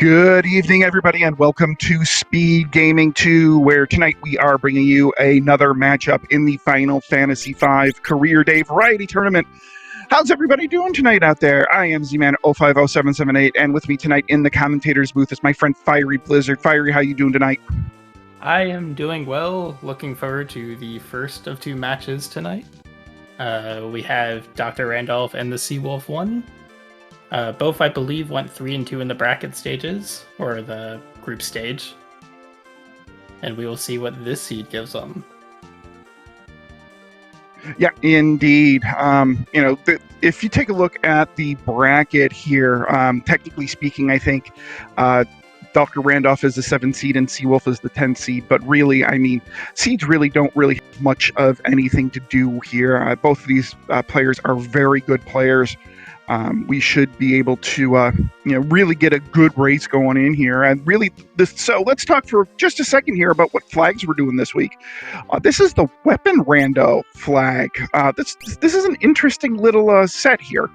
Good evening, everybody, and welcome to Speed Gaming 2, where tonight we are bringing you another matchup in the Final Fantasy V Career Day Variety Tournament. How's everybody doing tonight out there? I am Z-Man050778, and with me tonight in the commentator's booth is my friend Fiery Blizzard. Fiery, how you doing tonight? I am doing well. Looking forward to the first of two matches tonight. We have Dr. Randulf and theseawolf1. Both, I believe, went 3 and 2 in the bracket stages, or the group stage. And we will see what this seed gives them. Yeah, indeed. If you take a look at the bracket here, technically speaking, I think Dr. Randolph is the 7th seed and Seawolf is the 10th seed, but really, I mean, seeds really don't have much of anything to do here. Both of these players are very good players. We should be able to, really get a good race going in here. And really, so let's talk for just a second here about what flags we're doing this week. This is the weapon rando flag. This is an interesting little set here.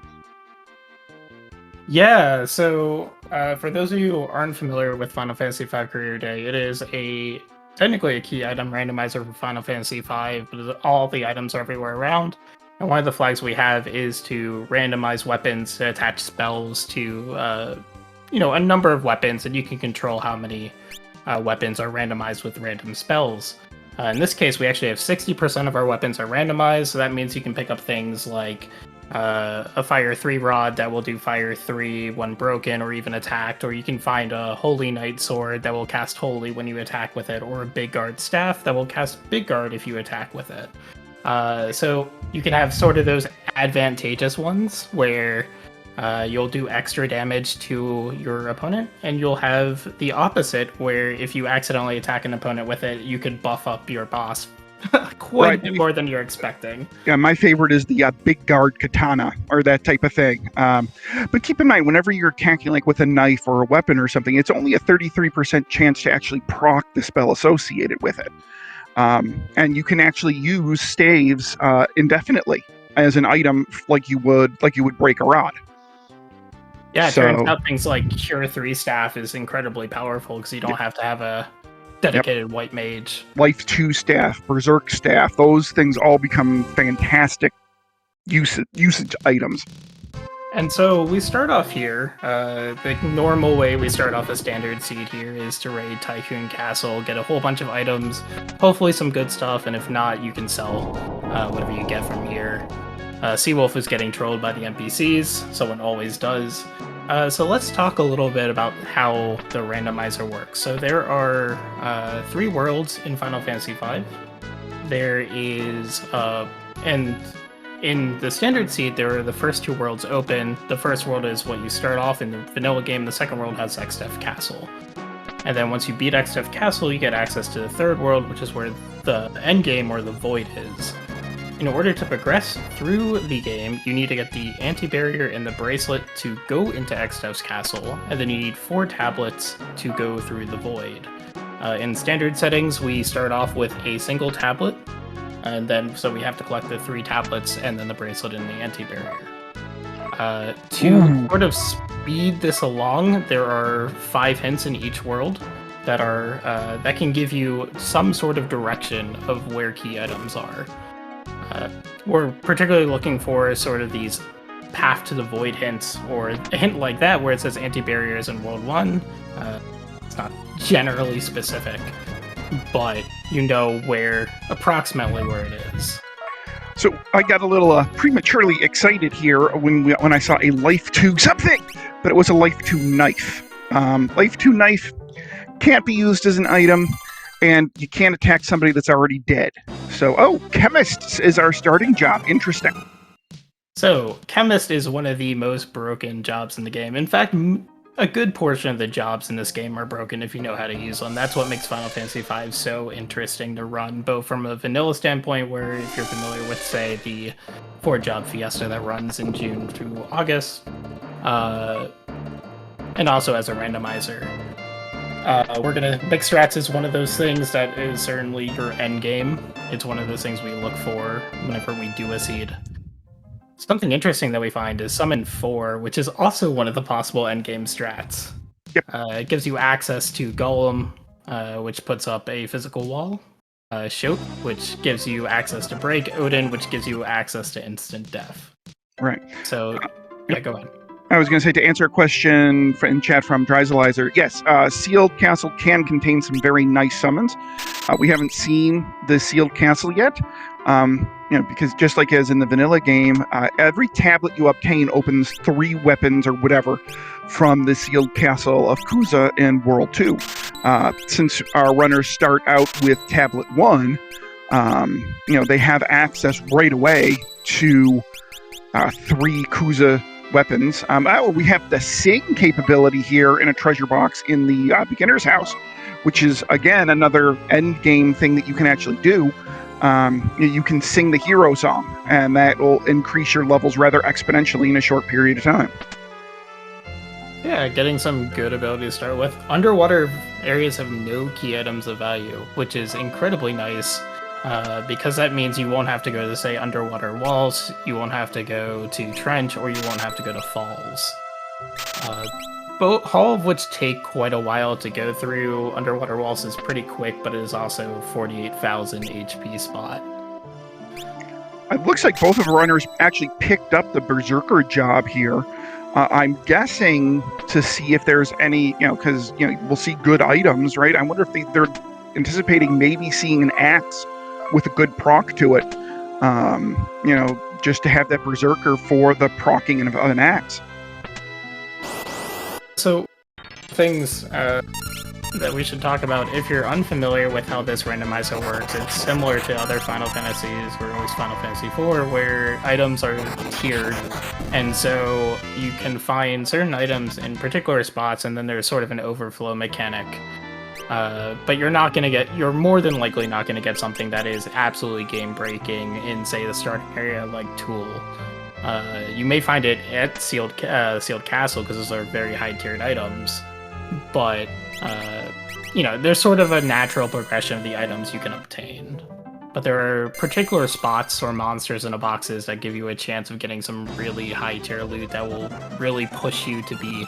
Yeah, so for those of you who aren't familiar with Final Fantasy V Career Day, it is technically a key item randomizer for Final Fantasy V, but all the items are everywhere around. And one of the flags we have is to randomize weapons, to attach spells to, a number of weapons, and you can control how many weapons are randomized with random spells. In this case, we actually have 60% of our weapons are randomized, so that means you can pick up things like a Fire 3 rod that will do Fire 3 when broken or even attacked, or you can find a Holy Knight sword that will cast Holy when you attack with it, or a Big Guard staff that will cast Big Guard if you attack with it. So you can have sort of those advantageous ones where you'll do extra damage to your opponent, and you'll have the opposite where if you accidentally attack an opponent with it, you could buff up your boss quite a bit more than you're expecting. Yeah, my favorite is the Big Guard katana or that type of thing. But keep in mind, whenever you're attacking like with a knife or a weapon or something, it's only a 33% chance to actually proc the spell associated with it. And you can actually use staves indefinitely as an item, like you would break a rod. Yeah, it turns out things like Cure 3 staff is incredibly powerful because you don't have to have a dedicated white mage. Life 2 staff, Berserk staff, those things all become fantastic usage items. And so we start off here. The normal way we start off a standard seed here is to raid Typhoon Castle, get a whole bunch of items, hopefully some good stuff, and if not, you can sell whatever you get from here. Seawolf is getting trolled by the NPCs, someone always does. So let's talk a little bit about how the randomizer works. So there are 3 worlds in Final Fantasy V. There is, and in the standard seed, there are the first 2 worlds open. The first world is what you start off in the vanilla game. The second world has Exdeath Castle. And then once you beat Exdeath Castle, you get access to the third world, which is where the endgame or the void is. In order to progress through the game, you need to get the anti-barrier and the bracelet to go into Exdeath's Castle, and then you need 4 tablets to go through the void. In standard settings, we start off with a single tablet, and then so we have to collect the 3 tablets and then the bracelet and the anti-barrier. To sort of speed this along, there are 5 hints in each world that are that can give you some sort of direction of where key items are. We're particularly looking for sort of these path to the void hints, or a hint like that where it says anti-barriers in World 1. It's not generally specific, but you know approximately where it is. So I got a little prematurely excited here when I saw a Life 2 something, but it was a Life 2 knife. Life 2 knife can't be used as an item, and you can't attack somebody that's already dead. So, Chemist is our starting job. Interesting. So, Chemist is one of the most broken jobs in the game. In fact, a good portion of the jobs in this game are broken if you know how to use them. That's what makes Final Fantasy V so interesting to run, both from a vanilla standpoint, where if you're familiar with, say, the 4-job Fiesta that runs in June through August, and also as a randomizer. We're gonna Mixed Strats is one of those things that is certainly your end game. It's one of those things we look for whenever we do a seed. Something interesting that we find is Summon 4, which is also one of the possible endgame strats. Yep. It gives you access to Golem, which puts up a physical wall. Shoat, which gives you access to Break. Odin, which gives you access to instant death. Right. So, yeah, go ahead. I was going to say, to answer a question in chat from Dryzalizer, yes, Sealed Castle can contain some very nice summons. We haven't seen the Sealed Castle yet, because just like as in the vanilla game, every tablet you obtain opens 3 weapons or whatever from the Sealed Castle of Kuza in World 2. Since our runners start out with Tablet 1, they have access right away to 3 Kuza weapons. We have the same capability here in a treasure box in the beginner's house, which is, again, another end game thing that you can actually do. You can sing the hero song, and that will increase your levels rather exponentially in a short period of time. Yeah, getting some good ability to start with. Underwater areas have no key items of value, which is incredibly nice. Because that means you won't have to go to, say, underwater walls, you won't have to go to trench, or you won't have to go to falls. All of which take quite a while to go through. Underwater walls is pretty quick, but it is also 48,000 HP spot. It looks like both of our runners actually picked up the Berserker job here. I'm guessing to see if there's any, because we'll see good items, right? I wonder if they're anticipating maybe seeing an axe with a good proc to it, just to have that Berserker for the procking of an axe. So, things that we should talk about, if you're unfamiliar with how this randomizer works, it's similar to other Final Fantasies, or at least Final Fantasy IV, where items are tiered, and so you can find certain items in particular spots, and then there's sort of an overflow mechanic. But you're more than likely not going to get something that is absolutely game-breaking in, say, the starting area like Tool. You may find it at Sealed Castle, because those are very high-tiered items, but, there's sort of a natural progression of the items you can obtain. But there are particular spots or monsters in the boxes that give you a chance of getting some really high-tier loot that will really push you to be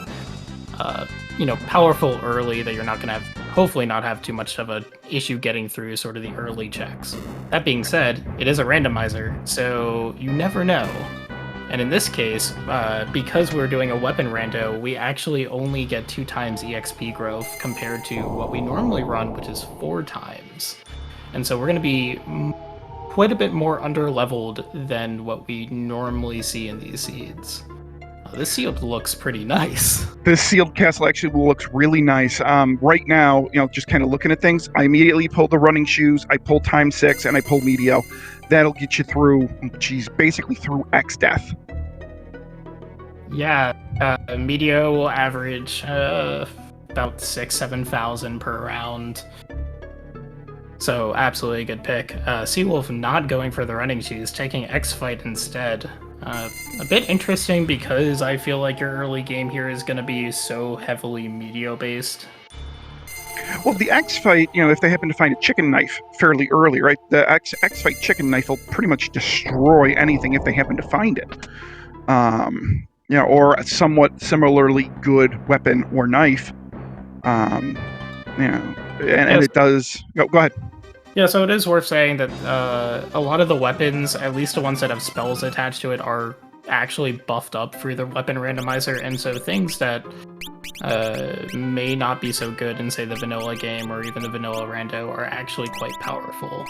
powerful early, that you're not going to hopefully not have too much of an issue getting through sort of the early checks. That being said, it is a randomizer, so you never know. And in this case, because we're doing a weapon rando, we actually only get 2 times EXP growth compared to what we normally run, which is 4 times. And so we're going to be quite a bit more under-leveled than what we normally see in these seeds. This sealed looks pretty nice. This Sealed Castle actually looks really nice. Right now, just kind of looking at things, I immediately pull the running shoes, I pull time 6, and I pull Meteo. That'll get you through, basically through X death. Yeah, Meteo will average about 6,000-7,000 per round. So absolutely a good pick. Seawolf not going for the running shoes, taking X-Fight instead. A bit interesting because I feel like your early game here is going to be so heavily Meteo based. Well, the X-Fight, if they happen to find a chicken knife fairly early, right? The X-Fight chicken knife will pretty much destroy anything if they happen to find it. Or a somewhat similarly good weapon or knife. And it does... No, go ahead. Yeah, so it is worth saying that a lot of the weapons, at least the ones that have spells attached to it, are actually buffed up through the weapon randomizer, and so things that may not be so good in, say, the vanilla game or even the vanilla rando are actually quite powerful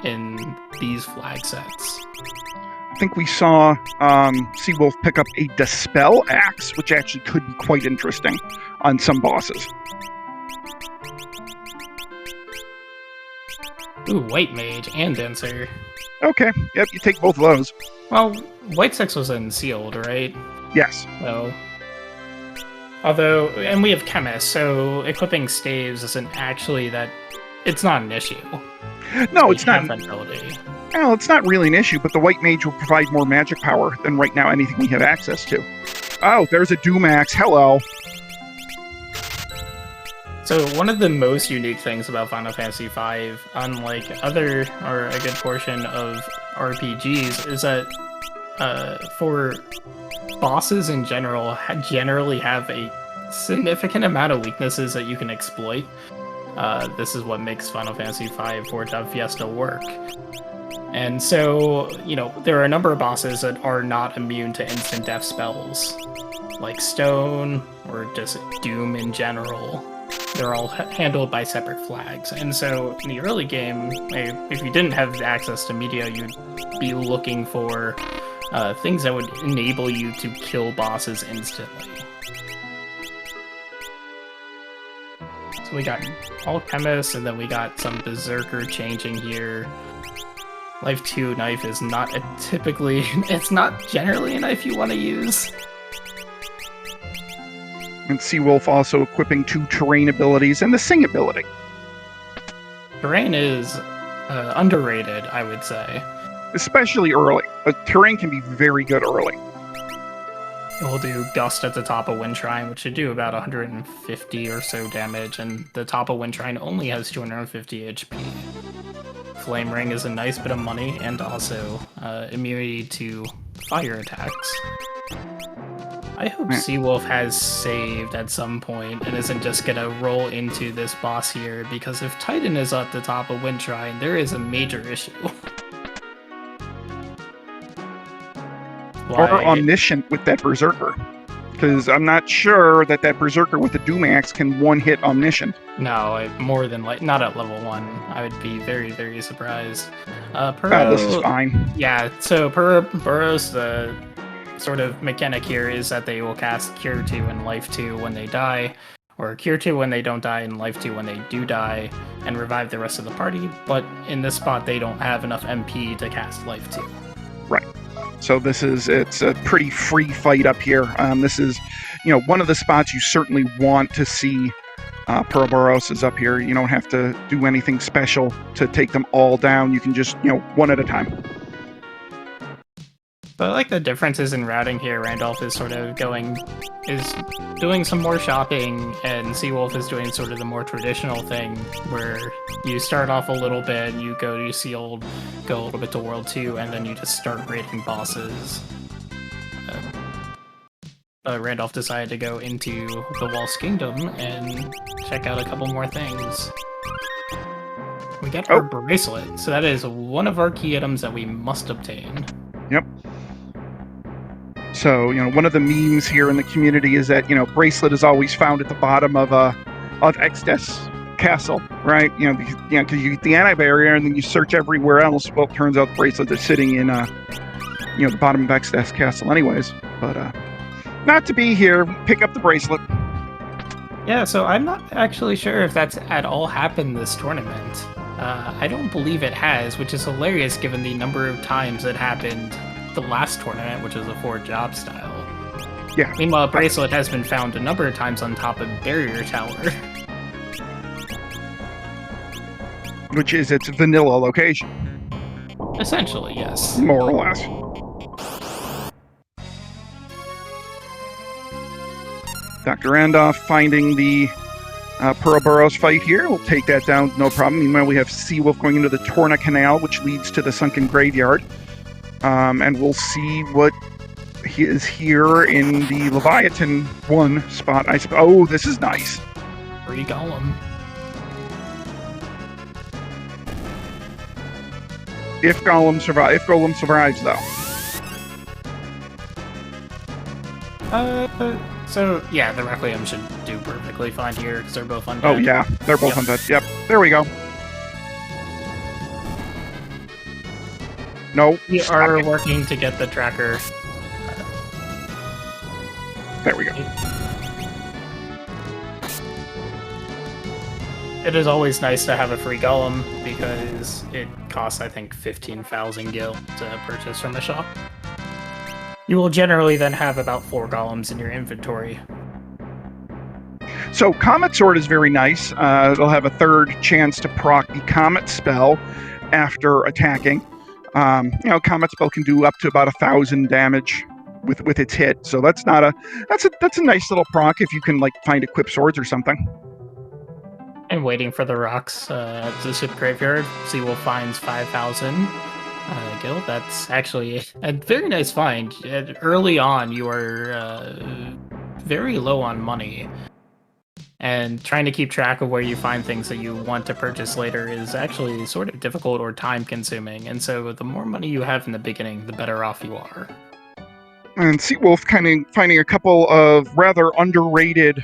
in these flag sets. I think we saw Seawolf pick up a Dispel Axe, which actually could be quite interesting on some bosses. Ooh, White Mage and Dancer. Okay, yep, you take both of those. Well, White 6 was in Sealed, right? Yes. So, and we have Chemist, so equipping staves isn't actually that... It's not an issue. No, it's not. Ability. Well, it's not really an issue, but the White Mage will provide more magic power than right now anything we have access to. Oh, there's a Doom Axe. Hello. So one of the most unique things about Final Fantasy V, unlike other, or a good portion of RPGs, is that for bosses in general, generally have a significant amount of weaknesses that you can exploit. This is what makes Final Fantasy V Forge Out Fiesta work. And so, there are a number of bosses that are not immune to instant death spells, like Stone or just Doom in general. They're all handled by separate flags. And so, in the early game, if you didn't have access to media, you'd be looking for things that would enable you to kill bosses instantly. So we got Alchemist, and then we got some Berserker changing here. Life 2 knife is not it's not generally a knife you want to use. And Seawolf also equipping 2 terrain abilities and the sing ability. Terrain is underrated, I would say. Especially early. Terrain can be very good early. We'll do Gust at the top of Wind Shrine, which should do about 150 or so damage, and the top of Wind Shrine only has 250 HP. Flame Ring is a nice bit of money, and also immunity to fire attacks. I hope Seawolf has saved at some point and isn't just gonna roll into this boss here, because if Titan is at the top of Wind Shrine, there is a major issue. Or Omniscient with that Berserker. Because I'm not sure that Berserker with the Doom Axe can one-hit Omniscient. No, more than not at level 1. I would be very, very surprised. This is fine. Yeah, so per Burrows, the sort of mechanic here is that they will cast Cure 2 and Life 2 when they die, or Cure 2 when they don't die and Life 2 when they do die, and revive the rest of the party, but in this spot they don't have enough MP to cast Life 2. Right. So it's a pretty free fight up here. This is, one of the spots you certainly want to see Ouroboros is up here. You don't have to do anything special to take them all down. You can just, one at a time. But I like the differences in routing here. Randulf is doing some more shopping, and Seawolf is doing sort of the more traditional thing, where you start off a little bit, you go to Sealed, go a little bit to World 2, and then you just start raiding bosses. Randulf decided to go into the Waltz Kingdom and check out a couple more things. We get our bracelet, so that is one of our key items that we must obtain. Yep. So, one of the memes here in the community is that, bracelet is always found at the bottom of Exodus Castle, right? Because you get the anti-barrier and then you search everywhere else. Well, it turns out the bracelet is sitting in, the bottom of Exodus Castle anyways. But, not to be here, pick up the bracelet. Yeah, so I'm not actually sure if that's at all happened this tournament. I don't believe it has, which is hilarious given the number of times it happened the last tournament, which was a 4-job style. Yeah. Meanwhile, bracelet has been found a number of times on top of Barrier Tower. Which is its vanilla location. Essentially, yes. More or less. Dr. Randolph finding the Ouroboros fight here. We'll take that down, no problem. Meanwhile, we have Seawolf going into the Torna Canal, which leads to the Sunken Graveyard. And we'll see what is here in the Leviathan 1 spot. Oh, this is nice. Free Golem. If Golem survives, though. So, yeah, the Requiem should do perfectly fine here, because they're both undead. Oh, yeah, they're both undead. Yep, there we go. No. We are working to get the tracker. There we go. It is always nice to have a free golem, because it costs, I think, 15,000 gil to purchase from a shop. You will generally then have about 4 golems in your inventory. So Comet Sword is very nice. It'll have a third chance to proc the Comet spell after attacking. Comet spell can do up to about 1,000 damage with its hit. So that's a nice little proc if you can find equipped swords or something. And waiting for the rocks at the ship graveyard, Seawolf finds 5,000 gil. That's actually a very nice find. Early on, you are very low on money. And trying to keep track of where you find things that you want to purchase later is actually sort of difficult or time consuming. And so the more money you have in the beginning, the better off you are. And Seawolf kind of finding a couple of rather underrated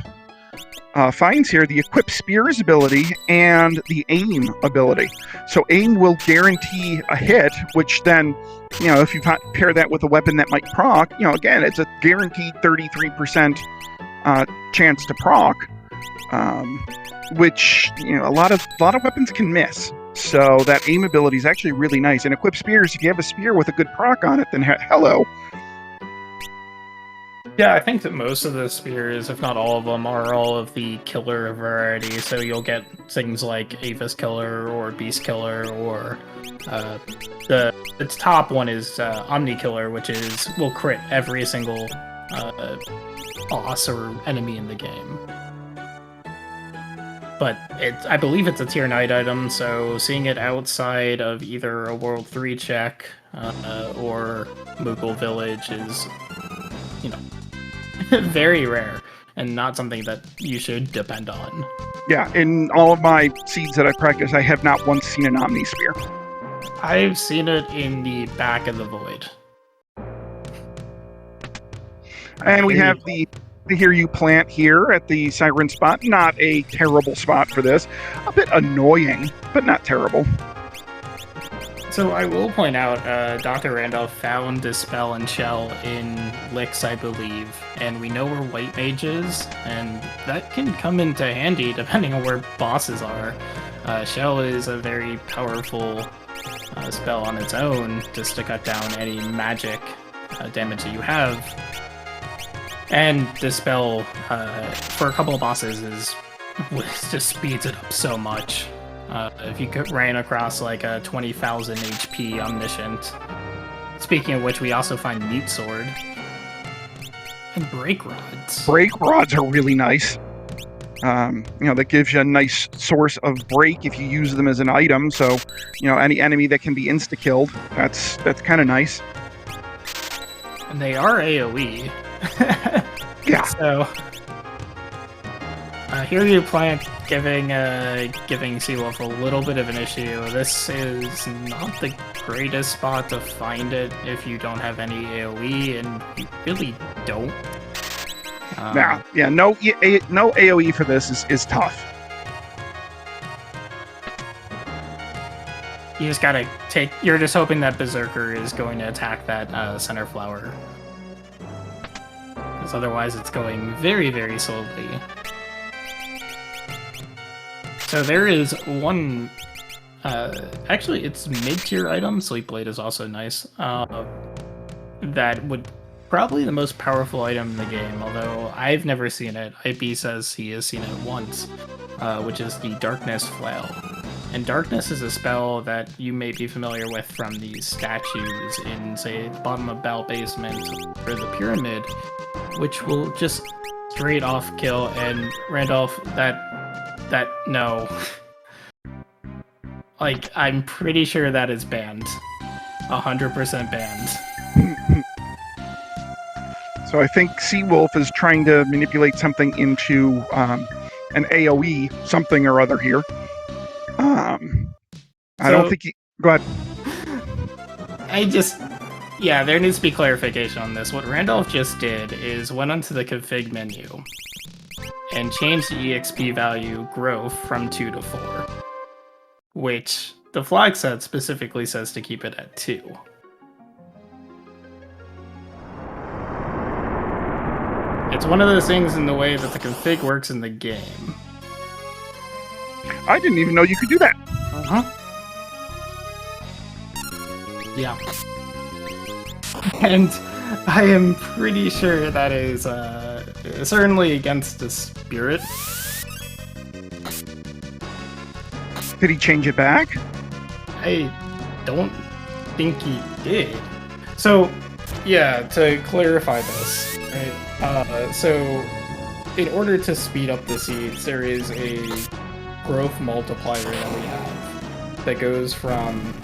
finds here: the equip spears ability and the aim ability. So aim will guarantee a hit, which then, if you pair that with a weapon that might proc, again, it's a guaranteed 33% chance to proc, which a lot of weapons can miss. So that aim ability is actually really nice. And equip spears, if you have a spear with a good proc on it, then hello. Yeah, I think that most of the spears, if not all of them, are all of the killer variety. So you'll get things like Avis Killer or Beast Killer, or the top one is Omni Killer, which will crit every single boss or enemy in the game. But I believe it's a tier 9 item, so seeing it outside of either a World 3 check or Moogle Village is, very rare, and not something that you should depend on. Yeah, in all of my seeds that I practice, I have not once seen an Omni Spear. I've seen it in the back of the Void. And we have the Hear You plant here at the Siren spot. Not a terrible spot for this. A bit annoying, but not terrible. So I will point out, Dr. Randolph found Dispel and Shell in Licks, I believe, and we know where White Mage is, and that can come into handy depending on where bosses are. Shell is a very powerful spell on its own, just to cut down any magic damage that you have. And Dispel, for a couple of bosses, just speeds it up so much. If you ran across like a 20,000 HP Omniscient. Speaking of which, we also find Mute Sword. And Break Rods. Break Rods are really nice. That gives you a nice source of break if you use them as an item. So, any enemy that can be insta-killed, that's kind of nice. And they are AoE. Yeah. So, Hear You plant giving Seawolf a little bit of an issue. This is not the greatest spot to find it if you don't have any AoE, and you really don't. No AoE for this is tough. You just gotta you're just hoping that Berserker is going to attack that center flower. Because otherwise it's going very, very slowly. So there is one, actually it's mid-tier item, Sleep Blade is also nice, that would probably the most powerful item in the game, although I've never seen it. IP says he has seen it once, which is the Darkness Flail. And Darkness is a spell that you may be familiar with from these statues in, say, the bottom of Bell Basement or the Pyramid, which will just straight off kill, and Randolph, no. Like, I'm pretty sure that is banned. 100% banned. So I think Seawolf is trying to manipulate something into an AoE something or other here. I don't think he... Go ahead. Yeah, there needs to be clarification on this. What Randolph just did is went onto the config menu and changed the EXP value growth from 2 to 4, which the flag set specifically says to keep it at 2. It's one of those things in the way that the config works in the game. I didn't even know you could do that. Uh-huh. Yeah. And I am pretty sure that is certainly against the spirit. Did he change it back? I don't think he did. So, yeah, to clarify this, right? So, in order to speed up the seeds, there is a growth multiplier that we have that goes from,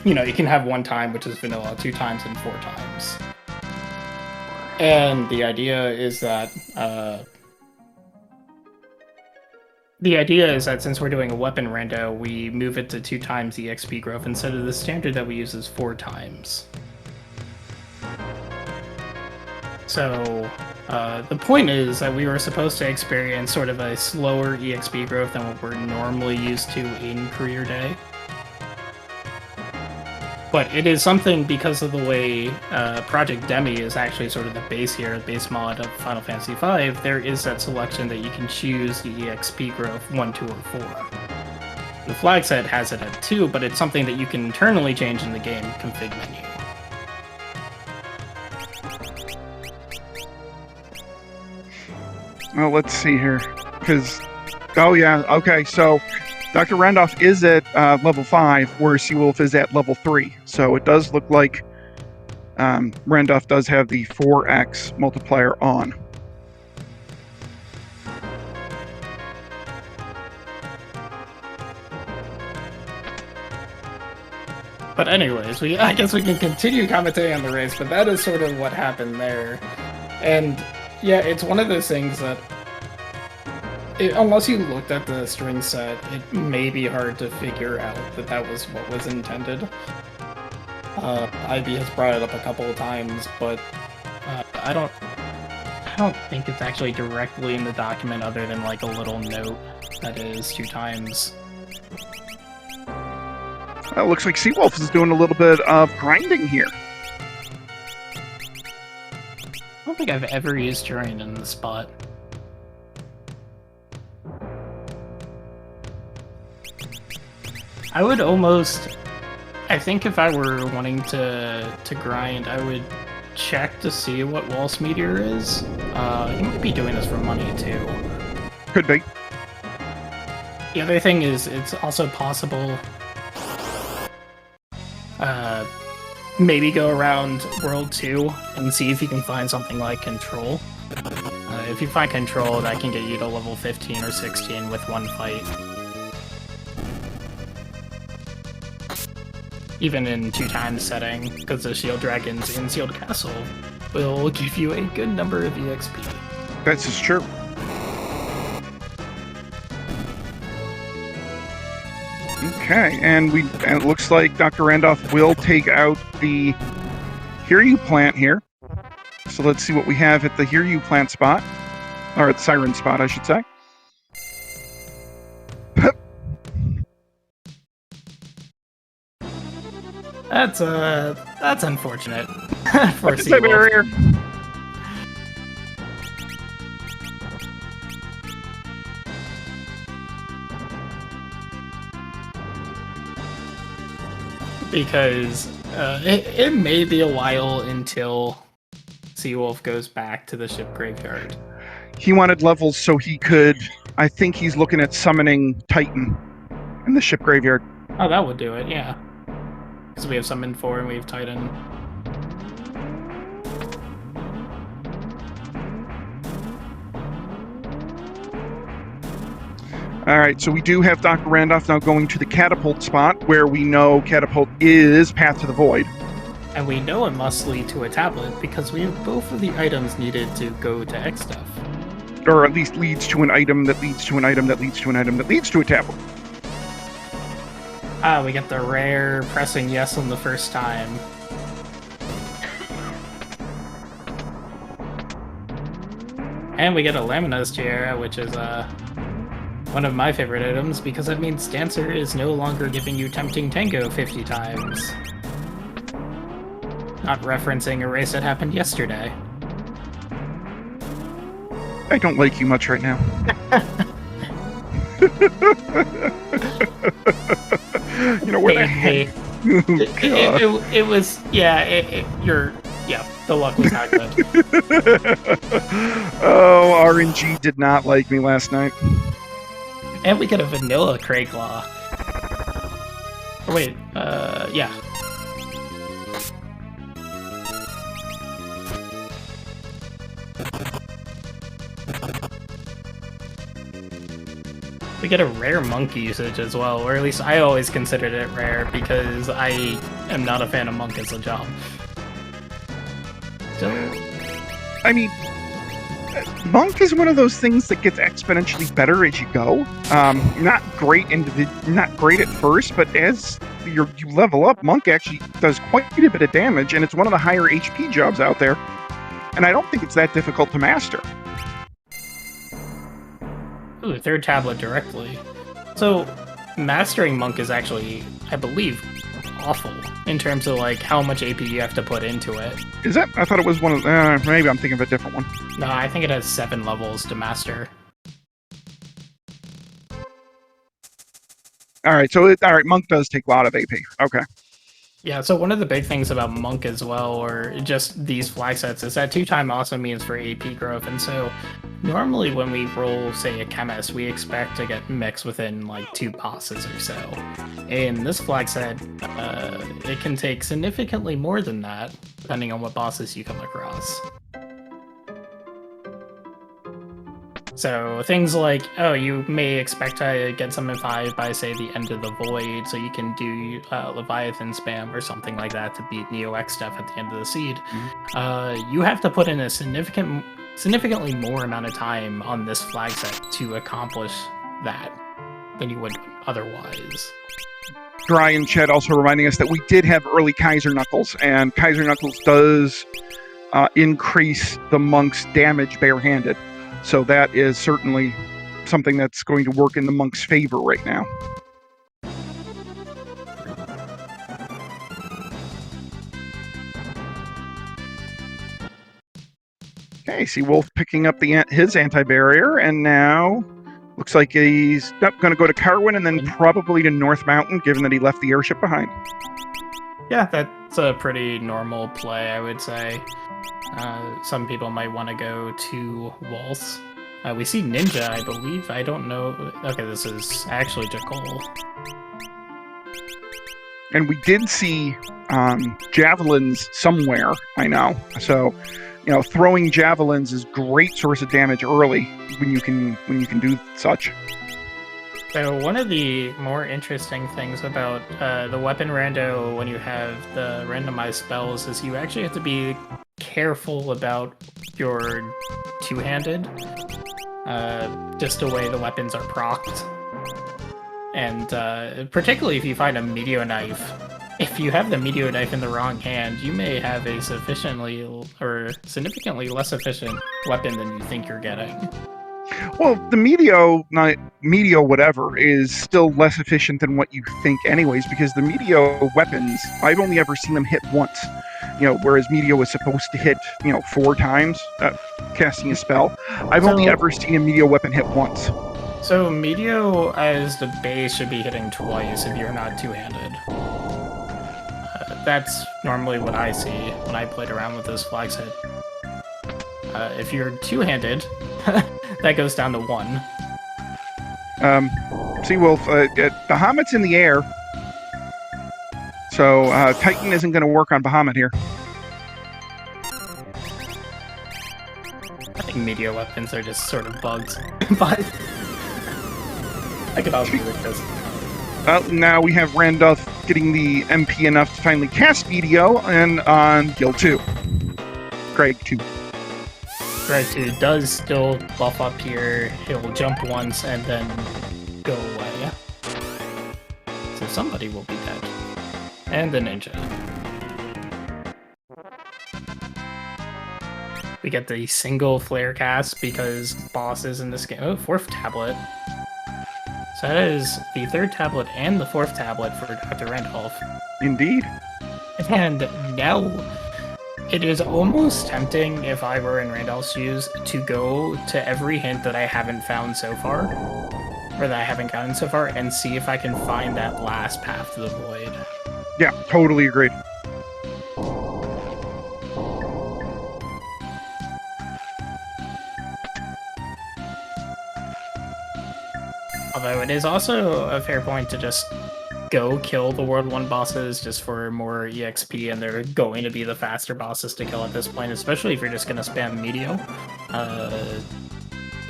you can have 1 time, which is vanilla, 2 times, and 4 times. And the idea is that since we're doing a weapon rando, we move it to 2 times the XP growth instead of the standard that we use is 4 times. So the point is that we were supposed to experience sort of a slower EXP growth than what we're normally used to in Career Day. But it is something because of the way Project Demi is actually sort of the base here, the base mod of Final Fantasy V, there is that selection that you can choose the EXP growth 1, 2, or 4. The flag set has it at 2, but it's something that you can internally change in the game config menu. Well, let's see here. Because, oh yeah, okay, so Dr. Randulf is at level 5, where Seawolf is at level 3. So it does look like Randulf does have the 4x multiplier on. But anyways, I guess we can continue commentating on the race, but that is sort of what happened there. And yeah, it's one of those things that, unless you looked at the string set, it may be hard to figure out that that was what was intended. Ivy has brought it up a couple of times, but I don't think it's actually directly in the document other than like a little note that is 2 times. It looks like Seawolf is doing a little bit of grinding here. I don't think I've ever used terrain in this spot. I would almost... I think if I were wanting to grind, I would check to see what Waltz Meteor is. You might be doing this for money, too. Could be. The other thing is, it's also possible... maybe go around World 2 and see if you can find something like Control. If you find Control, that can get you to level 15 or 16 with 1 fight. Even in 2 times setting, because the Shield Dragons in Sealed Castle will give you a good number of EXP. That's just true. Okay, and it looks like Dr. Randolph will take out the Hear You plant here. So let's see what we have at the Hear You plant spot. Or at the Siren spot, I should say. That's unfortunate for It's a barrier. Because it may be a while until Seawolf goes back to the ship graveyard. He wanted levels so he could... I think he's looking at summoning Titan in the ship graveyard. Oh, that would do it, yeah. Because we have Summon 4 and we have Titan. Alright, so we do have Dr. Randolph now going to the Catapult spot, where we know Catapult is Path to the Void. And we know it must lead to a tablet, because we have both of the items needed to go to X stuff. Or at least leads to an item that leads to an item that leads to an item that leads to a tablet. Ah, we get the rare pressing yes on the first time. And we get a Lamina's Tiara, which is one of my favorite items, because that means Dancer is no longer giving you Tempting Tango 50 times. Not referencing a race that happened yesterday. I don't like you much right now. You know, where the heck? It was, yeah, the luck was not good. Oh, RNG did not like me last night. And we get a vanilla Crayclaw. Oh, wait, yeah. We get a rare monk usage as well, or at least I always considered it rare because I am not a fan of monk as a job. So, I mean, Monk is one of those things that gets exponentially better as you go. Not great not great at first, but as you level up, Monk actually does quite a bit of damage, and it's one of the higher HP jobs out there. And I don't think it's that difficult to master. Ooh, third tablet directly. So, mastering Monk is actually, I believe, awful in terms of like how much AP you have to put into it. Is that? I thought it was one of. Maybe I'm thinking of a different one. No, I think it has 7 levels to master. All right, so Monk does take a lot of AP. Okay. Yeah, so one of the big things about Monk as well, or just these flag sets, is that 2-time also means for AP growth, and so normally when we roll, say, a chemist, we expect to get mixed within like 2 bosses or so. In this flag set, it can take significantly more than that, depending on what bosses you come across. So things like, oh, you may expect to get some in 5 by, say, the end of the void, so you can do Leviathan spam or something like that to beat Neo X stuff at the end of the seed. Mm-hmm. You have to put in a significantly more amount of time on this flag set to accomplish that than you would otherwise. Dry in chat also reminding us that we did have early Kaiser Knuckles, and Kaiser Knuckles does increase the monk's damage barehanded. So that is certainly something that's going to work in the monk's favor right now. Okay, Seawolf picking up his anti-barrier, and now looks like he's going to go to Carwin and then probably to North Mountain, given that he left the airship behind. Yeah, that's a pretty normal play, I would say. Some people might want to go to Waltz. We see Ninja, I believe. I don't know. Okay, this is actually Jakol. And we did see javelins somewhere, I know. So, throwing javelins is a great source of damage early when you can do such. So one of the more interesting things about the weapon rando when you have the randomized spells is you actually have to be careful about your two-handed. Just the way the weapons are procced. And particularly if you find a meteor knife, if you have the meteor knife in the wrong hand, you may have a significantly less efficient weapon than you think you're getting. Well, the Meteo whatever is still less efficient than what you think anyways, because the Meteo weapons, I've only ever seen them hit once. Whereas Meteo was supposed to hit, 4 times casting a spell. I've only ever seen a Meteo weapon hit once. So Meteo as the base should be hitting twice if you're not two-handed. That's normally what I see when I played around with this flag set. If you're two-handed, that goes down to 1. Seawolf, Bahamut's in the air, so Titan isn't going to work on Bahamut here. I think meteor weapons are just sort of bugs, but I could also with this. Now we have Randulf getting the MP enough to finally cast Meteo, and on Guild 2. Greg 2. Greg 2 does still buff up here. He'll jump once and then go away. So somebody will be dead. And the ninja. We get the single flare cast because bosses in this game. Oh, 4th tablet. So that is the 3rd tablet and the 4th tablet for Dr. Randulf. Indeed. And now it is almost tempting, if I were in Randolph's shoes, to go to every hint that I haven't found so far, or that I haven't gotten so far, and see if I can find that last path to the void. Yeah, totally agreed. Although it is also a fair point to just go kill the World 1 bosses just for more EXP, and they're going to be the faster bosses to kill at this point, especially if you're just going to spam Meteo.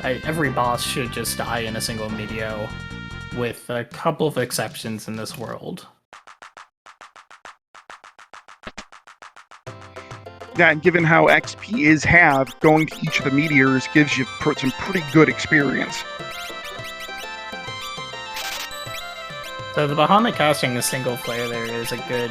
Every boss should just die in a single Meteo, with a couple of exceptions in this world. Yeah, and given how XP is halved, going to each of the meteors gives you some pretty good experience. So the Bahamut casting the single flare there is a good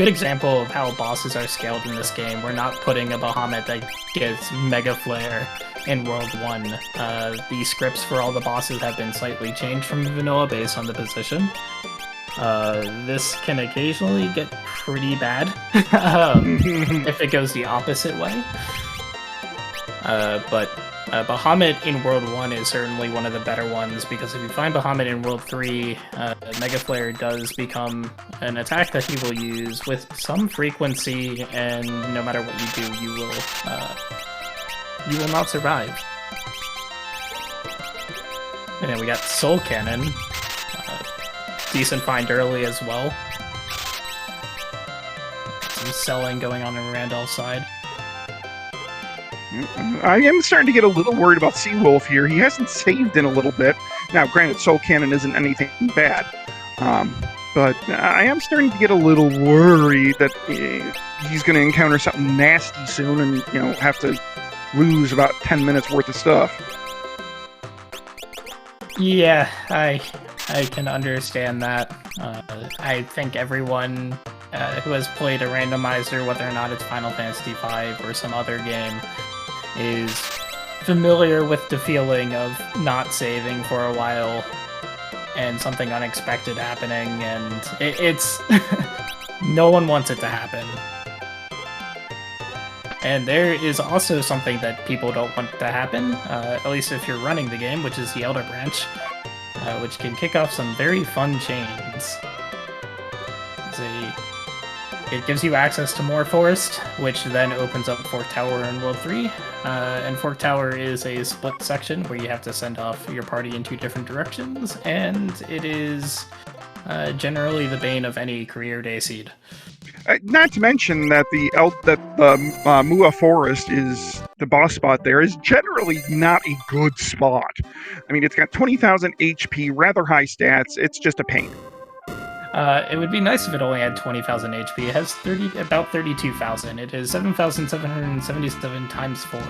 example of how bosses are scaled in this game. We're not putting a Bahamut that gets Mega Flare in World 1. The scripts for all the bosses have been slightly changed from vanilla based on the position. This can occasionally get pretty bad if it goes the opposite way. But Bahamut in World 1 is certainly one of the better ones, because if you find Bahamut in World 3, Mega Flare does become an attack that he will use with some frequency, and no matter what you do, you will not survive. And then we got Soul Cannon. Decent find early as well. Some selling going on Randulf's side. I am starting to get a little worried about Seawolf here. He hasn't saved in a little bit. Now, granted, Soul Cannon isn't anything bad, but I am starting to get a little worried that he's going to encounter something nasty soon and, have to lose about 10 minutes worth of stuff. Yeah, I can understand that. I think everyone who has played a randomizer, whether or not it's Final Fantasy V or some other game, is familiar with the feeling of not saving for a while and something unexpected happening, and it's no one wants it to happen. And there is also something that people don't want to happen, at least if you're running the game, which is the Elder Branch, which can kick off some very fun chains. It gives you access to more forest, which then opens up Fork Tower in World 3. And Fork Tower is a split section where you have to send off your party in 2 different directions, and it is generally the bane of any career day seed. Not to mention that the Mua Forest is the boss spot there is generally not a good spot. I mean, it's got 20,000 HP, rather high stats. It's just a pain. It would be nice if it only had 20,000 HP. It has about 32,000. It is 7,777 times 4.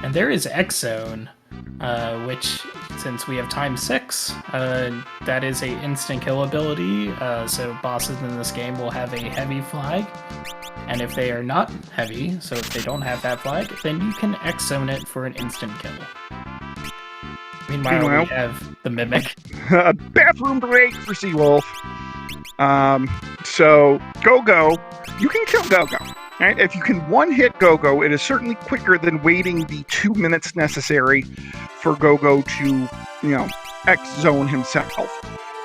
And there is X Zone, which, since we have times 6, that is a instant kill ability. So bosses in this game will have a heavy flag. And if they are not heavy, so if they don't have that flag, then you can X Zone it for an instant kill. Meanwhile, we have the Mimic. A bathroom break for Seawolf. So Go-Go, you can kill Go-Go. Right? If you can one-hit Go-Go, it is certainly quicker than waiting the 2 minutes necessary for Go-Go to, X-zone himself.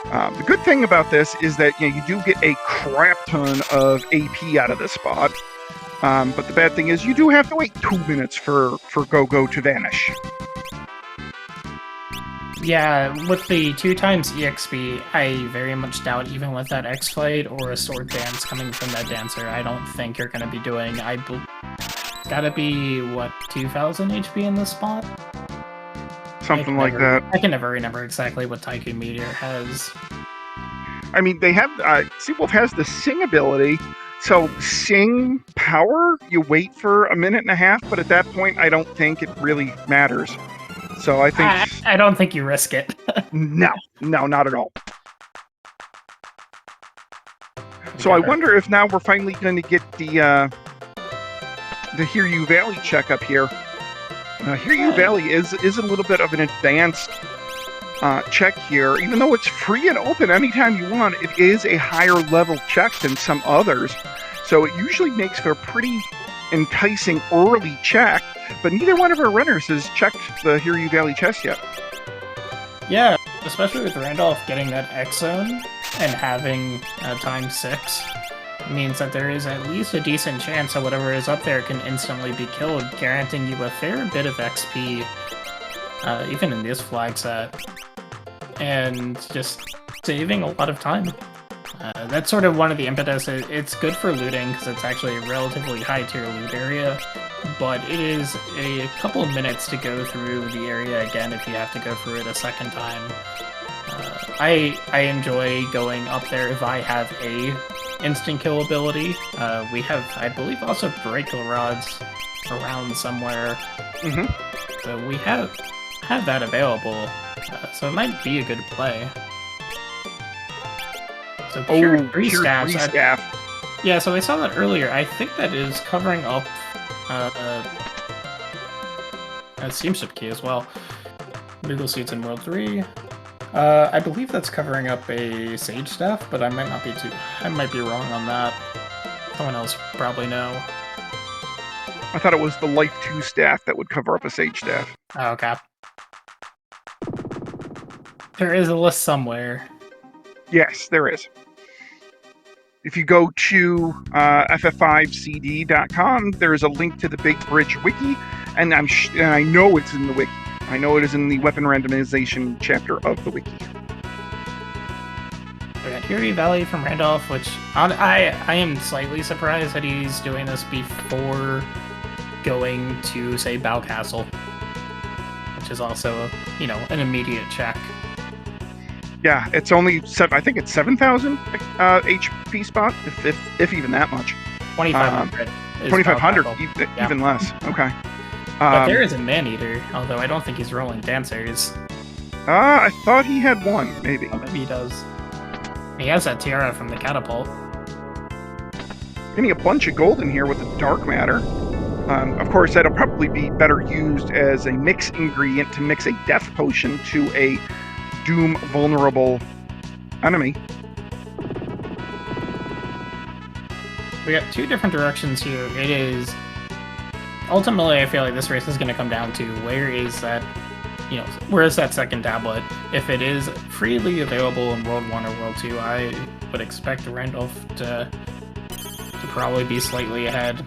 The good thing about this is that you do get a crap ton of AP out of this spot. But the bad thing is you do have to wait 2 minutes for Go-Go to vanish. Yeah, with the 2 times EXP, I very much doubt, even with that X-Fight or a sword dance coming from that dancer, I don't think you're going to be doing... gotta be, 2,000 HP in this spot? Something like that. I can never remember exactly what Tycoon Meteor has. I mean, they have... Seawolf has the Sing ability, so Sing power, you wait for a minute and a half, but at that point, I don't think it really matters. So I think... I don't think you risk it. No, not at all. So I wonder if now we're finally going to get the Hiryu Valley checkup here. Hiryu Valley is a little bit of an advanced check here. Even though it's free and open anytime you want, it is a higher level check than some others. So it usually makes for a pretty enticing early check, but neither one of our runners has checked the Hiryu Valley chest yet. Yeah, especially with Randulf getting that X Zone and having times 6 means that there is at least a decent chance that whatever is up there can instantly be killed, guaranteeing you a fair bit of XP, even in this flag set, and just saving a lot of time. That's sort of one of the impetus. It's good for looting because it's actually a relatively high tier loot area, but it is a couple of minutes to go through the area again if you have to go through it a second time. I enjoy going up there if I have a instant kill ability. We have, I believe, also breaker rods around somewhere. Mm-hmm. So we have that available. So it might be a good play. So pure three pure staffs. three staff. Yeah, so I saw that earlier. I think that is covering up a steamship key as well. Legal seats in World 3. I believe that's covering up a Sage staff, but I might be wrong on that. Someone else probably know. I thought it was the Life 2 staff that would cover up a Sage staff. Oh, okay. There is a list somewhere. Yes, there is. If you go to FF5CD.com, there is a link to the Big Bridge wiki, and I know it's in the wiki. I know it is in the weapon randomization chapter of the wiki. We got Fury Valley from Randulf, which I am slightly surprised that he's doing this before going to, say, Bow Castle, which is also an immediate check. Yeah, it's only I think it's 7,000 HP spot, if even that much. 2,500. 2,500, even less. Okay. But there is a Man-Eater, although I don't think he's rolling Dancers. I thought he had one, maybe. Oh, maybe he does. He has that tiara from the catapult. Getting a bunch of gold in here with the dark matter. Of course, that'll probably be better used as a mix ingredient to mix a death potion to a Doom vulnerable enemy. We got two different directions here. It is ultimately, I feel like this race is going to come down to where is that second tablet. If it is freely available in World 1 or World 2, I would expect Randulf to probably be slightly ahead.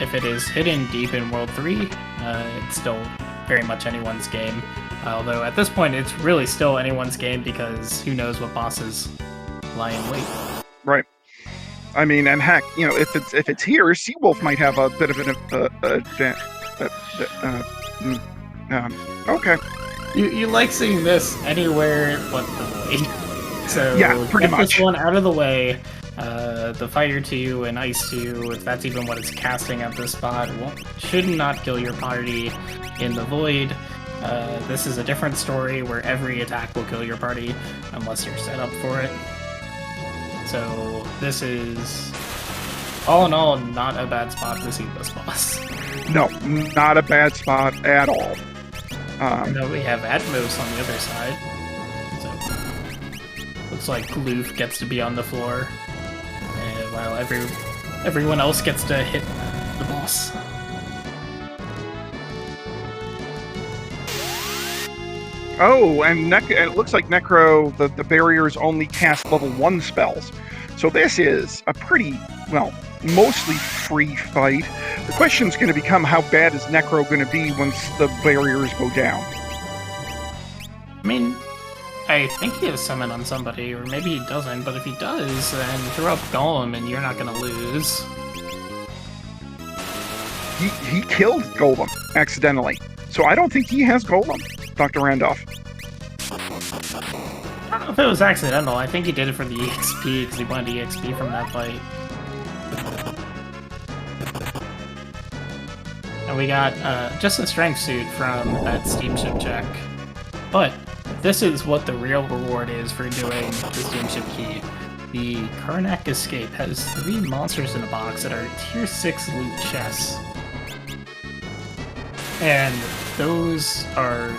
If it is hidden deep in World 3, it's still very much anyone's game. Although at this point, it's really still anyone's game because who knows what bosses lie in wait. Right. I mean, and heck, if it's here, Seawolf might have a bit of an okay. You like seeing this anywhere but the void. So yeah, pretty much. This one out of the way. The Fire 2 and Ice 2, if that's even what it's casting at this spot, should not kill your party in the void. This is a different story where every attack will kill your party unless you're set up for it. So this is, all in all, not a bad spot to see this boss. No, not a bad spot at all. And then we have Atmos on the other side. So looks like Gloof gets to be on the floor, while everyone else gets to hit the boss. Oh, and it looks like Necro, the barriers only cast level 1 spells. So this is a pretty, mostly free fight. The question's going to become how bad is Necro going to be once the barriers go down? I mean, I think he has summon on somebody, or maybe he doesn't, but if he does, then throw up Golem and you're not going to lose. He killed Golem accidentally. So I don't think he has Golem, Dr. Randolph. I don't know if it was accidental. I think he did it for the EXP, because he wanted EXP from that fight. And we got just a strength suit from that steamship check. But this is what the real reward is for doing the steamship key. The Karnak Escape has 3 monsters in a box that are tier 6 loot chests. And those are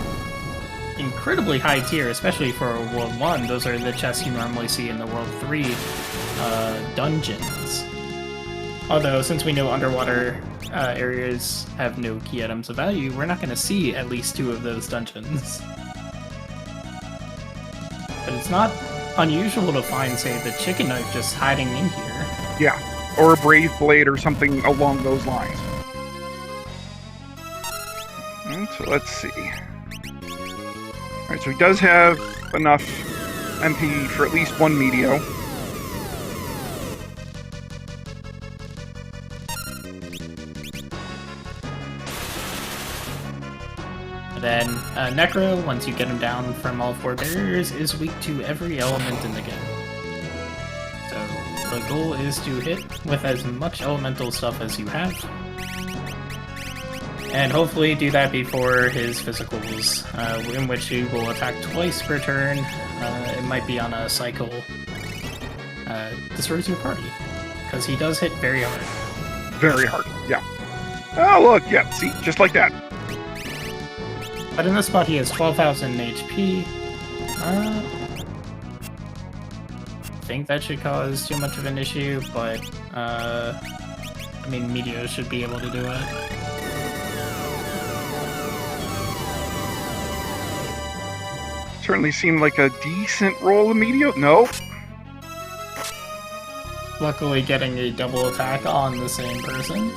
incredibly high tier, especially for World 1. Those are the chests you normally see in the World 3 dungeons. Although, since we know underwater areas have no key items of value, we're not going to see at least 2 of those dungeons. But it's not unusual to find, say, the chicken knife just hiding in here. Yeah, or a brave blade or something along those lines. So let's see. Alright, so he does have enough MP for at least 1 Meteo. Then Necro, once you get him down from all 4 barriers, is weak to every element in the game. So the goal is to hit with as much elemental stuff as you have. And hopefully do that before his physicals, in which he will attack twice per turn. It might be on a cycle. Destroys your party. Because he does hit very hard. Very hard, yeah. Oh, look, yeah, see, just like that. But in this spot, he has 12,000 HP. I think that should cause too much of an issue, but, I mean, Meteor should be able to do it. Certainly seemed like a decent roll of Meteor. No. Luckily, getting a double attack on the same person.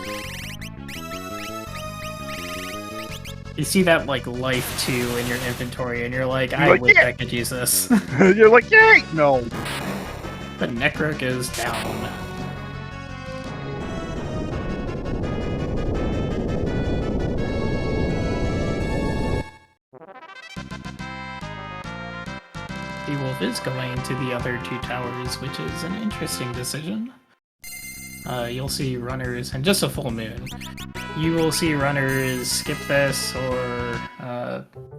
You see that, like, life 2 in your inventory, and you're like, I wish I could use this. You're like, yay! No. But Necro goes down. Wolf is going to the other 2 towers, which is an interesting decision. You'll see runners, and just a full moon. You will see runners skip this, or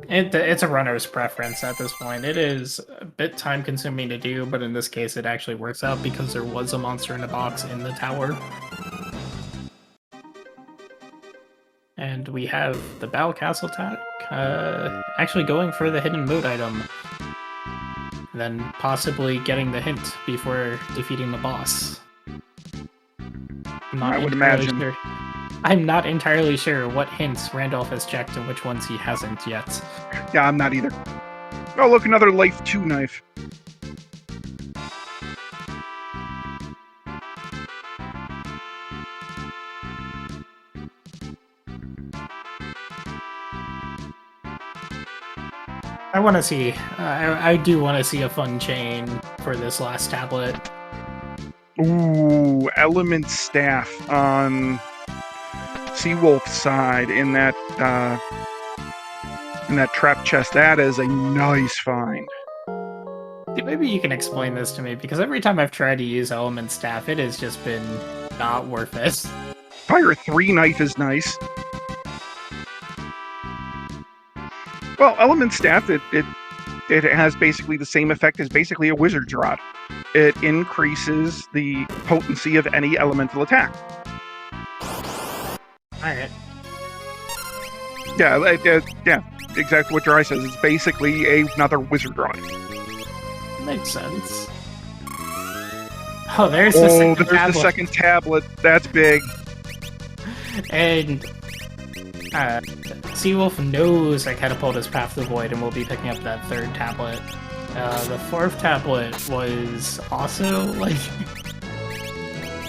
it's a runner's preference at this point. It is a bit time-consuming to do, but in this case it actually works out because there was a monster in a box in the tower. And we have the Bow Castle attack, actually going for the hidden mood item. Then possibly getting the hint before defeating the boss. I would imagine. Sure. I'm not entirely sure what hints Randulf has checked and which ones he hasn't yet. Yeah, I'm not either. Oh, look, another Life 2 knife. I want to see, I do want to see a fun chain for this last tablet. Ooh, Element Staff on Seawolf's side in that trap chest. That is a nice find. Maybe you can explain this to me, because every time I've tried to use Element Staff, it has just been not worth it. Fire 3 knife is nice. Well, Element Staff, it has basically the same effect as basically a Wizard's Rod. It increases the potency of any elemental attack. Alright. Yeah, yeah, exactly what your eye says. It's basically another Wizard Rod. Makes sense. Oh, there's the second tablet. That's big. And Seawolf knows that Catapult is Path to the Void and will be picking up that 3rd tablet. The 4th tablet was also, like...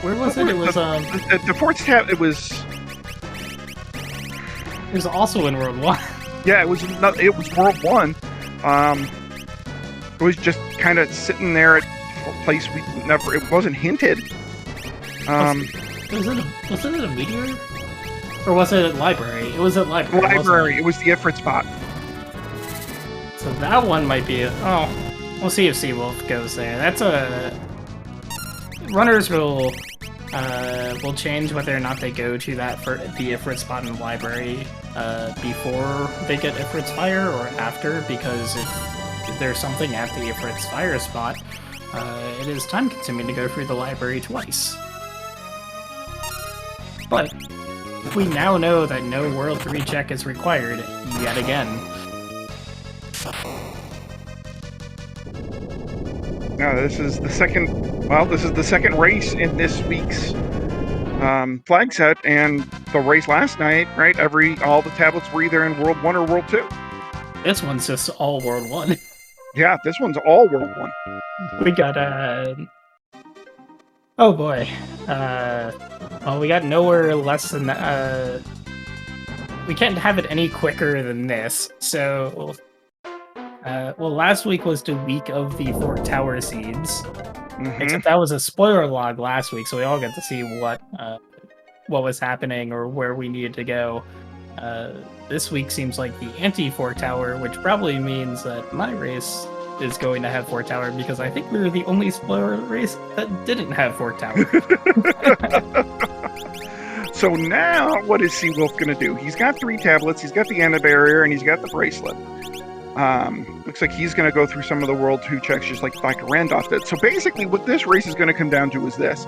Where was it? It was, The 4th tablet, it was... It was also in World 1. Yeah, it was World 1. It was just kind of sitting there at a place we never... It wasn't hinted. Wasn't it a meteor? Or was it at Library? It was at Library. Library. It was the Ifrit spot. So that one might be we'll see if Seawolf goes there. That's a... Runners will change whether or not they go to that for the Ifrit spot in the Library before they get Ifrit's Fire or after, because if there's something at the Ifrit's Fire spot, it is time consuming to go through the Library twice. But we now know that no World 3 check is required yet again. Now, this is the second race in this week's flag set, and the race last night, right? All the tablets were either in World 1 or World 2. This one's just all World 1. Yeah, this one's all World 1. We got, oh boy. Well, we got nowhere less than, we can't have it any quicker than this, so... well, last week was the week of the 4 Tower Seeds. Mm-hmm. Except that was a spoiler log last week, so we all got to see what was happening or where we needed to go. This week seems like the anti-4 Tower, which probably means that my race is going to have Fort Tower, because I think we were the only Explorer race that didn't have Fort Tower. So now, what is Seawolf going to do? He's got 3 tablets, he's got the Ana barrier, and he's got the bracelet. Looks like he's going to go through some of the World 2 checks just like Dr. Randolph did. So basically, what this race is going to come down to is this.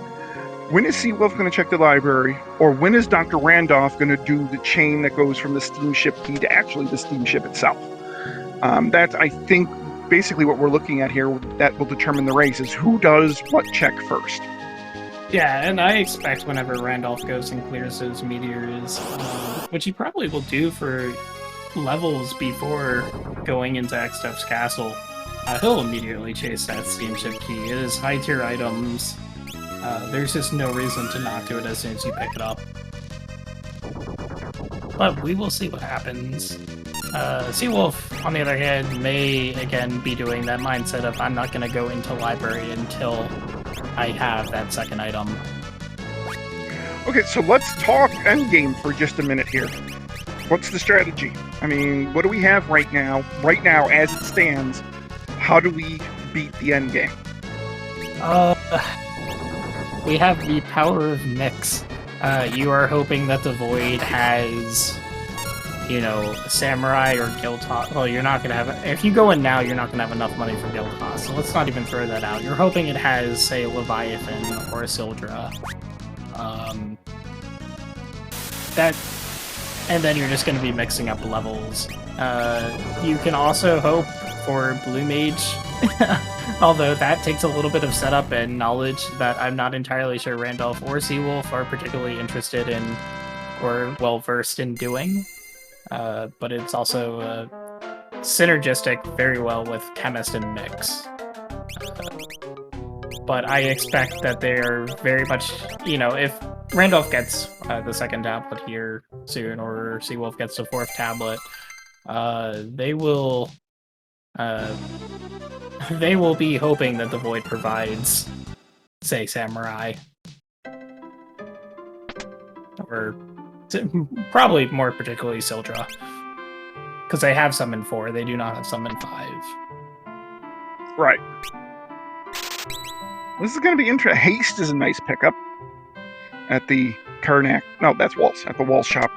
When is Seawolf going to check the library, or when is Dr. Randolph going to do the chain that goes from the steamship key to actually the steamship itself? That's, I think, basically what we're looking at here that will determine the race, is who does what check first. Yeah, and I expect whenever Randolph goes and clears those meteors, which he probably will do for levels before going into Xtef's castle, he'll immediately chase that steamship key. It is high-tier items. There's just no reason to not do it as soon as you pick it up. But we will see what happens. Seawolf, on the other hand, may again be doing that mindset of, I'm not going to go into library until I have that second item. Okay, so let's talk endgame for just a minute here. What's the strategy? I mean, what do we have right now? Right now, as it stands, how do we beat the endgame? We have the power of mix. You are hoping that the Void has, you know, Samurai or Guildhall. Well, you're not going to have... If you go in now, you're not going to have enough money for Guildhall, so let's not even throw that out. You're hoping it has, say, Leviathan or Sildra. And then you're just going to be mixing up levels. You can also hope for Blue Mage, although that takes a little bit of setup and knowledge that I'm not entirely sure Randulf or Seawolf are particularly interested in or well-versed in doing. But it's also synergistic very well with Chemist and Mix. But I expect that they're very much, you know, if Randolph gets the second tablet here soon, or Seawolf gets the 4th tablet, they will be hoping that the Void provides, say, Samurai. Or probably more particularly Sildra. Because they have Summon 4, they do not have Summon 5. Right. This is going to be interesting. Haste is a nice pickup at the Karnak. No, that's Waltz, at the Waltz shop.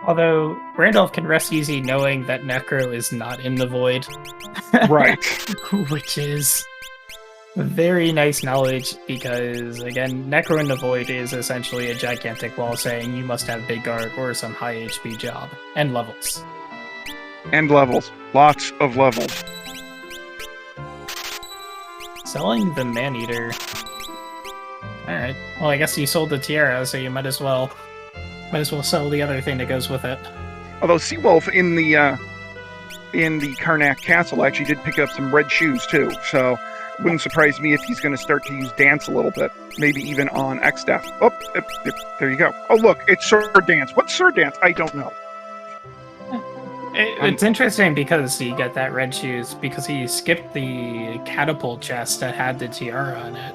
Although, Randolph can rest easy knowing that Necro is not in the Void. Right. Which is very nice knowledge, because, again, Necro in the Void is essentially a gigantic wall saying you must have big guard or some high HP job. And levels. And levels. Lots of levels. Selling the Maneater. Alright. Well, I guess you sold the Tiara, so you might as well sell the other thing that goes with it. Although Seawolf in the Karnak Castle actually did pick up some red shoes too, so it wouldn't surprise me if he's going to start to use Dance a little bit, maybe even on Xdef. Oh, there you go. Oh, look, it's Sir Dance. What's Sir Dance? I don't know. It's interesting because he got that red shoes because he skipped the catapult chest that had the tiara on it.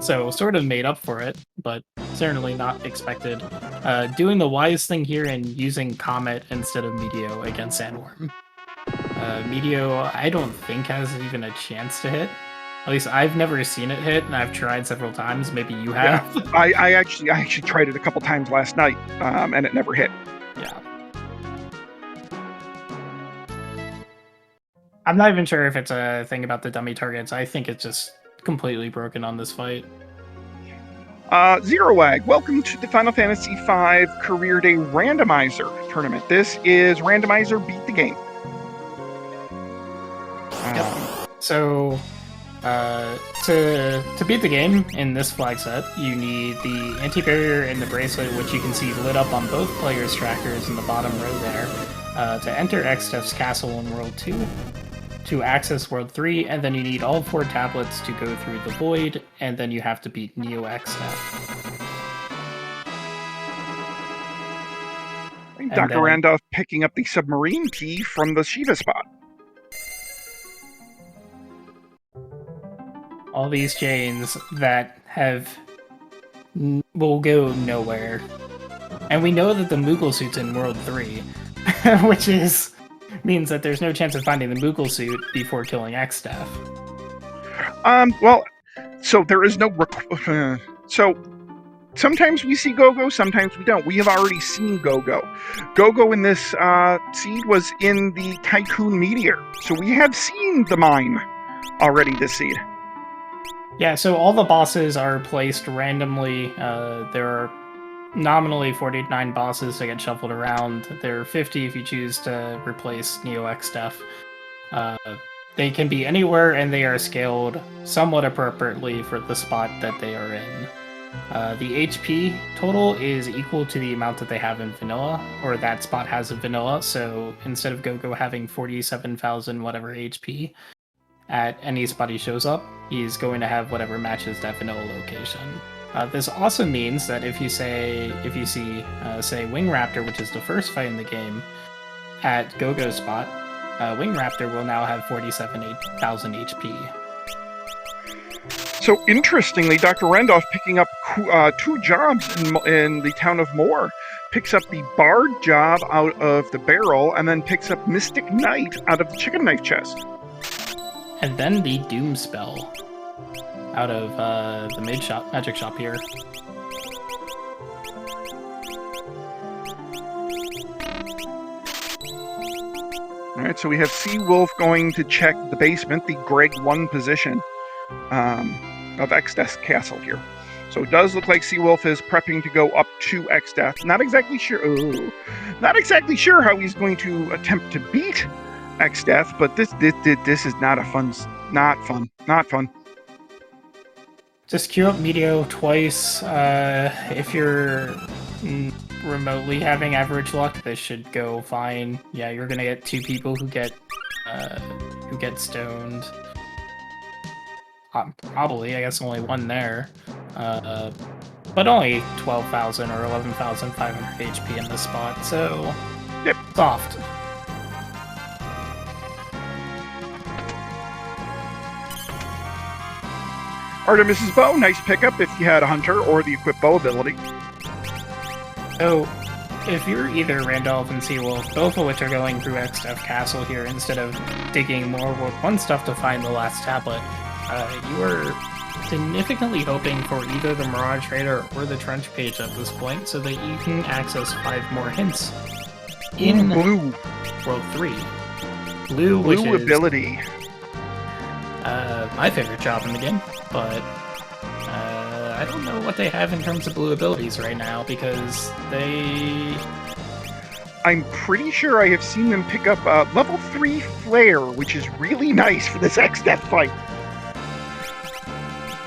So sort of made up for it, but certainly not expected. Doing the wise thing here and using Comet instead of Meteo against Sandworm. Meteo, I don't think has even a chance to hit. At least I've never seen it hit, and I've tried several times. Maybe you have. Yeah, I actually tried it a couple times last night, and it never hit. Yeah. I'm not even sure if it's a thing about the dummy targets. I think it's just completely broken on this fight. Zero Wag, welcome to the Final Fantasy V Career Day Randomizer Tournament. This is Randomizer Beat the Game. Yep. So, to beat the game in this flag set, you need the anti-barrier and the bracelet, which you can see lit up on both players' trackers in the bottom row there, to enter Xtef's castle in World 2, to access World 3, and then you need all 4 tablets to go through the Void, and then you have to beat Neo Xtef. Dr. Randolph picking up the submarine key from the Shiva spot. All these chains that will go nowhere. And we know that the Moogle suit's in World 3, which is means that there's no chance of finding the Moogle suit before killing X-Staff. Well, so there is no so sometimes we see Go-Go, sometimes we don't. We have already seen Go-Go. Go-Go in this seed was in the Tycoon Meteor, so we have seen the mine already this seed. Yeah, so all the bosses are placed randomly. There are nominally 49 bosses that get shuffled around. There are 50 if you choose to replace Neo X-Staff. They can be anywhere, and they are scaled somewhat appropriately for the spot that they are in. The HP total is equal to the amount that they have in vanilla, or that spot has in vanilla, so instead of Go-Go having 47,000 whatever HP at any spot he shows up, he's going to have whatever matches that vanilla location. This also means that if you see, say, Wing Raptor, which is the first fight in the game, at Go-Go's spot, Wing Raptor will now have 47,000 HP. So interestingly, Dr. Randulf picking up 2 jobs in the town of Moore. Picks up the Bard job out of the barrel, and then picks up Mystic Knight out of the chicken knife chest. And then the Doom spell out of the magic shop here. Alright, so we have Seawolf going to check the basement, the Greg 1 position of X-Death Castle here. So it does look like Seawolf is prepping to go up to X-Death. Not exactly sure how he's going to attempt to beat X-Death, but this is not fun. Just queue up Meteo twice. If you're remotely having average luck, this should go fine. Yeah, you're gonna get 2 people who get stoned. Probably, I guess only 1 there. But only 12,000 or 11,500 HP in this spot, so yep. Soft. Artemis's bow, nice pickup if you had a hunter or the equipped bow ability. So, if you're either Randulf and Seawolf, both of which are going through X-Death Castle here instead of digging more World 1 stuff to find the last tablet, you are significantly hoping for either the Mirage Raider or the Trench Page at this point so that you can access 5 more hints in Blue World 3. Blue, which is ability. My favorite job in the game, but I don't know what they have in terms of blue abilities right now because I'm pretty sure I have seen them pick up level 3 Flare, which is really nice for this X-Death fight.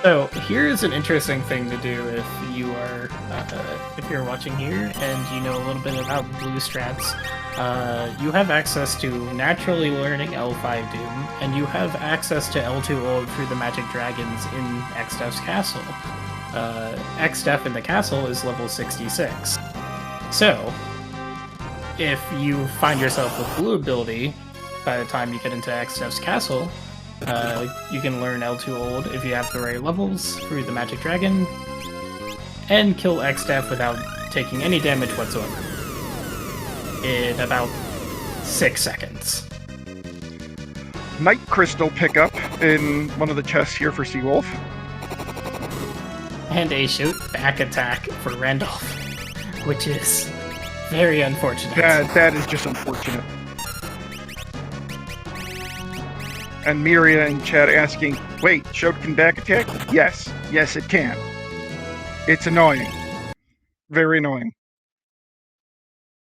So here's an interesting thing to do if you're watching here and you know a little bit about blue strats. You have access to naturally learning L5 Doom, and you have access to L2 Old through the Magic Dragons in X-Def's castle. X-Def in the castle is level 66. So, if you find yourself with blue ability, by the time you get into X-Def's castle, you can learn L2 Old if you have the right levels through the Magic Dragon, and kill X-Def without taking any damage whatsoever. In about 6 seconds. Night Crystal pickup in one of the chests here for Seawolf. And a shoot back attack for Randulf, which is very unfortunate. That is just unfortunate. And Miria in chat asking, wait, Shout can back attack? Yes, it can. It's annoying. Very annoying.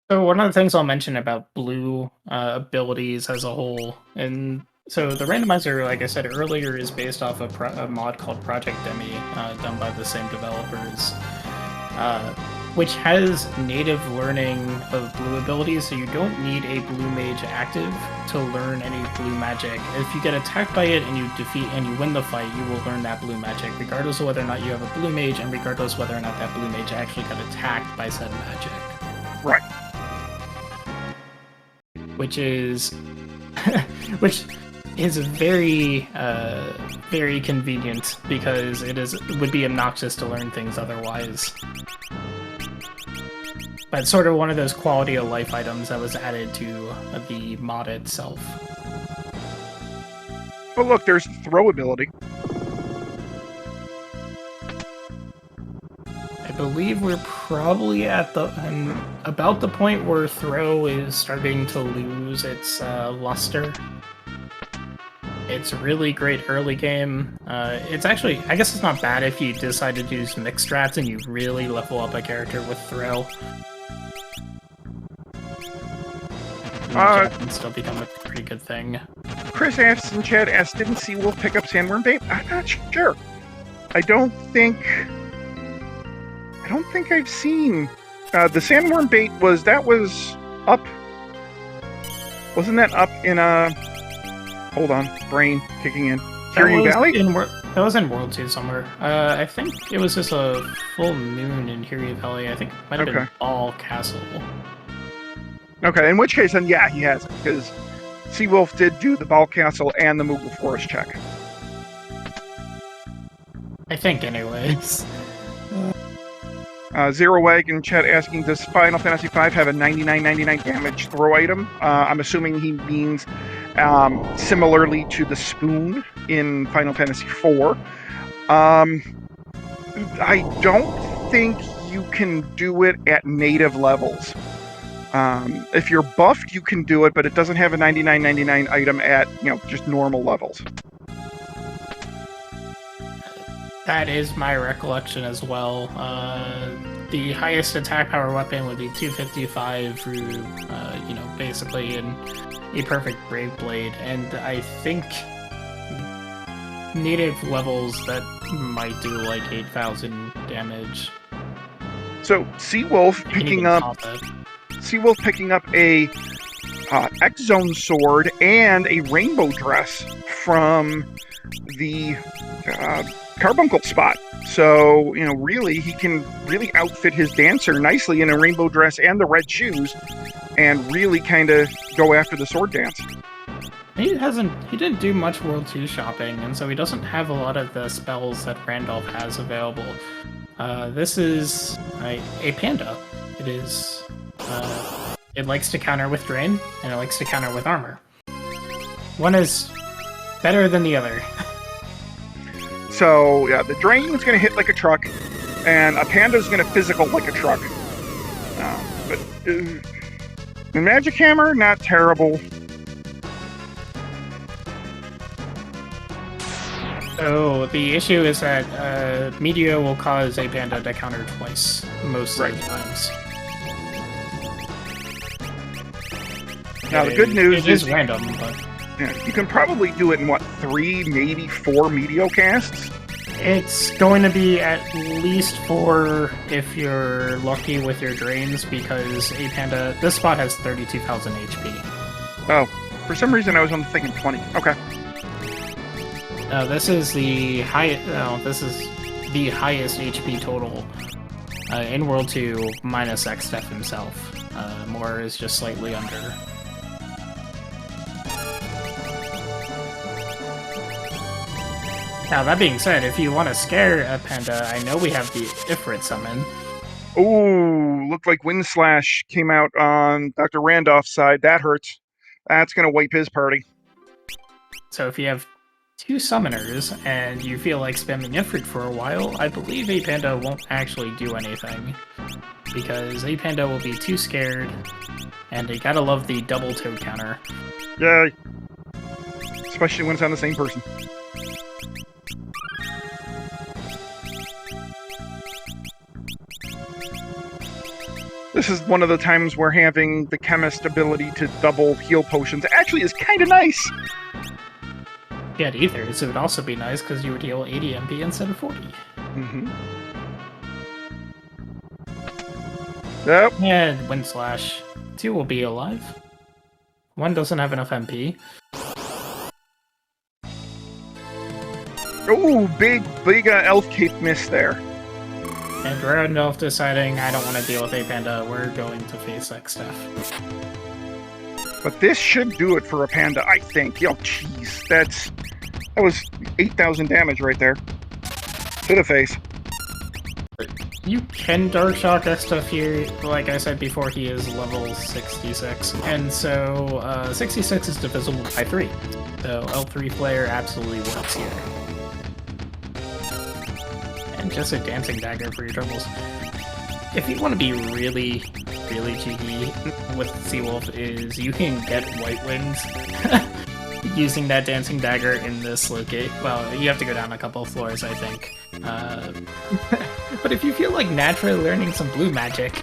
So one of the things I'll mention about blue abilities as a whole, and so the randomizer, like I said earlier, is based off a mod called Project Demi, done by the same developers, which has native learning of blue abilities, so you don't need a blue mage active to learn any blue magic. If you get attacked by it and you defeat and you win the fight, you will learn that blue magic, regardless of whether or not you have a blue mage, and regardless of whether or not that blue mage actually got attacked by said magic. Right. Which is very very convenient because it would be obnoxious to learn things otherwise. but sort of one of those quality of life items that was added to the mod itself. Oh, look, there's throw ability. I believe we're probably at about the point where throw is starting to lose its luster. It's really great early game. It's actually, I guess it's not bad if you decide to do some mixed strats and you really level up a character with throw. That can still become a pretty good thing. Chris asks in chat, didn't Seawolf pick up Sandworm Bait? I'm not sure. I don't think I've seen the Sandworm Bait was up. Wasn't that up in hold on, brain kicking in. Fury Valley? That was in World 2 somewhere. I think it was just a full moon in Fury Valley. I think it might have been Ball Castle. Okay, in which case, then yeah, he has it, because Seawolf did do the Ball Castle and the Moogle Forest check. I think, anyways. Zero Egg in chat asking, does Final Fantasy V have a 99.99 damage throw item? I'm assuming he means similarly to the spoon in Final Fantasy IV. I don't think you can do it at native levels. If you're buffed, you can do it, but it doesn't have a 99.99 item at, just normal levels. That is my recollection as well. The highest attack power weapon would be 255 through, basically in a perfect Brave Blade, and I think native levels that might do like 8,000 damage. So Seawolf picking up a X-Zone sword and a rainbow dress from the Carbuncle spot. So, really, he can really outfit his dancer nicely in a rainbow dress and the red shoes and really kind of go after the sword dance. He didn't do much World 2 shopping, and so he doesn't have a lot of the spells that Randulf has available. This is a panda. It is, it likes to counter with Drain, and it likes to counter with armor. One is better than the other. So, yeah, the Drain is going to hit like a truck, and a Panda is going to physical like a truck. But the Magic Hammer, not terrible. So, the issue is that Meteor will cause a Panda to counter twice, most of the times. Now, the good news is random, but... Yeah, you can probably do it in, 3, maybe 4 Meteor casts? It's going to be at least 4 if you're lucky with your drains, because a Panda... This spot has 32,000 HP. Oh, for some reason I was on thinking 20. Okay. This is the highest HP total in World 2 minus X-Step himself. More is just slightly under. Now, that being said, if you want to scare a Panda, I know we have the Ifrit summon. Ooh, looked like Wind Slash came out on Dr. Randolph's side. That hurts. That's going to wipe his party. So if you have 2 summoners and you feel like spamming Ifrit for a while, I believe a Panda won't actually do anything. Because a Panda will be too scared, and they gotta love the double toad counter. Yay. Especially when it's on the same person. This is one of the times where having the chemist ability to double heal potions actually is kind of nice. Yeah, either. So it would also be nice because you would heal 80 MP instead of 40. Mm-hmm. Yep. And Wind Slash. 2 will be alive. 1 doesn't have enough MP. Ooh, big elf cape miss there. And Randulf deciding, I don't want to deal with a Panda, we're going to face X stuff. But this should do it for a Panda, I think. Jeez, that was 8,000 damage right there. To the face. You can Dark Shock X stuff here. Like I said before, he is level 66. And so 66 is divisible by 3. So L3 Flare absolutely works here. And just a Dancing Dagger for your troubles. If you want to be really, really cheeky with Seawolf is you can get White Wings using that Dancing Dagger in this locate. Well, you have to go down a couple of floors, I think. But if you feel like naturally learning some blue magic,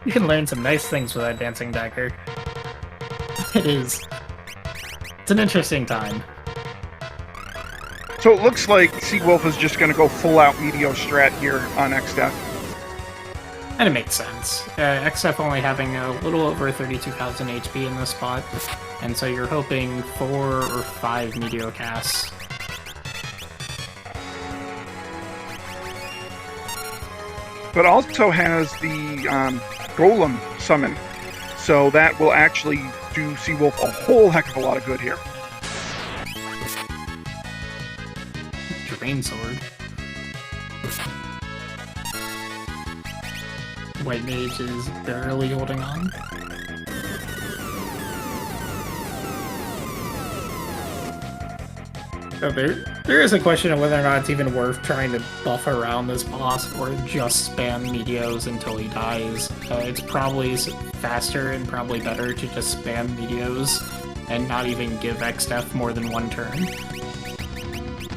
you can learn some nice things with that Dancing Dagger. It's an interesting time. So it looks like Seawolf is just going to go full-out Meteor strat here on XDEF. And it makes sense. XF only having a little over 32,000 HP in this spot, and so you're hoping 4 or 5 Meteor casts. But also has the Golem summon, so that will actually do Seawolf a whole heck of a lot of good here. Drain Sword. White Mage is barely holding on. So there is a question of whether or not it's even worth trying to buff around this boss or just spam Meteos until he dies. It's probably faster and probably better to just spam Meteos and not even give XDEF more than one turn.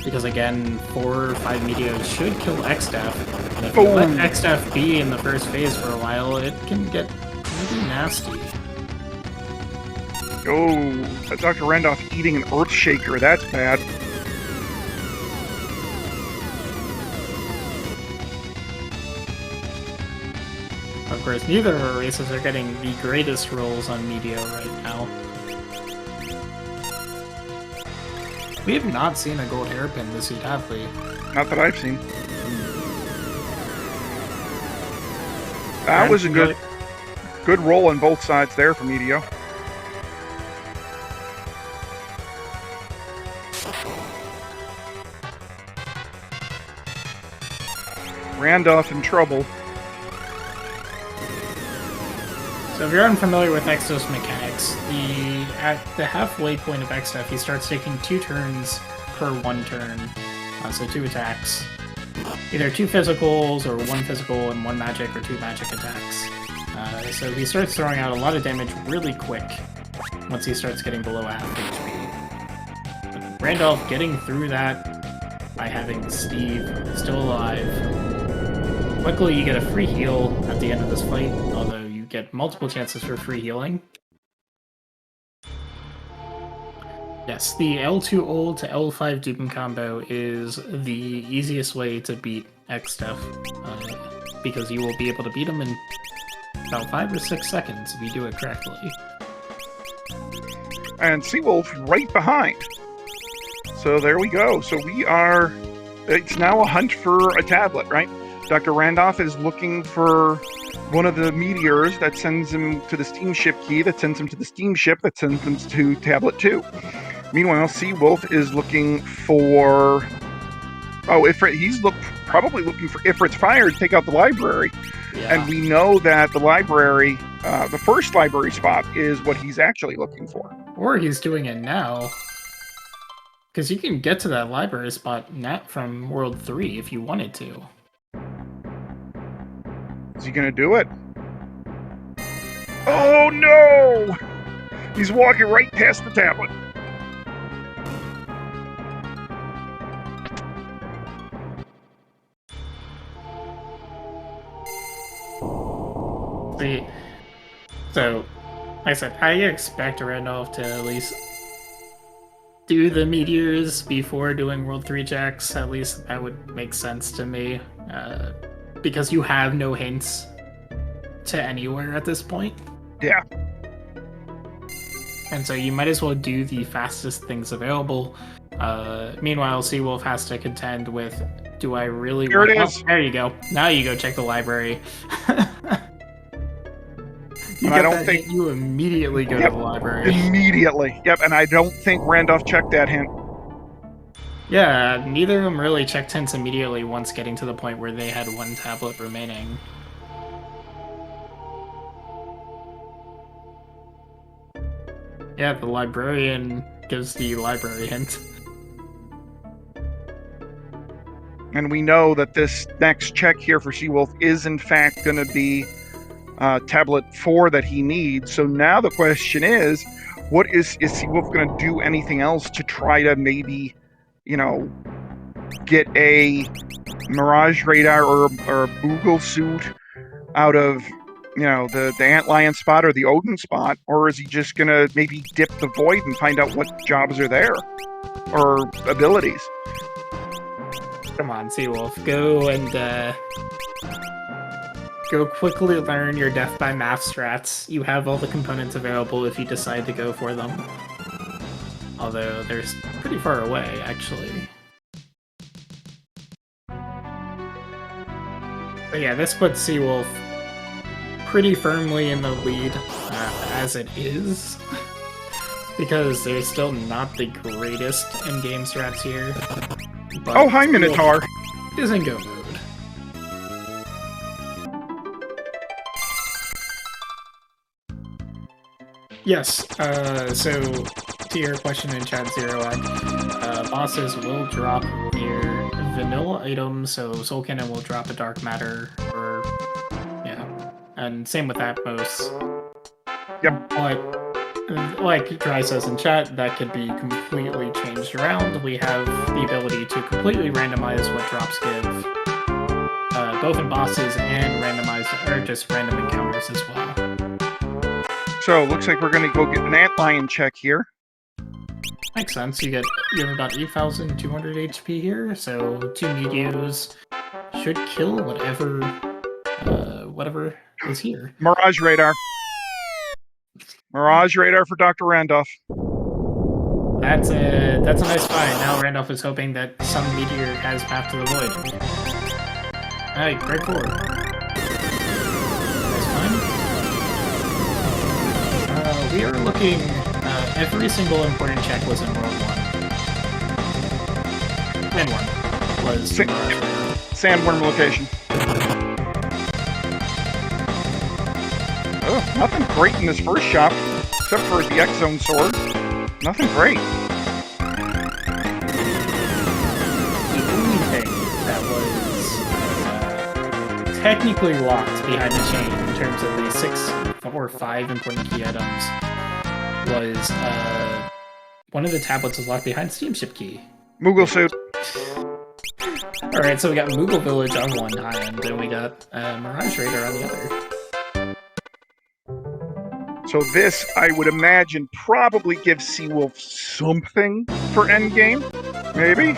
Because again, 4 or 5 Meteos should kill XDEF, and if you let XDEF be in the first phase for a while, it can get pretty nasty. Oh, Dr. Randulf eating an Earth Shaker, that's bad. Of course, neither of our races are getting the greatest rolls on Meteo right now. We have not seen a gold hairpin this seed, have we? Not that I've seen. That was a good roll on both sides there for Meteo. Randulf in trouble. So if you're unfamiliar with Exos mechanics, at the halfway point of XF, he starts taking 2 turns per 1 turn. So 2 attacks. Either 2 physicals, or 1 physical and 1 magic, or 2 magic attacks. So he starts throwing out a lot of damage really quick once he starts getting below half HP. But Randulf getting through that by having Steve still alive. Luckily you get a free heal at the end of this fight, although you get multiple chances for free healing. Yes, the L2 ult to L5 duping combo is the easiest way to beat XDEF, because you will be able to beat him in about 5 or 6 seconds if you do it correctly. And Seawolf right behind. So there we go. So it's now a hunt for a tablet, right? Dr. Randolph is looking for one of the meteors that sends him to the steamship key, that sends him to the steamship, that sends him to tablet 2. Meanwhile, Seawolf is looking for... Oh, Ifrit, he's probably looking for Ifrit's Fire to take out the library. Yeah. And we know that the library, the first library spot, is what he's actually looking for. Or he's doing it now. Because you can get to that library spot from World 3 if you wanted to. Is he going to do it? Oh, no! He's walking right past the tablet. See, so, like I said, I expect Randolph to at least do the meteors before doing World 3 checks. At least that would make sense to me. Because you have no hints to anywhere at this point. Yeah. And so you might as well do the fastest things available. Meanwhile, Seawolf has to contend with, do I really Here want... it is. Oh, there you go. Now you go check the library. I don't think you immediately go to the library. Immediately. Yep, and I don't think Randolph checked that hint. Yeah, neither of them really checked hints immediately once getting to the point where they had one tablet remaining. Yeah, the librarian gives the library hint. And we know that this next check here for Seawolf is in fact going to be tablet 4 that he needs. So now the question is Seawolf going to do anything else to try to maybe, get a Mirage radar or a Google suit out of the Antlion spot or the Odin spot, or is he just gonna maybe dip the void and find out what jobs are there or abilities? Come on, Seawolf, go and go quickly learn your death by math strats. You have all the components available if you decide to go for them. Although they're pretty far away, actually. But yeah, this puts Seawolf pretty firmly in the lead as it is. Because there's still not the greatest endgame strats here. But oh, hi, Minotaur! Is in go mode. Yes, so to your question in chat, Zero bosses will drop their vanilla items, so Soul Cannon will drop a Dark Matter, or yeah, and same with Atmos. Yep. But like Dry says in chat, that could be completely changed around. We have the ability to completely randomize what drops give, both in bosses and just random encounters as well. So looks like we're gonna go get an Antlion check here. Makes sense. You have about 8,200 HP here, so 2 Meteos should kill whatever is here. Mirage radar. Mirage radar for Dr. Randulf. That's a nice find. Now Randulf is hoping that some meteor has path to the void. Alright, grade 4. Nice find. We are looking. Every single important check was in World 1. And 1 was Sandworm location. Oh, nothing great in this first shop, except for the X-Zone sword. Nothing great. The only thing that was technically locked behind the chain in terms of the 6 or 5 important key items was one of the tablets was locked behind Steamship key. Moogle suit. Alright, so we got Moogle Village on one hand, and we got Mirage Raider on the other. So this, I would imagine, probably gives Seawolf something for endgame. Maybe?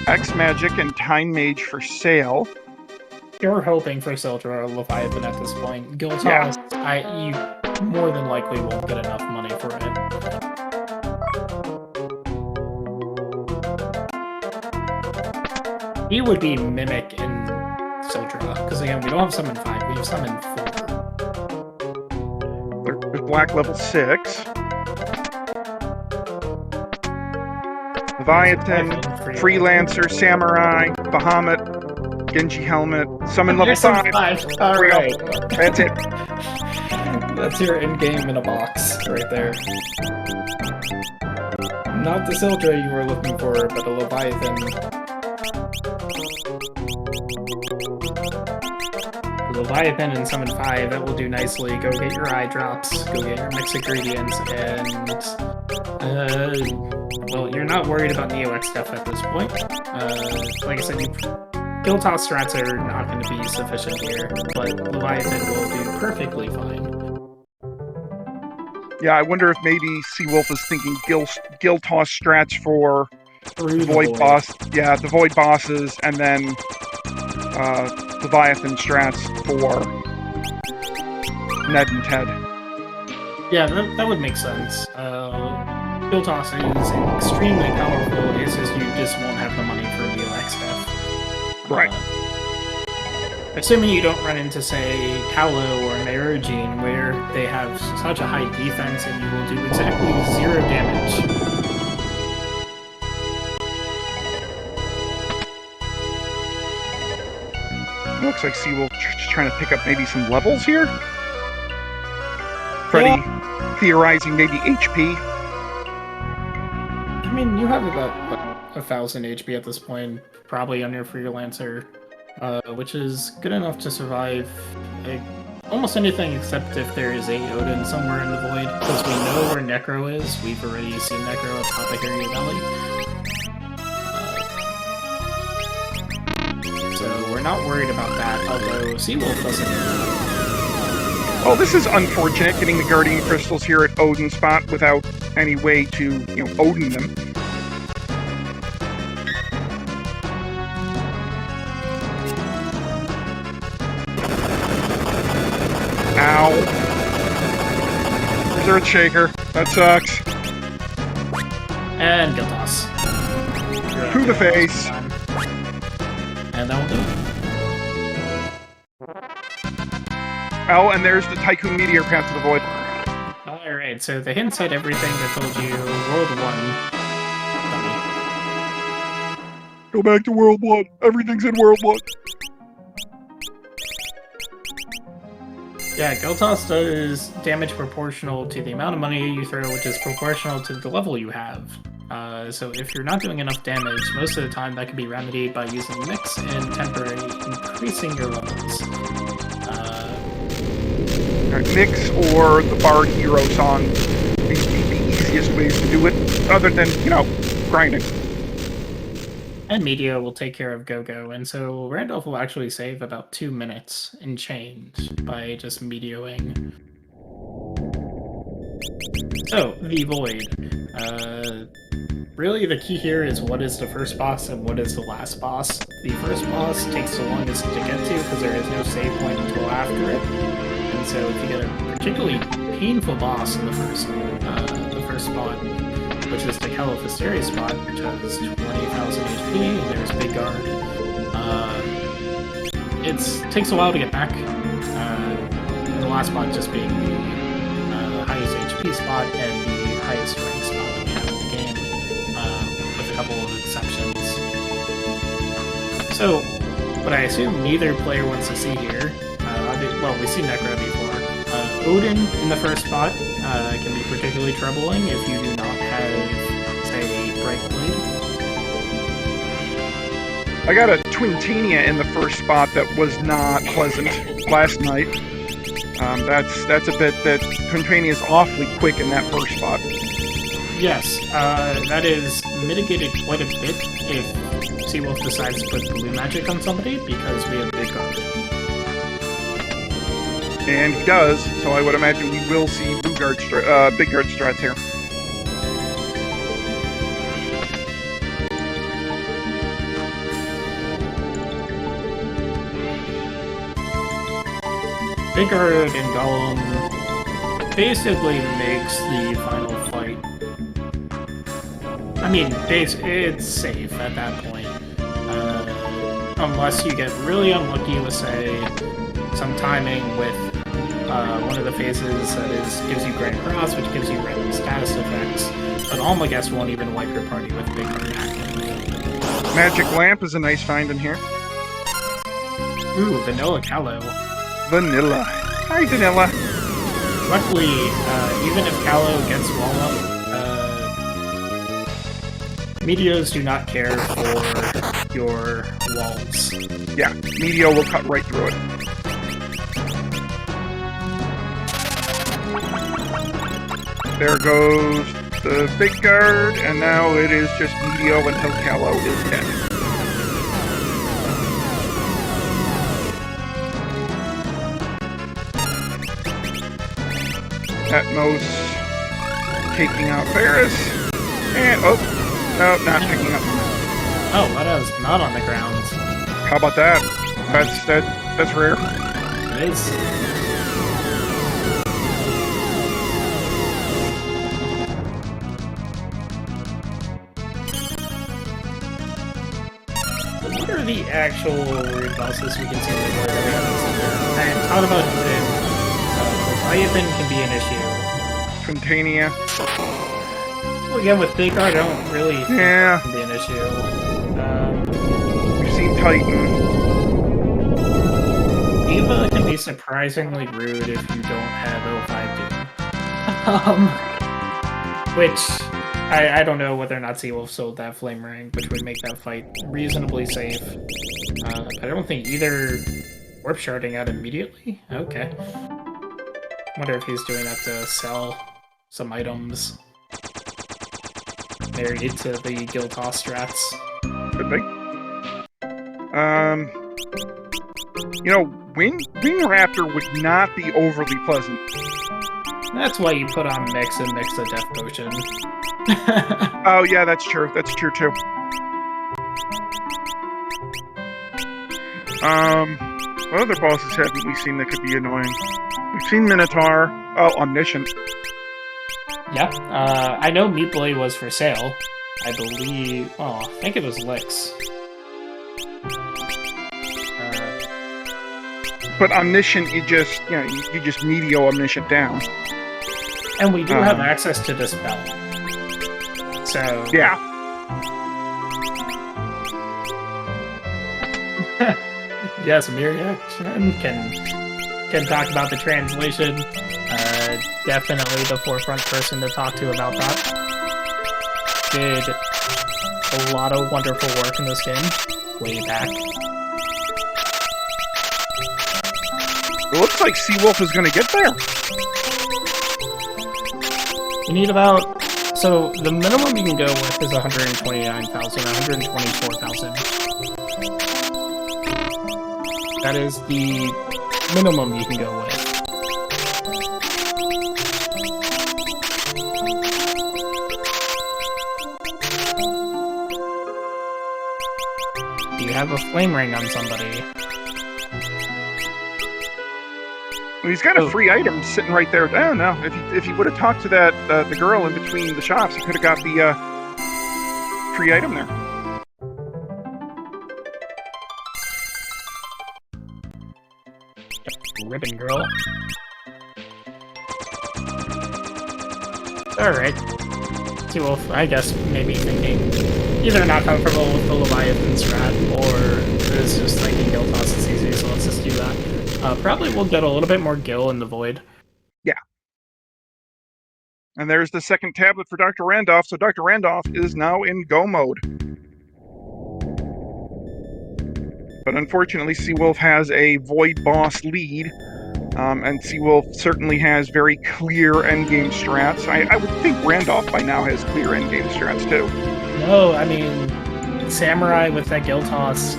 X-Magic and Time Mage for sale. You're hoping for Sildra or Leviathan at this point. Guildtoss, yeah. You more than likely won't get enough money for it. He would be Mimic in Sildra, because again, we don't have Summon 5, we have Summon 4. There's Black level 6. Leviathan, Freelancer, Samurai, Bahamut, Genji Helmet, Summon level 5. Alright. That's it. That's your endgame in a box, right there. Not the Sildra you were looking for, but a Leviathan. Leviathan and Summon 5, that will do nicely. Go get your eye drops, go get your mixed ingredients, and well, you're not worried about Neo-X stuff at this point. Like I said, Guildtoss strats are not going to be sufficient here, but Leviathan will do perfectly fine. Yeah, I wonder if maybe Seawolf is thinking Guildtoss strats for the Void boss. Yeah, the Void bosses, and then Leviathan strats for Ned and Ted. Yeah, that would make sense. Guildtoss is extremely powerful, it's just you just won't have the money for Neo-X stuff. Right. Assuming you don't run into, say, Paolo or Nairogene, where they have such a high defense and you will do exactly 0 damage. looks like Seawolf just trying to pick up maybe some levels here. Freddy theorizing maybe HP. I mean, you have about 1,000 HP at this point, probably on your freelancer, which is good enough to survive almost anything except if there is a Odin somewhere in the void, because we know where Necro is. We've already seen Necro up top of Harriet Valley. So we're not worried about that, although Seawolf doesn't know. Oh, this is unfortunate, getting the Guardian Crystals here at Odin's spot without any way to, Odin them. Ow. There's Earth Shaker. That sucks. And Gildas. Through the face. And that will do it. Oh, and there's the Tycoon Meteor path to the void. Alright, so the hint said everything that told you World 1. Go back to World 1. Everything's in World 1. Yeah, Gildas does damage proportional to the amount of money you throw, which is proportional to the level you have. So if you're not doing enough damage, most of the time that can be remedied by using Mix and Temporary, increasing your levels. Mix or the Bard Hero song be the easiest ways to do it, other than, grinding. And Media will take care of Go-Go, and so Randulf will actually save about 2 minutes and change by just medioing. So, the Void. Really the key here is what is the first boss and what is the last boss. The first boss takes the longest to get to because there is no save point until after it. And so if you get a particularly painful boss in the first spot, which is the Caliphysterius spot, which has 20,000 HP, and there's Big Guard. It takes a while to get back. The last spot just being the highest HP spot and the highest rank spot that we have in the game, with a couple of exceptions. So, what I assume neither player wants to see here, we've seen Necro before. Odin in the first spot can be particularly troubling if you do not have, say, Bright Blade. I got a Twintania in the first spot that was not pleasant last night. That's a bit that Twintania is awfully quick in that first spot. Yes, that is mitigated quite a bit if Seawolf decides to put blue magic on somebody because we have Big Guard. And he does, so I would imagine we will see Big Guard strats here. Big Guard and Golem basically makes the final fight. I mean, it's safe at that point. Unless you get really unlucky with, say, some timing with one of the phases that gives you Grand Cross, which gives you random status effects, but Almaguest won't even wipe your party with Big Guard active. Magic Lamp is a nice find in here. Ooh, Vanilla Callow. Vanilla. Hi, Vanilla. Luckily, even if Callow gets wall-up, Meteos do not care for your walls. Yeah, Meteo will cut right through it. There goes the Big Guard, and now it is just Meteo until Callow is dead. Atmos taking out Ferris, and no, not picking up. Oh, Lada's not on the ground. How about that? That's rare. It is. What are the actual weird bosses we can see in the board that we haven't seen yet? I thought about Odin. Leviathan can be an issue. Twintania. Well, again, with Big Guard, I don't really think that can be an issue. We've seen Titan. Eva can be surprisingly rude if you don't have O5 Doom. Which, I don't know whether or not Seawolf sold that Flame Ring, which would make that fight reasonably safe. I don't think either Warp Sharding out immediately? Okay. Wonder if he's doing that to sell some items married to the guild toss strats. Could be. You know, Wing Raptor would not be overly pleasant. That's why you put on Mix and mix a Death Potion. Oh yeah, that's true. That's true too. What other bosses haven't we seen that could be annoying? We've seen Minotaur. Oh, Omniscient. Yeah, I know Meat Blade was for sale. I believe... Oh, I think it was Lix. But Omniscient, you just medio Omniscient down. And we do have access to Dispel. So... Yeah. Yes, Myriad can talk about the translation. Definitely the forefront person to talk to about that. Did a lot of wonderful work in this game, way back. It looks like Seawolf is going to get there. You need about... So, the minimum you can go with is 129,000, 124,000. That is the minimum you can go with. Do you have a flame ring on somebody? Well, he's got a free item sitting right there. I don't know. If he would have talked to that the girl in between the shops, he could have got the free item there. Ribbon girl. Alright. Seawolf, I guess, maybe thinking either not comfortable with the Leviathan strat, or is just thinking Gil toss is easy, so let's just do that. Probably we'll get a little bit more Gil in the Void. Yeah. And there's the second tablet for Dr. Randolph, so Dr. Randolph is now in go mode. But unfortunately, Seawolf has a Void boss lead, and Seawolf certainly has very clear endgame strats. I would think Randolph by now has clear endgame strats too. No, I mean, Samurai with that Gil toss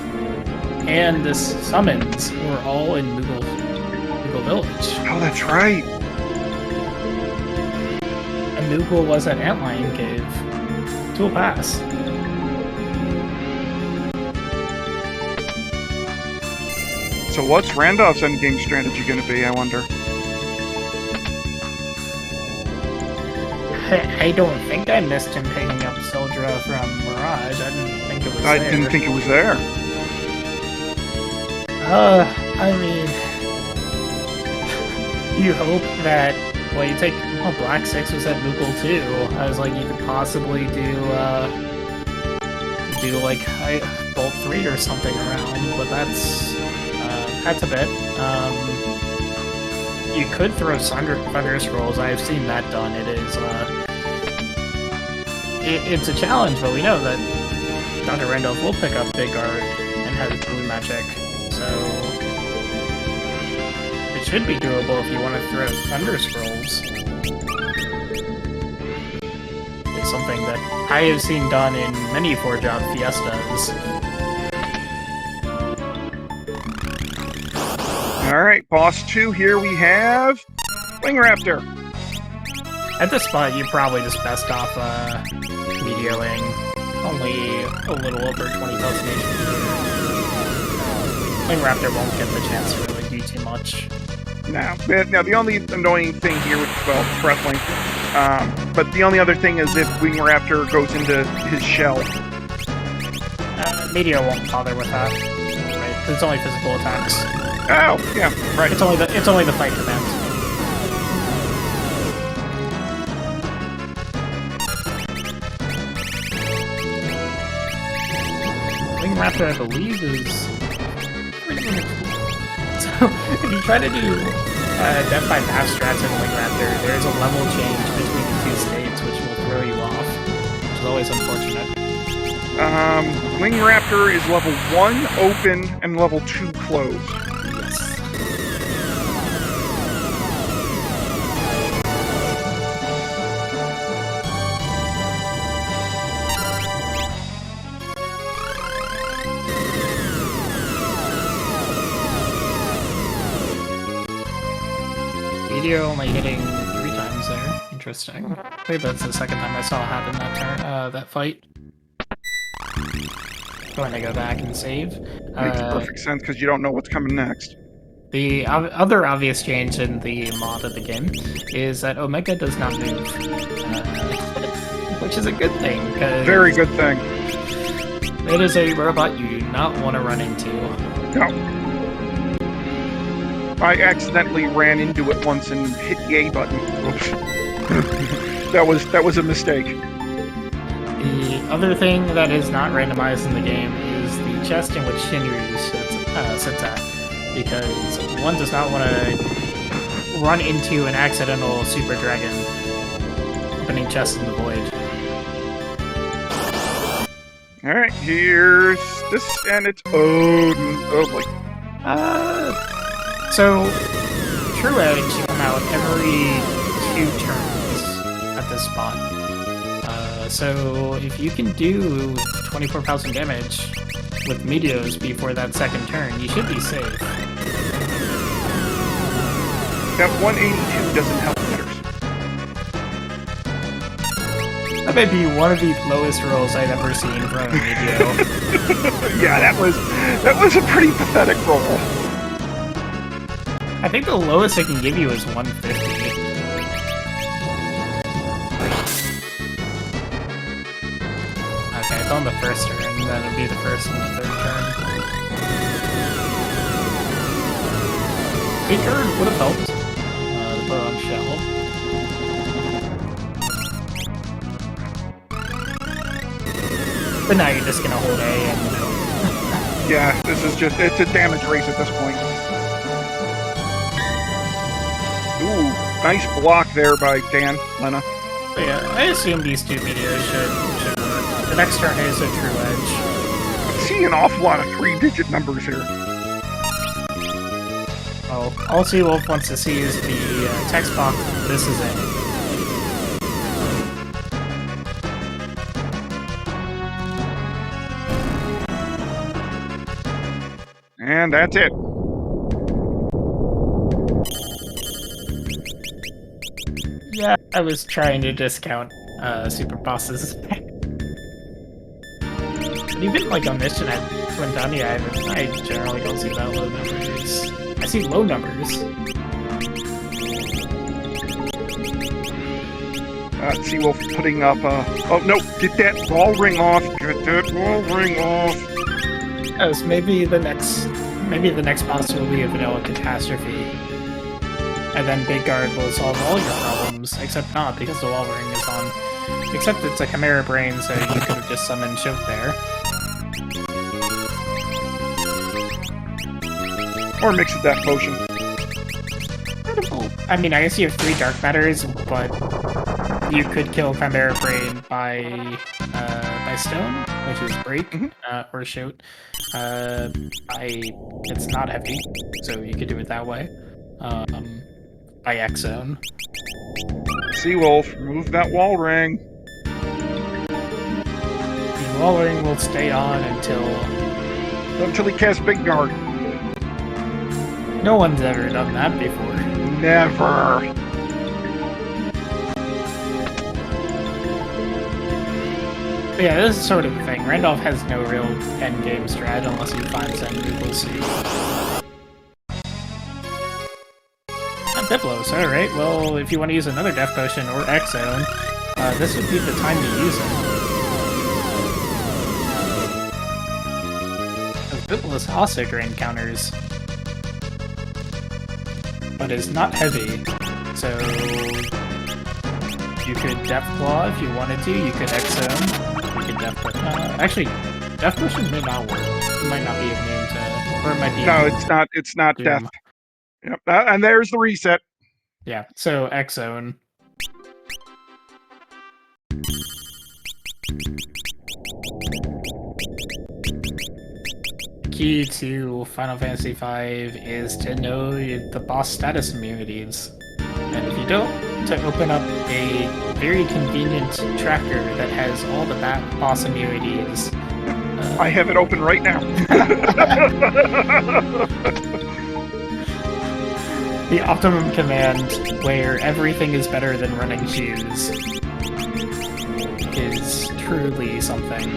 and this summons were all in Moogle Village. Oh, that's right. And Moogle was at Antlion Cave. To a pass. So what's Randolph's endgame strategy going to be, I wonder? I don't think I missed him picking up Sildra from Mirage. I didn't think it was there. I didn't think it was there. I mean... You hope that... Well, you take... Well, Black 6 was at Moogle too. I was like, you could possibly do like, Bolt 3 or something around, but that's a bit. You could throw Thunder Scrolls. I have seen that done. It is, it's a challenge, but we know that Dr. Randolph will pick up Big Guard and has Blue Magic, so it should be doable if you want to throw Thunder Scrolls. It's something that I have seen done in many 4-job fiestas. Alright, boss 2, here we have Wing Raptor. At this spot, you probably just best off medioing only a little over 20,000 HP. Wing Raptor won't get the chance to really do too much. Now, the only annoying thing here, well, breath link, but the only other thing is if Wing Raptor goes into his shell. Meteor won't bother with that, right? Because it's only physical attacks. Oh, yeah, right. It's only the fight command. Wing Raptor, I believe, is... if you try to do Death by Map strats in Wing Raptor, there's a level change between the two states which will throw you off, which is always unfortunate. Wing Raptor is level 1 open and level 2 closed. Yes. Meteor only hitting 3 times there. Interesting. I believe that's the second time I saw it happen that turn, that fight. Going to go back and save. Makes perfect sense because you don't know what's coming next. The other obvious change in the mod of the game is that Omega does not move, which is a good thing. Very good thing. It is a robot you do not want to run into. No. I accidentally ran into it once and hit the A button. Oops. that was a mistake. The other thing that is not randomized in the game is the chest in which Shinryu sits at, because one does not want to run into an accidental Super Dragon opening chest in the void. Alright, here's this, and it's Odin. Oh boy. So, True Edge come out every 2 turns at this spot. So if you can do 24,000 damage with meteors before that second turn, you should be safe. That 182 doesn't help hitters. That may be one of the lowest rolls I've ever seen from a meteor. Yeah, that was a pretty pathetic roll. I think the lowest I can give you is 150. Okay, it's on the first turn, and then it'll be the first and the third turn. Big turn would have helped. To put on shell. But now you're just gonna hold A and Yeah, this is just, it's a damage race at this point. Ooh, nice block there by Dan Lena. But yeah, I assume these 2 meteors should work. The next turn is a True Edge. I'm seeing an awful lot of 3-digit numbers here. Oh, all Seawolf wants to see is the text box. This is it. And that's it. Yeah, I was trying to discount super bosses. But even like on mission at Twindani, I generally don't see that low numbers. I see low numbers. Seawolf putting up oh no, get that ball ring off. Get that ball ring off. Oh, so maybe the next boss will be a vanilla catastrophe. And then Big Guard will solve all your problems, except not, because the wall ring is on. Except it's a Chimera Brain, so you could have just summoned Choke there. Or mix a death potion. I mean, I guess you have 3 Dark Matters, but you could kill Chimera Brain by Stone, which is Break, or Shoot. It's not heavy, so you could do it that way. By X-Zone. Seawolf, remove that wall ring. The wall ring will stay on until he casts Big Guard. No one's ever done that before. Never. But yeah, this is sort of the thing. Randulf has no real endgame strat unless you find Zendu, we'll see. Biblos, alright. Well, if you want to use another Death Potion or X-Zone, this would be the time to use it. Biblos also drain counters, but is not heavy, so you could Death Claw if you wanted to, you could X-Zone, you could Death Potion. Actually, Death Potion may not work. It might not be immune to, or it might be No, it's not Doom. death. Yep. And there's the reset. Yeah, so X Zone. Key to Final Fantasy V is to know the boss status immunities. And if you don't, to open up a very convenient tracker that has all the boss immunities. I have it open right now. The optimum command, where everything is better than running shoes, is truly something.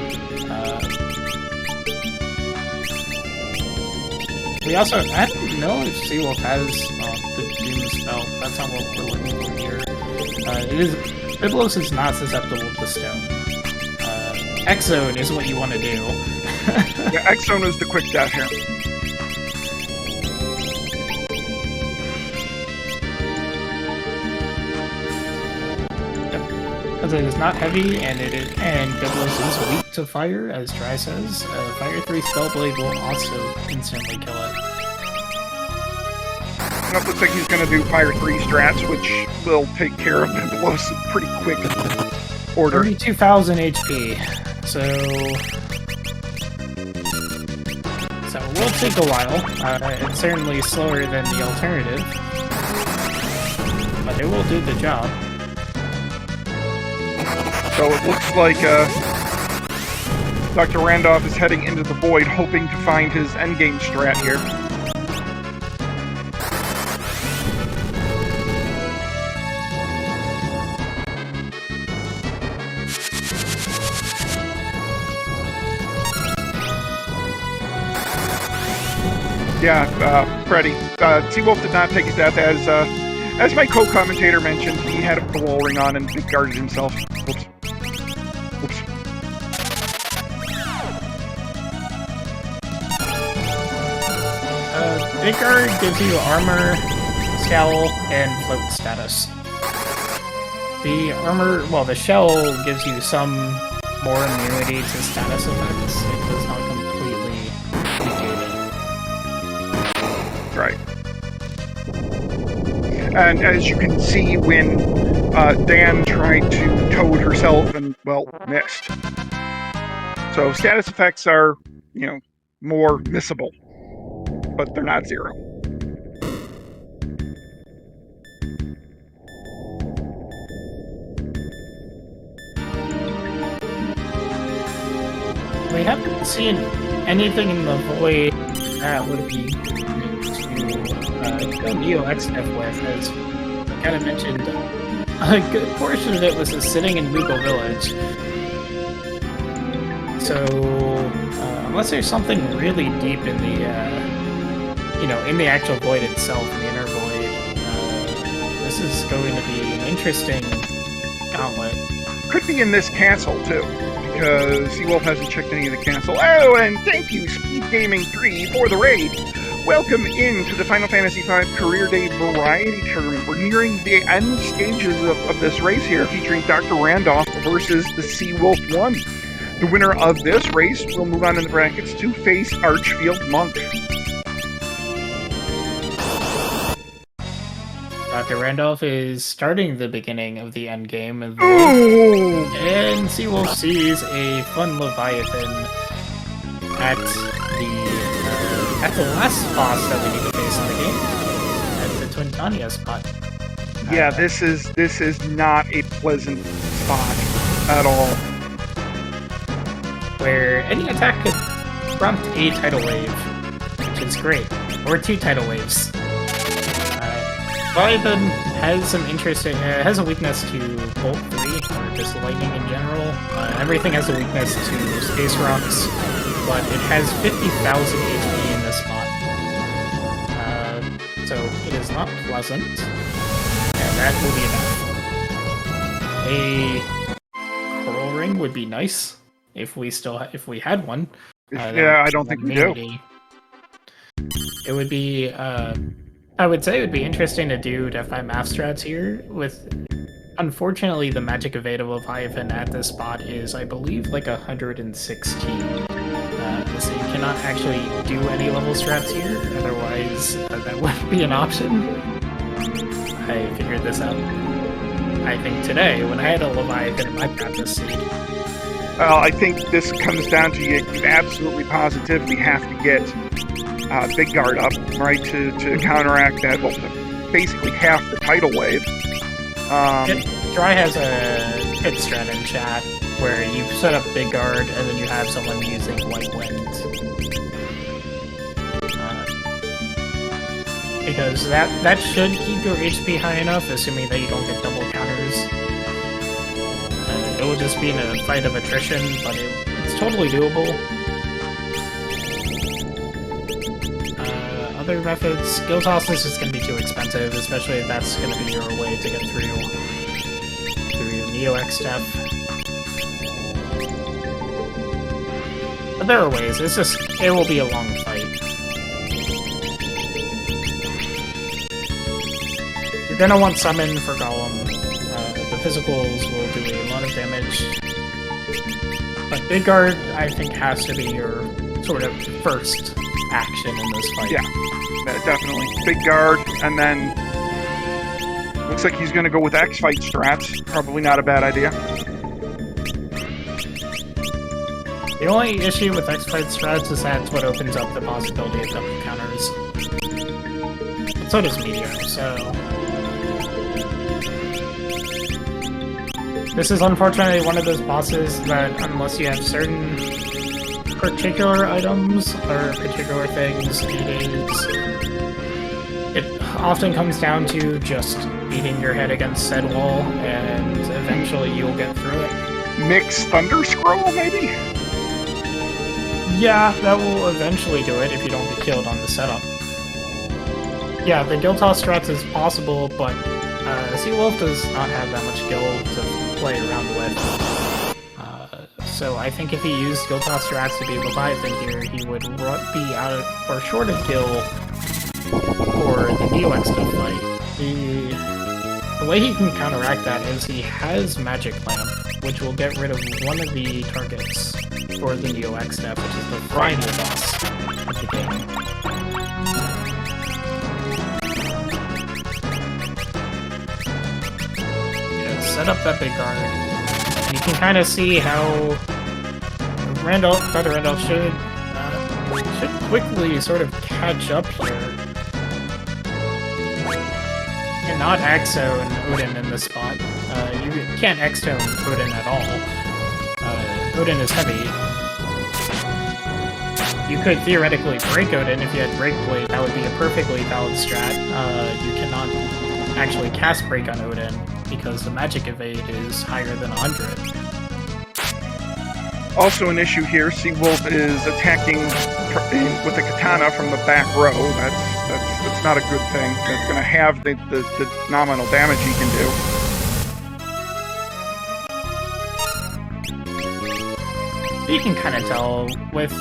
We also, I don't know if Seawolf has the Doom spell. That's not what we're looking for here. Biblos is not susceptible to stone. X-Zone is what you want to do. Yeah, X-Zone is the quick death here. As it is not heavy, and Biblos is weak to fire, as Dry says. Fire 3 Spellblade will also instantly kill it. It looks like he's going to do Fire 3 strats, which will take care of Biblos in pretty quick order. 32,000 HP. So it will take a while. It's certainly slower than the alternative, but it will do the job. So it looks like Dr. Randulf is heading into the void, hoping to find his endgame strat here. Yeah, Freddy. Seawolf did not take his death, as my co-commentator mentioned. He had a wall ring on and big guarded himself. Oops. Oops. Big guard gives you armor, scowl, and float status. The armor, well, the shell gives you some more immunity to status effects. It does not completely negate it. Right. And as you can see, when Dan tried to toad herself and, well, missed. So status effects are, more missable, but they're not zero. We haven't seen anything in the void that would be to go Neo XF with, as I kind of mentioned. A good portion of it was sitting in Mughal Village. So, unless there's something really deep in the, in the actual void itself, in the inner void, this is going to be an interesting gauntlet. Could be in this castle, too, because Seawolf hasn't checked any of the castle. Oh, and thank you, SpeedGaming 3, for the raid. Welcome into the Final Fantasy V Career Day Variety Tournament. We're nearing the end stages of this race here, featuring Dr. Randulf versus the theseawolf1. The winner of this race will move on in the brackets to face Archfield Monk. Dr. Randulf is starting the beginning of the endgame, and Seawolf sees a fun Leviathan at the last boss that we need to face in the game, at the Twintania spot. Yeah, this is not a pleasant spot at all. Where any attack could prompt a tidal wave, which is great, or 2 tidal waves. Leviathan has some interesting, has a weakness to Bolt 3, or just lightning in general. Everything has a weakness to Space Rocks, but it has 50,000 HP in this spot. So it is not pleasant, and that will be enough. A Curl Ring would be nice, if we had one. Yeah, I don't think we do. It would be, I would say it would be interesting to do Defi math strats here with, unfortunately, the magic evade of Leviathan at this spot is, I believe, like 116. So you cannot actually do any level strats here, otherwise that wouldn't be an option. I figured this out, I think, today when I had a Leviathan in my practice seed. Well, I think this comes down to you absolutely positively have to get Big Guard up, right, to counteract that, well, basically half the tidal wave. Dry has a hit strat in chat where you set up Big Guard and then you have someone using White Wind. Because that should keep your HP high enough, assuming that you don't get double counters. It will just be in a fight of attrition, but it's totally doable. Other methods, Skill Toss is just going to be too expensive, especially if that's going to be your way to get through Neo-X stuff. But there are ways, it will be a long fight. You're gonna want Summon for Golem. The physicals will do a lot of damage. But Big Guard, I think, has to be your sort of first action in this fight. Yeah, definitely. Big Guard, and then looks like he's gonna go with X-Fight strats. Probably not a bad idea. The only issue with X-Fight strats is that's what opens up the possibility of double counters. But so does Meteor, so... This is unfortunately one of those bosses that, unless you have certain particular items or particular things, it often comes down to just beating your head against said wall, and eventually you'll get through it. Mix Thunder Scroll, maybe? Yeah, that will eventually do it if you don't get killed on the setup. Yeah, the Guild Toss strats is possible, but Seawolf does not have that much skill to play around with. So I think if he used Guild Toss strats to be Leviathan here, he would be out of, or short of skill for the Neo-X stuff fight. The way he can counteract that is he has Magic Lamp, which will get rid of one of the targets for the Neo-X step, which is the final boss of the game. Set up that Big Guard. You can kind of see how Brother Randulf should quickly sort of catch up here. And not X-Zone Odin in this spot. You can't X-Zone Odin at all. Odin is heavy. You could theoretically break Odin if you had Break Blade. That would be a perfectly valid strat. You cannot actually cast Break on Odin, because the magic evade is higher than 100. Also an issue here, Seawolf is attacking with a katana from the back row. That's not a good thing. That's going to have the nominal damage he can do. You can kind of tell with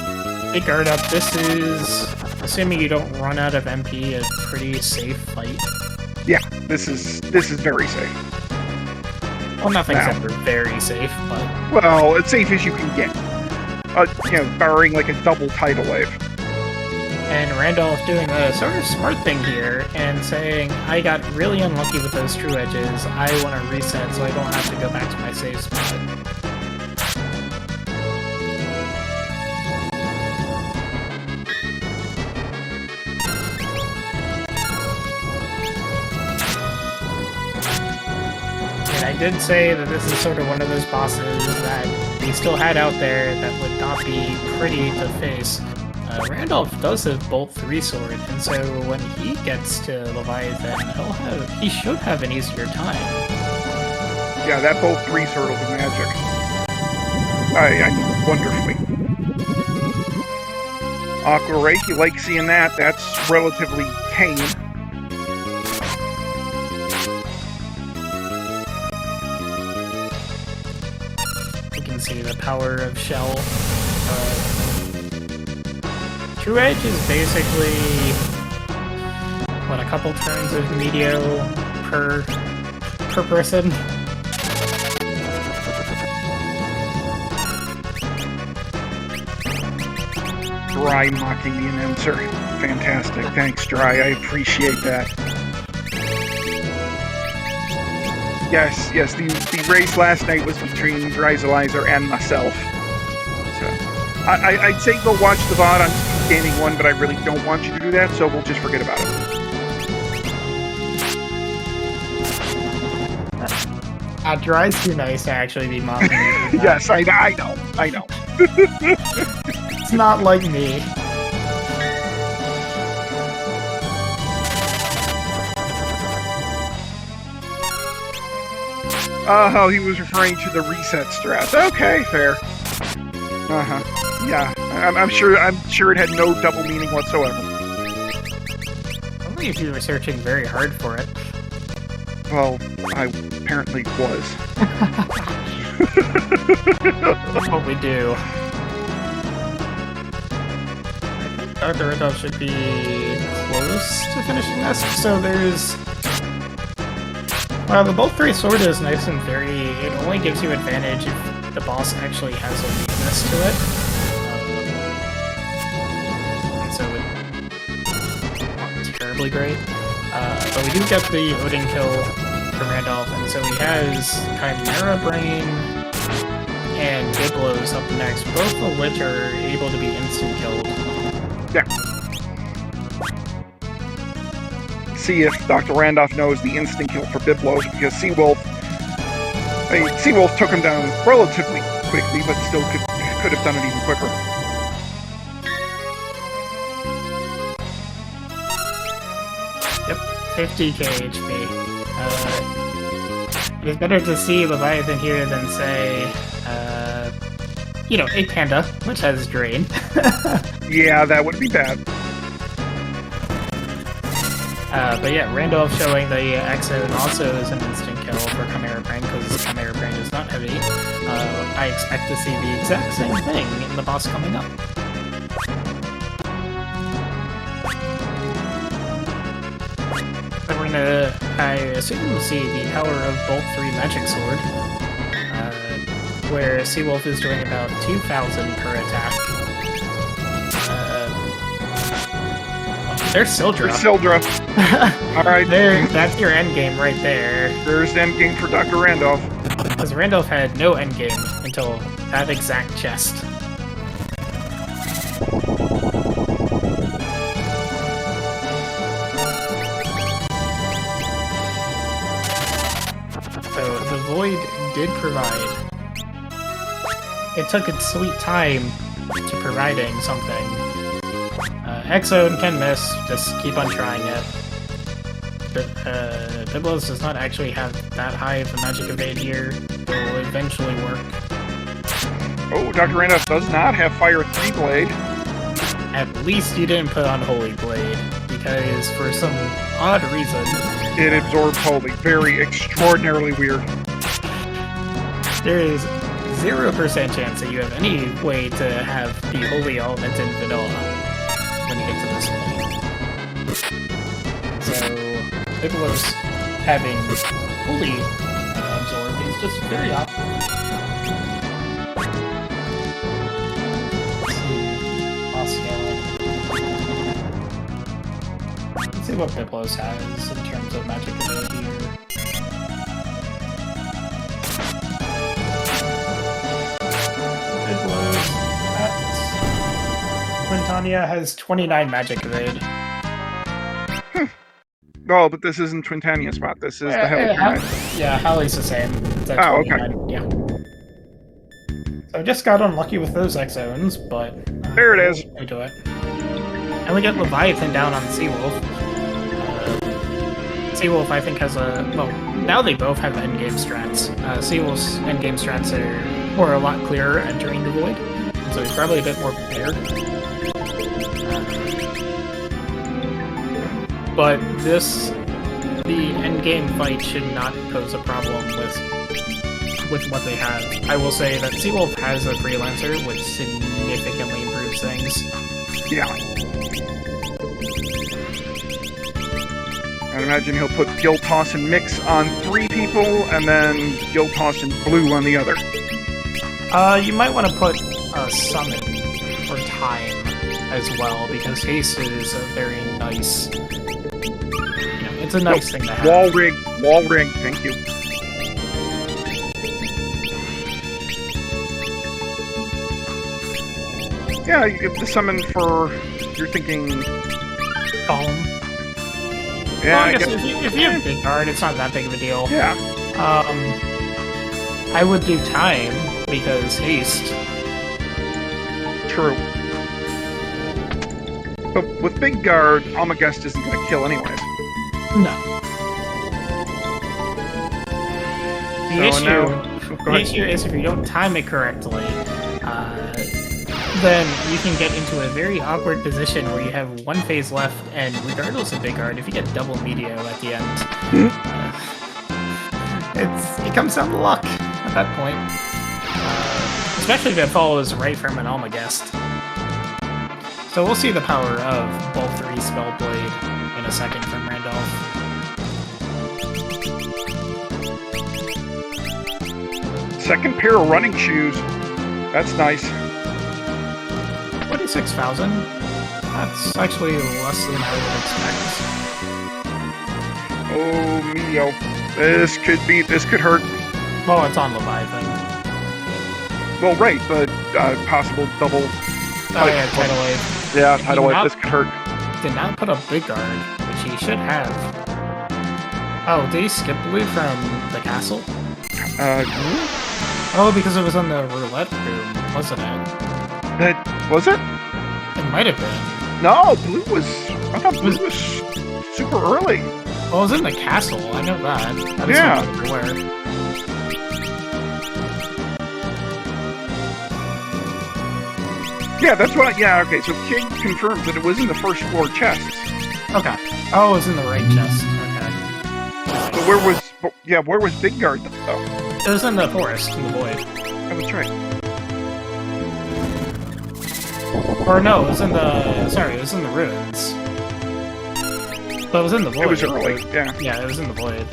Big Guard up, this is, assuming you don't run out of MP, a pretty safe fight. Yeah, this is very safe. Well, nothing's ever very safe, but... Well, as safe as you can get. Barring like a double tidal wave. And Randulf doing a sort of smart thing here and saying, I got really unlucky with those true edges, I want to reset so I don't have to go back to my save spot. I did say that this is sort of one of those bosses that we still had out there that would not be pretty to face. Randulf does have Bolt 3 Sword, and so when he gets to Leviathan, he should have an easier time. Yeah, that Bolt 3 Sword will do magic. Wonderfully. Aqua Ray, you like seeing that? That's relatively tame. See the power of Shell. True Edge is basically a couple turns of Meteo per person. Dry mocking the announcer. Fantastic. Thanks, Dry. I appreciate that. Yes, the race last night was between Dryzalizer and myself. So, I'd say go watch the VOD on SpeedGaming 1, but I really don't want you to do that, so we'll just forget about it. Dry's too nice to actually be mocking me. Yes, I know. It's not like me. Oh, he was referring to the reset strat. Okay, fair. Yeah, I'm sure it had no double meaning whatsoever. Only if you were searching very hard for it. Well, I apparently was. That's what we do. Dr. Randulf should be close to finishing this. So there's... Well, the Bolt 3 sword is nice and very... It only gives you advantage if the boss actually has a weakness to it. And so it's not terribly great. But we do get the Odin kill from Randulf, and so he has Chimera Brain and Biblos up next, both of which are able to be instant killed. Yeah. See if Dr. Randolph knows the instant kill for Biblos, because Seawolf took him down relatively quickly, but still could have done it even quicker. Yep, 50k HP. It is better to see Leviathan here than say, a panda, which has Drain. Yeah, that would be bad. But yeah, Randulf showing the Exo also is an instant kill for Chimera Brain, because Chimera Brain is not heavy. I expect to see the exact same thing in the boss coming up. So we're gonna, I assume, see the power of Bolt 3 Magic Sword, where Seawolf is doing about 2,000 per attack. There's Sildra. Alright. That's your endgame right there. There's endgame for Dr. Randolph. Because Randulf had no endgame until that exact chest. So the Void did provide. It took its sweet time to providing something. Exo can miss, just keep on trying it. Biblos does not actually have that high of a magic evade here. It will eventually work. Oh, Dr. Randolph does not have Fire 3 Blade. At least you didn't put on Holy Blade, because for some odd reason... It absorbs Holy. Very extraordinarily weird. There is 0% chance that you have any way to have the Holy element in vanilla when you get to this point. So, Biblos having Holy absorb is just very optimal. Let's see what Biblos has in terms of magic ability here. Biblos at Quintania has 29 magic evade. Oh, but this isn't Twintania's spot. This is the Hell Pyramid. Yeah, Hallie's the same. It's at 29. Okay. Yeah. So I just got unlucky with those X-Zones, but... there it is. We do it. And we get Leviathan down on Seawolf. Seawolf, I think, has a... Well, now they both have endgame strats. Seawolf's endgame strats were a lot clearer entering the Void, so he's probably a bit more prepared. But the endgame fight should not pose a problem with what they have. I will say that Seawolf has a Freelancer, which significantly improves things. Yeah. I'd imagine he'll put Giltoss and Mix on 3 people, and then Giltoss and Blue on the other. You might want to put Summon for time as well, because haste is a very nice, it's a nice thing to have. Wall rig, thank you. Yeah, you get the summon for, you're thinking... Golem. Yeah, well, I guess if you have big guard, it's not that big of a deal. Yeah. I would do time, because haste. True. But with big guard, Almagest isn't going to kill anyways. No. The issue is if you don't time it correctly, then you can get into a very awkward position where you have one phase left, and regardless of big guard, if you get double Meteo at the end, it comes down to luck at that point. Especially if it follows right from an Almagest. So we'll see the power of Bolt 3 Spellblade in a second from Randulf. Second pair of running shoes. That's nice. 26,000? That's actually less than I would expect. Oh, Meteo. This could hurt. Well, it's on Leviathan. Well, right, but possible double... Oh yeah, Tidal Wave. Yeah, Tidal Wave, this could hurt. Did not put a big guard, which he should have. Oh, did he skip blue from the castle? Oh, because it was on the roulette room, wasn't it? Was it? It might have been. No, blue was... I thought blue was super early. Well, it was in the castle, I know that. That is something where. Yeah, that's what. Yeah, okay. So King confirms that it was in the first floor chests. Okay. Oh, it was in the right chest. Okay. So where was Big Guard though? It was in the forest, in the void. Oh, that's right. Or no, it was in the. Sorry, it was in the ruins. But it was in the void. It was early. Yeah. Yeah, it was in the void.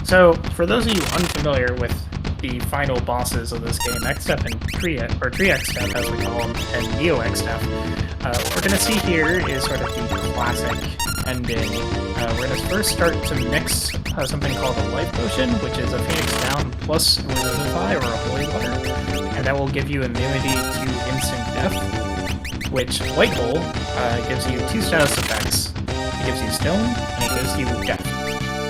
So, for those of you unfamiliar with the final bosses of this game, X-Step and Tree X-Step, as we call them, and Neo X-Step, what we're going to see here is sort of the classic ending. We're going to first start to mix something called a Life Potion, which is a Phoenix Down plus Revivify, or a Holy Water, and that will give you immunity to instant death, which White Hole gives you 2 status effects. It gives you Stone, and it gives you Death.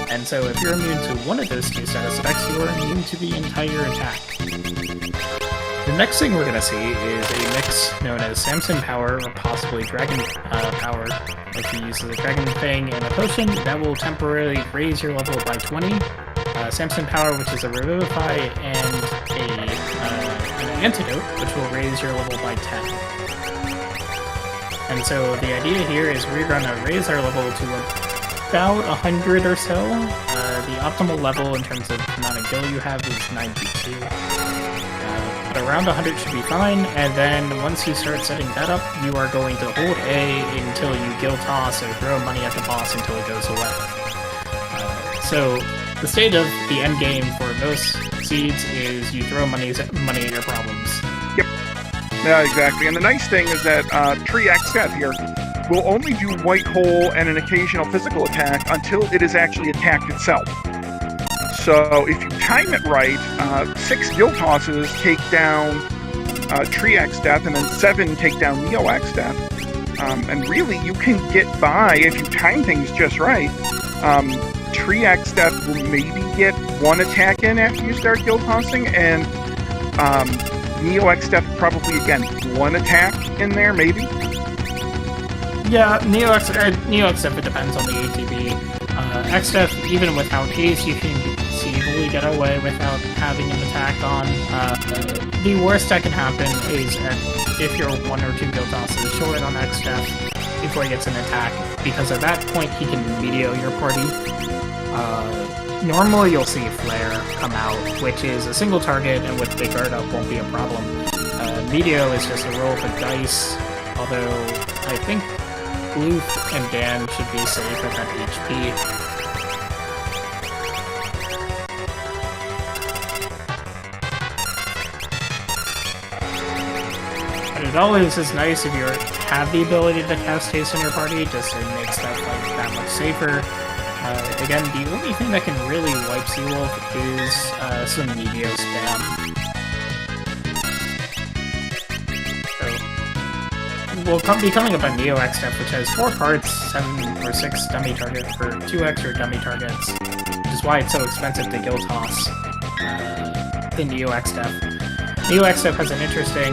And so if you're immune to one of those 2 status effects, you are immune to the entire attack. The next thing we're going to see is a mix known as Samson Power, or possibly Dragon Power. If you use the Dragon Thing and a potion, that will temporarily raise your level by 20. Samson Power, which is a Revivify, and an Antidote, which will raise your level by 10. And so the idea here is we're going to raise our level to about 100 or so. The optimal level in terms of the amount of gil you have is 92. But around 100 should be fine, and then once you start setting that up, you are going to hold A until you gil toss or throw money at the boss until it goes away. So the state of the end game for most seeds is you throw money at your problems. Yep. Yeah, exactly. And the nice thing is that Tree X-Step here will only do White Hole and an occasional physical attack until it is actually attacked itself. So if you time it right, 6 gil tosses take down Tree X-Step, and then 7 take down Neo X-Step. And really, you can get by if you time things just right. Tree X-Step will maybe get 1 attack in after you start gil tossing, and Neo X-Step probably, again, 1 attack in there, maybe? Yeah, Neo X-Step, it depends on the ATB. X-Step, even without haste, you can conceivably get away without having an attack on. The worst that can happen is if you're 1 or 2 gil tosses short on X-Step before he gets an attack, because at that point he can Meteo your party. Normally you'll see Flare come out, which is a single target, and with Big Guard up won't be a problem. Meteo is just a roll of the dice, although I think Blue and Dan should be safe at that HP. it always is nice if you have the ability to cast haste in your party, just it makes stuff like that much safer. Again, the only thing that can really wipe Seawolf is some Meteor spam. So, we'll be coming up on Neo X stuff, which has 4 parts, 7 or 6 dummy targets, or 2 extra dummy targets, which is why it's so expensive to guild toss the Neo X stuff. Neo X stuff has an interesting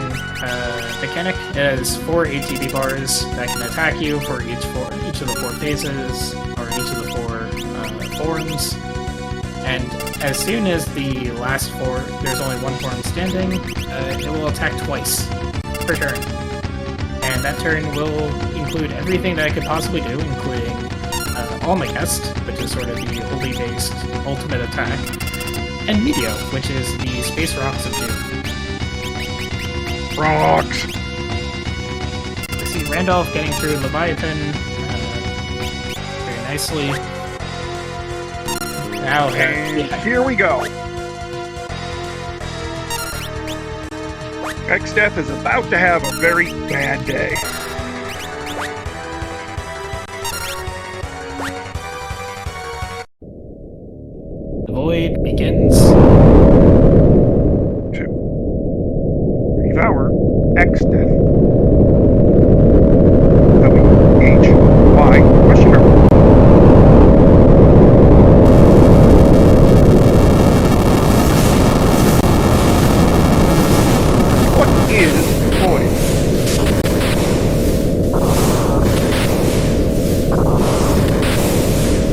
mechanic. It has 4 ATB bars that can attack you for each of the 4 phases, or each of the 4 forms. And as soon as the last 4, there's only 1 form standing, it will attack twice per turn. And that turn will include everything that I could possibly do, including Almagest, which is sort of the holy-based ultimate attack, and Meteo, which is the Space Rocks of Doom. Rocks! We see Randulf getting through Leviathan very nicely. Now, here we go. X-Death is about to have a very bad day. The void begins. To devour X-Death. W-H-Y question mark.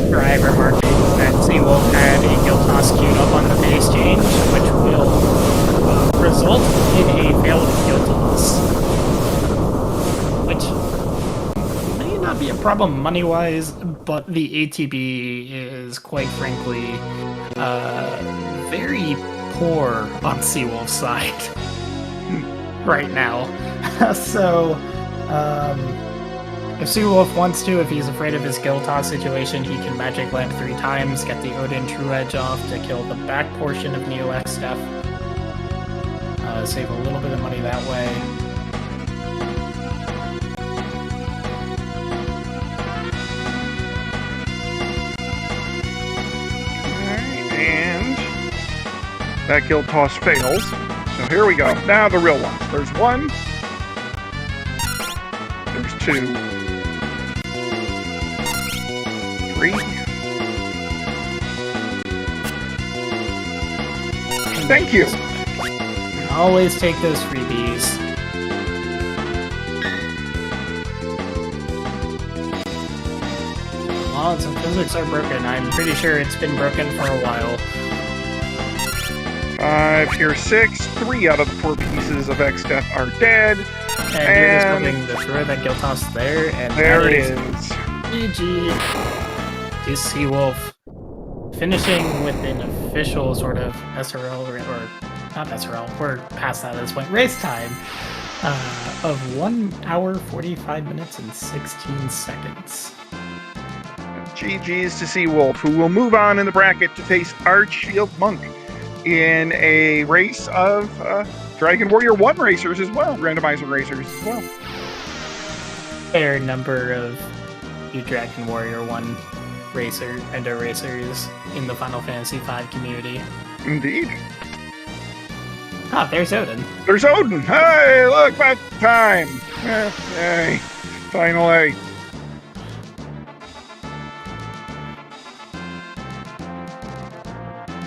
Driver marking that Seawolf had a guild toss queued up on the base change, which will result in a failed guild toss. Which may not be a problem money-wise, but the ATB is, quite frankly, very poor on Seawolf's side right now. So, if Seawolf wants to, if he's afraid of his guild toss situation, he can magic land 3 times, get the Odin True Edge off to kill the back portion of Neo X stuff. Save a little bit of money that way. And that guild toss fails. So here we go. Now the real ones. There's 1. There's 2. 3. Thank you. Always take those freebies. Laws and physics are broken. I'm pretty sure it's been broken for a while. 5, here 6. 3 out of the 4 pieces of X-Death are dead. And you're just hoping to throw that guild toss there, and there it is. GG. To Seawolf, finishing with an official sort of SRL, or not SRL, we're past that at this point, race time of 1 hour, 45 minutes, and 16 seconds. GG's to Seawolf, who will move on in the bracket to face Archfield Monk in a race of Dragon Warrior 1 racers as well, randomizer racers as well. Fair number of you Dragon Warrior 1 endo racers in the Final Fantasy V community. Indeed. Ah, there's Odin. There's Odin! Hey, look, about time! Yay, finally.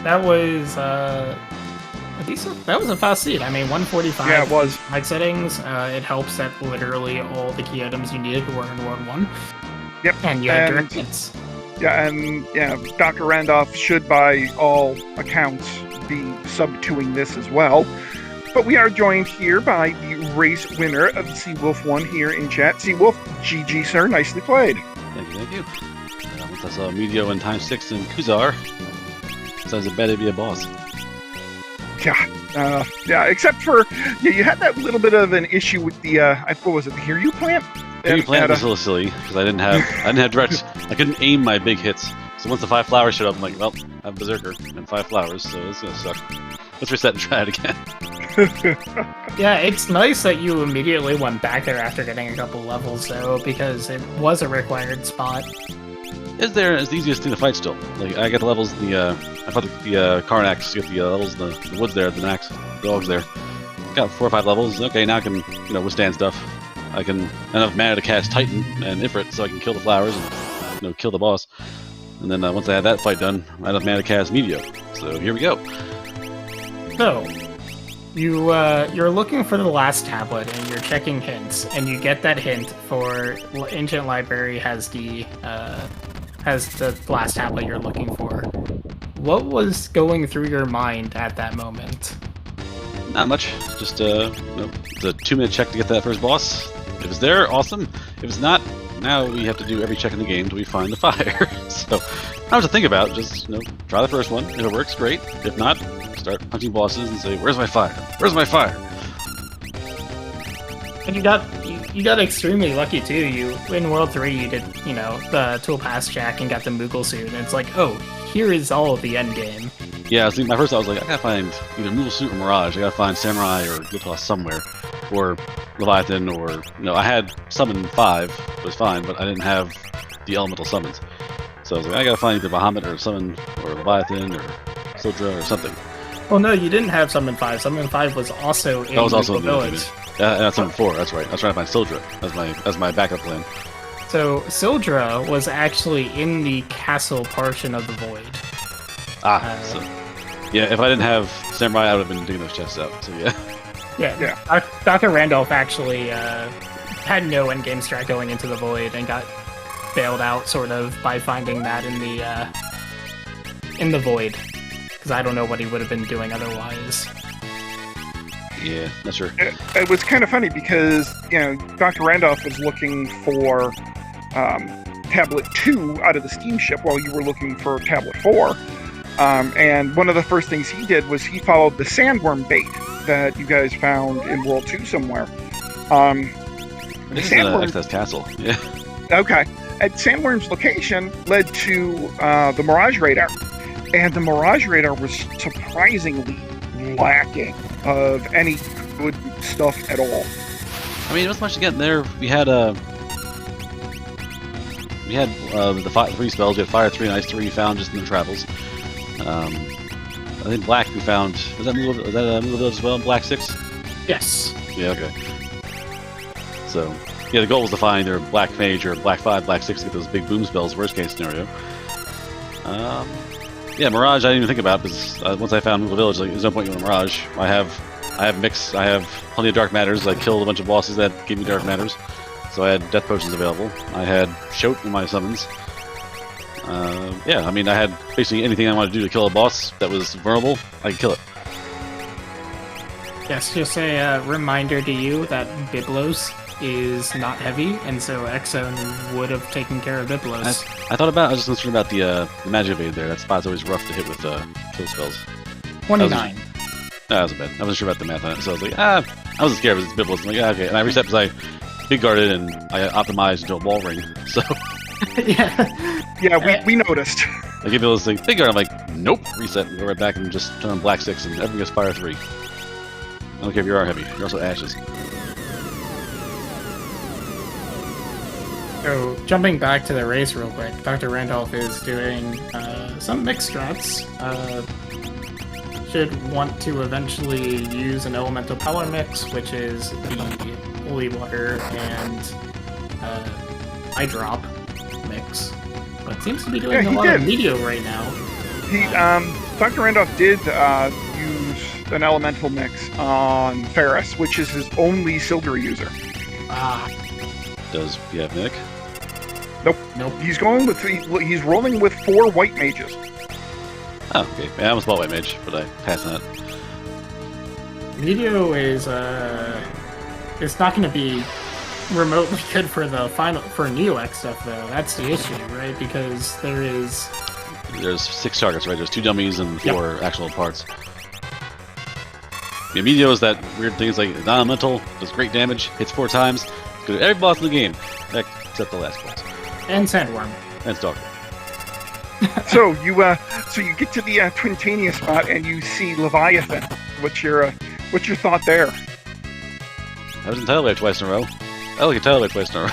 That was that was a fast seed. I mean, 145. Yeah, it was. Mic settings. It helps that literally all the key items you needed were in World 1. Yep. And you had direct hits. Yeah, and yeah, Dr. Randolph should, by all accounts, be sub-2ing this as well. But we are joined here by the race winner of the theseawolf1 here in chat. Seawolf, GG, sir. Nicely played. Thank you. That's a Medio and times 6 and Kuzar. Sounds a better be a boss. Yeah, except for, you had that little bit of an issue with the, what was it, the Hiryu plant? Hiryu plant was a little silly, because I didn't have direct, I couldn't aim my big hits. So once the 5 flowers showed up, I'm like, well, I have Berserker and 5 flowers, so it's gonna suck. Let's reset and try it again. Yeah, it's nice that you immediately went back there after getting a couple levels, though, because it was a required spot. Is there is the easiest thing to fight still? Like I get the levels in the I fought the Karnax to get the levels in the woods there, the Nax dogs there. Got 4 or 5 levels. Okay, now I can withstand stuff. I can enough mana to cast Titan and Ifrit, so I can kill the flowers and kill the boss. And then once I had that fight done, I had enough mana to cast Meteor. So here we go. So, you're looking for the last tablet and you're checking hints, and you get that hint for Ancient Library has the last tablet you're looking for. What was going through your mind at that moment? Not much. Just the 2-minute check to get that first boss. If it's there, awesome. If it's not, now we have to do every check in the game till we find the fire. So, not much to think about. Just try the first one. If it works, great. If not, start punching bosses and say, "Where's my fire? Where's my fire?" And you got extremely lucky too. You in World 3 you did the tool pass check and got the Moogle suit, and it's like, oh, here is all of the end game. Yeah, see, my first thought was like, I gotta find either Moogle suit or Mirage. I gotta find Samurai or Gutoss somewhere, or Leviathan, or I had Summon 5, it was fine, but I didn't have the elemental summons. So I was like, I gotta find either Bahamut or Summon or Leviathan or Sildra or something. Well, no, you didn't have Summon 5. Summon 5 was also in the village. Yeah, that's Summon 4. That's right. I was trying to find Sildra as my backup plan. So Sildra was actually in the castle portion of the Void. So yeah, if I didn't have Samurai, I would have been digging those chests out. So yeah. Yeah. Dr. Randulf actually had no endgame strat going into the Void and got bailed out sort of by finding that in the Void. Because I don't know what he would have been doing otherwise. Yeah, not sure. It was kind of funny because, Dr. Randolph was looking for Tablet 2 out of the steamship while you were looking for Tablet 4. And one of the first things he did was he followed the sandworm bait that you guys found in World 2 somewhere. This is an excess castle. Yeah. Okay. At Sandworm's location led to the Mirage Radar. And the Mirage Radar was surprisingly lacking of any good stuff at all. I mean, it wasn't much to get in there. We had the 3 spells. We had Fire 3 and Ice 3 found just in the travels. I think Black we found. Was that Moogle Village as well? Black 6? Yes. Yeah, okay. So, yeah, the goal was to find either Black Mage or Black 5, Black 6 to get those big boom spells, worst case scenario. Yeah, Mirage I didn't even think about because once I found Moogle Village, there's no point in Mirage. I have Mix, I have plenty of Dark Matters. I killed a bunch of bosses that gave me Dark Matters. So I had Death Potions available. I had Shoat in my summons. Yeah, I mean, I had basically anything I wanted to do to kill a boss that was vulnerable, I could kill it. Yes, just a reminder to you that Biblos is not heavy, and so Exone would have taken care of Biblos. I thought about, I was just concerned about the Magic Evade there. That spot's always rough to hit with kill spells. 29. That wasn't bad. I wasn't sure about the math on it, so I was like, I wasn't scared because it's Biblos. I'm like, okay. And I reset because I big guarded and I optimized into a wall ring, so. Yeah, we noticed. I give Biblos like, big guard, I'm like, nope, reset, and go right back and just turn on Black 6 and everything gets Fire 3. I don't care if you are heavy, you're also Ashes. So, jumping back to the race real quick, Dr. Randolph is doing some mixed strats. Should want to eventually use an elemental power mix, which is the holy water and eye drop mix. But seems to be doing a lot of meteor right now. Dr. Randolph did use an elemental mix on Ferris, which is his only Sildra user. Does he have Nick? Nope. He's rolling with 4 white mages. Oh, okay. Yeah, I almost bought White Mage, but I passed on it. Meteor is it's not going to be remotely good for the for Neox stuff though. That's the issue, right? Because there's 6 targets, right? There's 2 dummies and 4 actual parts. Yeah, Meteor is that weird thing. It's like non-elemental, does great damage, hits 4 times. It's good at every boss in the game, except the last boss. And Sandworm. And Stalker. So you get to the Twintania spot and you see Leviathan, which you're What's your thought there? I was in Tidal Wave twice in a row. I like a Tidal Wave twice in a row.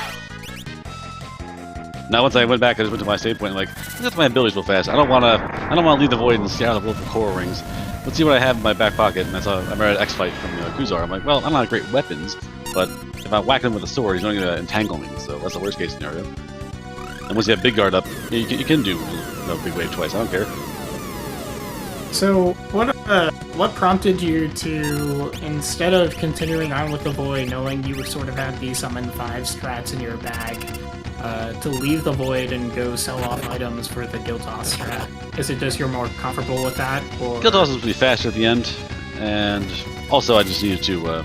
Now, once I went back, I just went to my save point. Like, look at my abilities real fast. I don't want to leave the void and scour the world for coral rings. Let's see what I have in my back pocket. And I remember an X fight from Kuzar. I'm like, well, I'm not great weapons, but if I whack him with a sword, he's only going to entangle me. So that's the worst case scenario. And once you have big guard up, you can do big wave twice. I don't care. So what prompted you to, instead of continuing on with the void, knowing you sort of had these summon 5 strats in your bag, to leave the void and go sell off items for the guild toss strat? Is it just you're more comfortable with that, or guild toss was pretty faster at the end, and also I just needed to.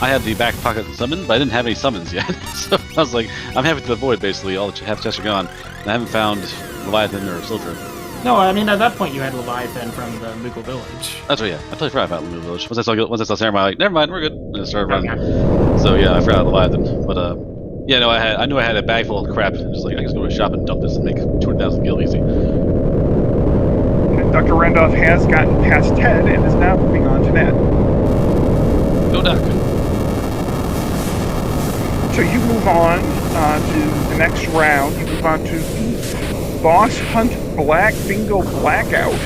I had the back pocket summon, but I didn't have any summons yet. So I was like, I'm happy to the void basically. All the half chests are gone, and I haven't found Leviathan or Silver. No, I mean at that point you had Leviathan from the Moogle Village. That's right, yeah. I totally forgot about the Moogle Village. Once I saw Samurai, I'm like, never mind, we're good. And I started running. Okay. So yeah, I forgot Leviathan, but yeah, no, I knew I had a bag full of crap. And just like I just go to a shop and dump this and make 200,000 gil easy. And Dr. Randulf has gotten past Ted and is now moving on to Ned. Go Doc. So you move on to the next round. You move on to the Boss Hunt Black Bingo Blackout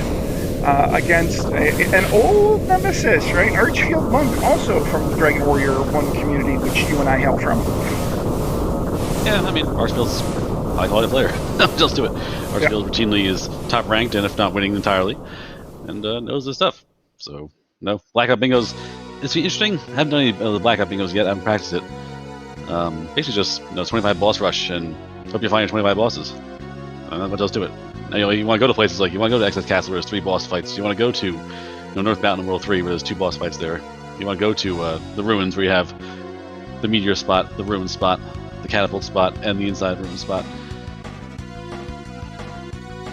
against an old nemesis, right? Archfield Monk, also from the Dragon Warrior 1 community, which you and I hail from. Yeah, I mean, Archfield's a high-quality player. Just do it. Archfield routinely is top-ranked, and if not winning entirely, and knows his stuff. So, no. Blackout Bingos, it's interesting. I haven't done any of the Blackout Bingos yet. I haven't practiced it. Basically just 25 boss rush, and hope you find your 25 bosses. Not much else to it. Now, you want to go to places like, you want to go to Excess Castle where there's 3 boss fights. You want to go to North Mountain in World 3 where there's 2 boss fights there. You want to go to the Ruins where you have the Meteor spot, the Ruin spot, the Catapult spot, and the Inside Ruin spot.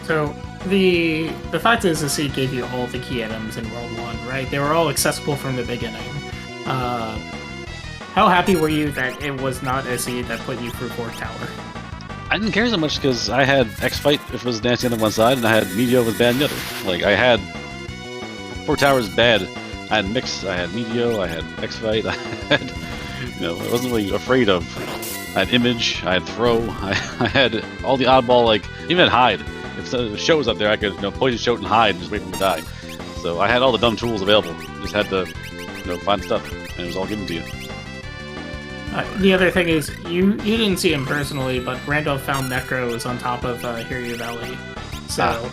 So the fact is the seed gave you all the key items in World 1, right? They were all accessible from the beginning. How happy were you that it was not a seed that put you through Fork Tower? I didn't care so much because I had X-Fight if it was nasty on the one side, and I had Meteor was bad on the other. Like, I had Fork Tower's bad. I had Mix, I had Meteor, I had X-Fight, I had, I wasn't really afraid of. I had Image, I had Throw, I had all the oddball, like, even had Hide. If the show was up there, I could, poison shoot and hide and just wait for him to die. So I had all the dumb tools available. Just had to, find stuff, and it was all given to you. The other thing is, you didn't see him personally, but Randolph found Necros on top of Hiryu Valley. So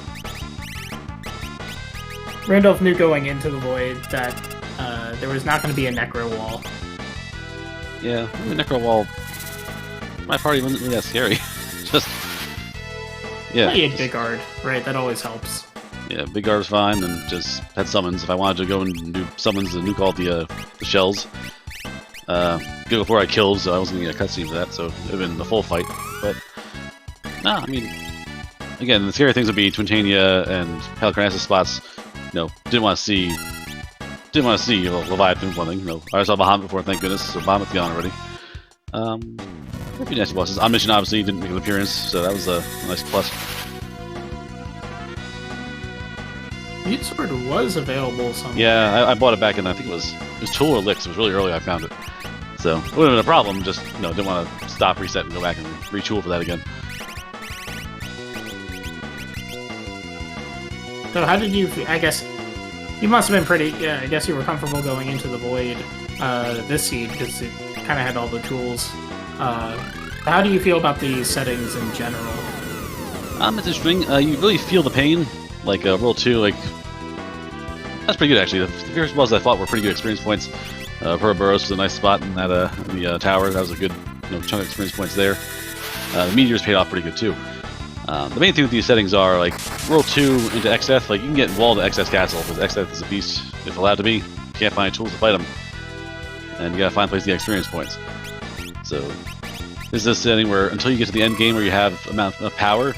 Randolph knew going into the Void that there was not going to be a Necro wall. Yeah, the Necro wall. My party wasn't really that scary. Just yeah. You had Big Guard, right? That always helps. Yeah, Big Guard was fine, and just had summons. If I wanted to go and do summons, and nuke all the shells. Go before I killed, so I wasn't going to get a cutscene for that, so it would have been the full fight. But, nah, I mean, again, the scary things would be Twintania and Helicarnassus spots. Didn't want to see Leviathan, one thing. I saw Bahamut before, thank goodness, so Bahamut's gone already. Pretty nasty bosses. On Mission, obviously, didn't make an appearance, so that was a nice plus. Mute Sword was available somewhere. Yeah, I bought it back in, I think it was Tool or Licks. It was really early I found it. So, it would have been a problem, just, didn't want to stop, reset, and go back and retool for that again. So how did you, I guess, you must have been pretty, I guess you were comfortable going into the Void this seed, because it kind of had all the tools. How do you feel about the settings in general? It's interesting. You really feel the pain, like World 2, like, that's pretty good actually. The first bosses I fought were pretty good experience points. Purboros was a nice spot in that the tower. That was a good chunk of experience points there. The meteors paid off pretty good too. The main thing with these settings are like World 2 into Exeth. Like you can get involved in Excess Castle because Exeth is a beast if allowed to be. You can't find tools to fight him, and you gotta find places to get experience points. So this is a setting where until you get to the end game where you have amount of power,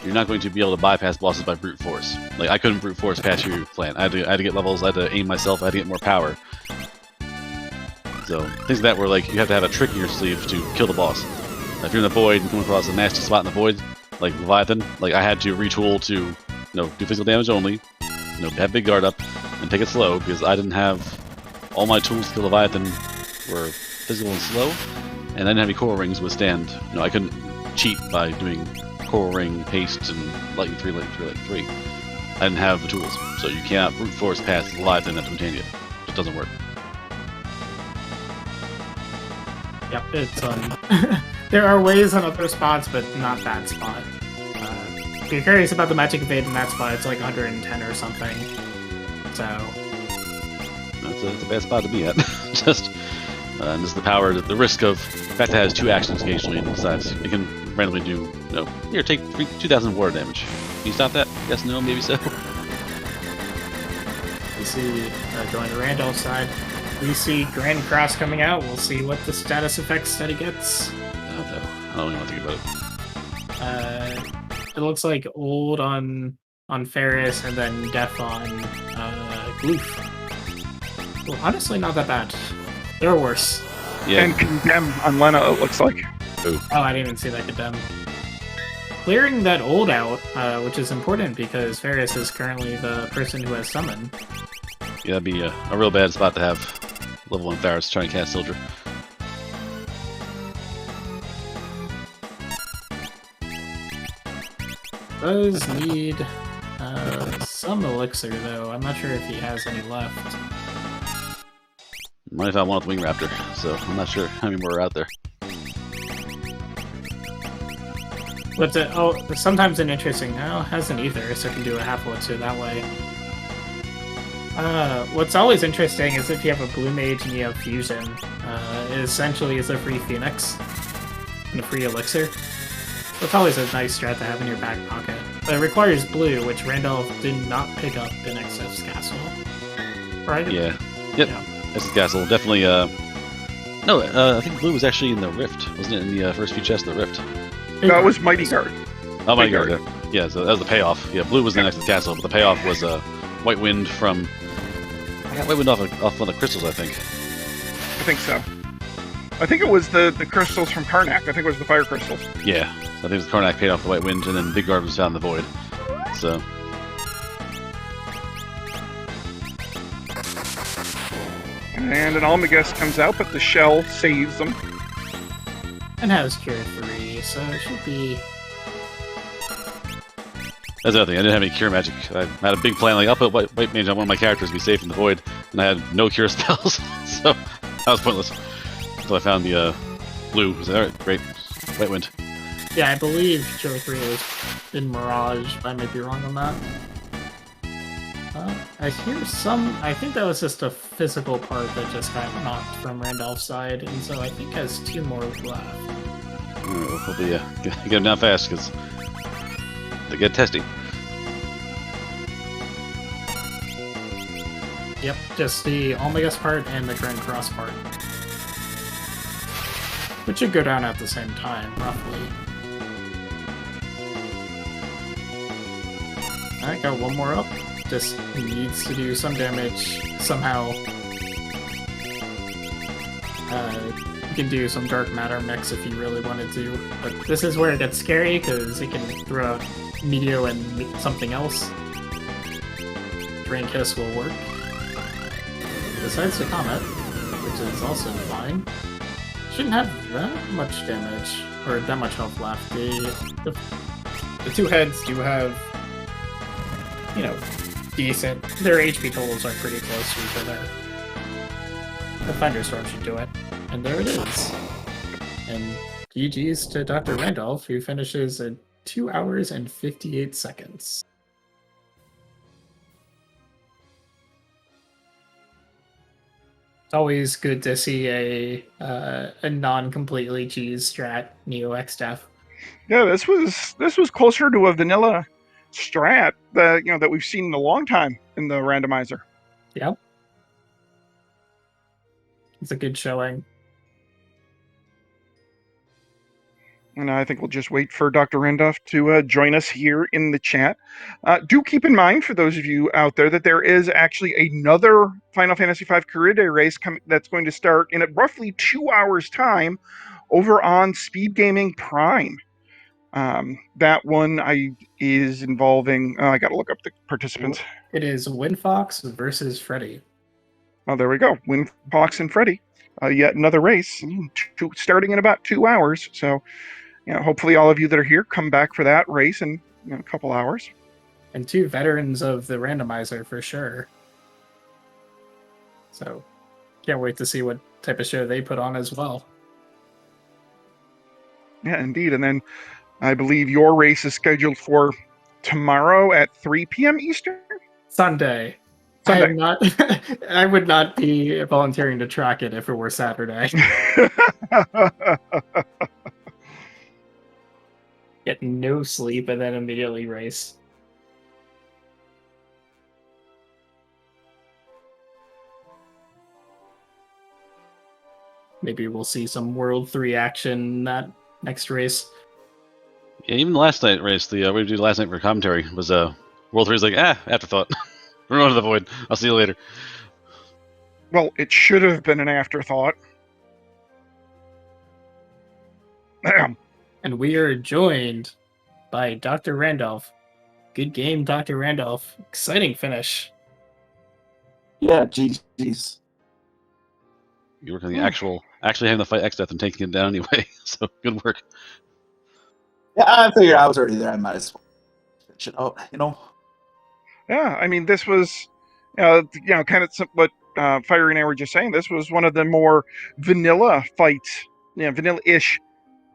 you're not going to be able to bypass bosses by brute force. Like I couldn't brute force past your plan. I had to get levels. I had to aim myself. I had to get more power. So things like that where like you have to have a trick in your sleeve to kill the boss. If you're in the void and come across a nasty spot in the void, like Leviathan, like I had to retool to do physical damage only, have big guard up, and take it slow because I didn't have all my tools to kill Leviathan were physical and slow, and I didn't have any coral rings to withstand. I couldn't cheat by doing coral ring, haste, and lightning 3, lightning 3, lightning 3. I didn't have the tools, so you cannot brute force past Leviathan at Titania. It just doesn't work. Yep, it's there are ways on other spots, but not that spot. If you're curious about the magic evade in that spot, it's like 110 or something. So it's a bad spot to be at. Just and this is the power, the risk of the fact that it has 2 actions occasionally, and besides, it can randomly do. Here, take 2,000 water damage. Can you stop that? Yes, no, maybe so. we see going to Randulf's side. We see Grand Cross coming out. We'll see what the status effects that he gets. I don't even want to think about it. It looks like old on Ferris and then death on Gloof. Well, honestly, not that bad. There are worse. Yeah. And condemn on Lena, it looks like. Oh, I didn't even see that condemn. Clearing that old out, which is important because Ferris is currently the person who has summon. Yeah, that'd be a real bad spot to have level 1 Ferris trying to cast Soldier. Does need some elixir though. I'm not sure if he has any left. Might have found one with Wing Raptor, so I'm not sure how many more are out there. But sometimes an interesting. No, hasn't either, so can do a half elixir that way. What's always interesting is if you have a blue mage and you have fusion. It essentially is a free Phoenix and a free elixir. It's always a nice strat to have in your back pocket. But it requires blue, which Randulf did not pick up in XF's castle. Right? Yeah. Yep. Yeah. That's the castle. Definitely, no, I think blue was actually in the Rift. Wasn't it in the first few chests of the Rift? No, it was Mighty Guard. Oh, Mighty Guard. Yeah, so that was the payoff. Yeah, blue was the next to the castle, but the payoff was White Wind from... I got White Wind off one of the crystals, I think. I think so. I think it was the crystals from Karnak. I think it was the fire crystals. Yeah, so I think it was Karnak paid off the White Wind, and then Big Guard was found in the Void. So... And an Almagus comes out, but the shell saves them. And has Cure 3, so it should be... That's the other thing, I didn't have any Cure magic. I had a big plan, like, I'll put White Mage on one of my characters to be safe in the Void, and I had no Cure spells, so that was pointless. Until I found the blue. I was like, alright, great. White Wind. Yeah, I believe Cure 3 was in Mirage, but I might be wrong on that. I hear some... I think that was just a physical part that just got knocked from Randolph's side, and so I think has 2 more left. Alright, we'll probably get them down fast, because they get testy. Yep, just the Almagus part and the Grand Cross part. Which should go down at the same time, roughly. Alright, got one more up. Just needs to do some damage somehow. You can do some dark matter mix if you really wanted to, but this is where it gets scary because it can throw out Meteor and something else. Drain Kiss will work. Besides the Comet, which is also fine. Shouldn't have that much damage, or that much health left. The 2 heads do have, you know, decent. Their HP totals are pretty close to each other. The Thunderstorm should do it. And there it is. And GG's to Dr. Randulf, who finishes in 2 hours and 58 seconds. It's always good to see a non-completely cheese strat Neo X Def. Yeah, this was closer to a vanilla strat that we've seen in a long time in the randomizer. Yep. It's a good showing. And I think we'll just wait for Dr. Randolph to join us here in the chat. Do keep in mind, for those of you out there, that there is actually another Final Fantasy V Career Day race that's going to start in roughly 2 hours' time over on SpeedGaming Prime. That one is involving. I got to look up the participants. It is Winfox versus Freddy. Oh, there we go. Winfox and Freddy. Yet another race starting in about 2 hours. So, hopefully all of you that are here come back for that race in a couple hours. And 2 veterans of the randomizer for sure. So, can't wait to see what type of show they put on as well. Yeah, indeed. And then I believe your race is scheduled for tomorrow at 3 p.m. Eastern? Sunday. I would not be volunteering to track it if it were Saturday. Get no sleep and then immediately race. Maybe we'll see some World 3 action in that next race. Yeah, even the last night race, we did last night for commentary was World 3's like, afterthought. We're going to the void. I'll see you later. Well, it should have been an afterthought. And we are joined by Dr. Randulf. Good game, Dr. Randulf. Exciting finish. Yeah, geez. You work on the actually having the fight X-Death and taking it down anyway. So good work. Yeah, I figured I was already there. I might as well finish it out, Yeah, I mean, this was, kind of what Fiery and I were just saying. This was one of the more vanilla fights, vanilla-ish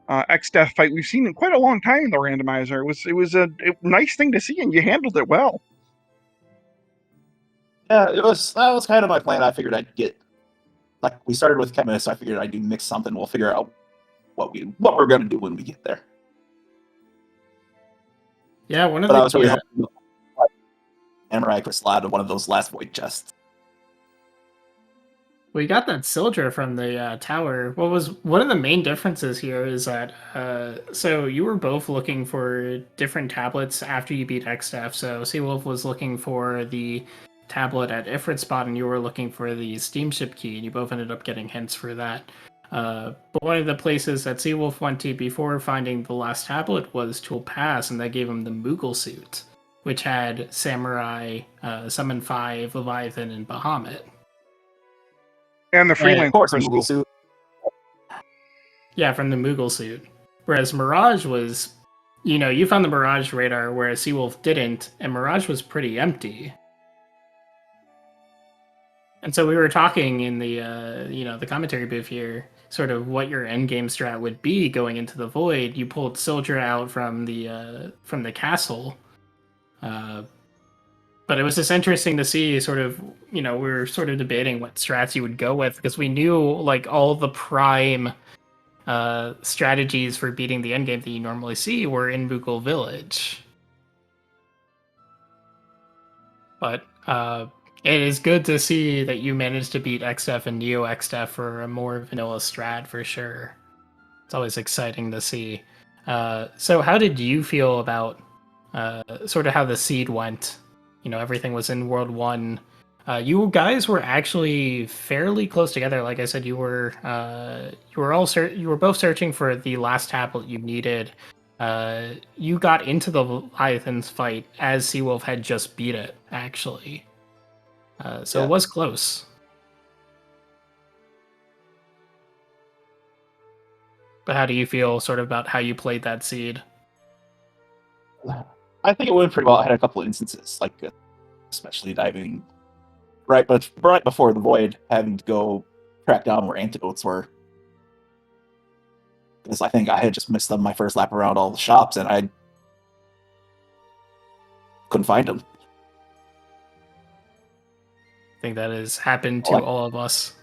X-Death fight we've seen in quite a long time in the randomizer. It was a nice thing to see, and you handled it well. Yeah, that was kind of my plan. I figured I'd get, like, we started with Chemist, so I figured I'd do mix something. We'll figure out what we're gonna do when we get there. Yeah, one of but the I was really hoping Amarai could slide one of those last void chests. We got that Sildra from the tower. One of the main differences here is that so you were both looking for different tablets after you beat X-Staff. So Seawolf was looking for the tablet at Ifrit spot, and you were looking for the steamship key, and you both ended up getting hints for that. But one of the places that Seawolf went to before finding the last tablet was Tool Pass, and that gave him the Moogle suit, which had Samurai, Summon 5, Leviathan, and Bahamut. And the freelance crystal. Suit. Yeah, from the Moogle suit. Whereas Mirage was, you found the Mirage radar, whereas Seawolf didn't, and Mirage was pretty empty. And so we were talking in the, the commentary booth here, sort of what your endgame strat would be going into the void. You pulled Sildra out from the castle, but it was just interesting to see sort of, we were sort of debating what strats you would go with, because we knew, like, all the prime strategies for beating the endgame that you normally see were in Moogle Village. But it is good to see that you managed to beat XDEF and Neo XDEF for a more vanilla strat, for sure. It's always exciting to see. So how did you feel about sort of how the seed went? Everything was in World 1. You guys were actually fairly close together. Like I said, you were both searching for the last tablet you needed. You got into the Leviathan's fight as Seawolf had just beat it, actually. So It was close. But how do you feel sort of about how you played that seed? I think it went pretty well. I had a couple instances, like especially diving right before the void, having to go track down where antidotes were. Because I think I had just missed them my first lap around all the shops, and I couldn't find them. I think that has happened to all of us.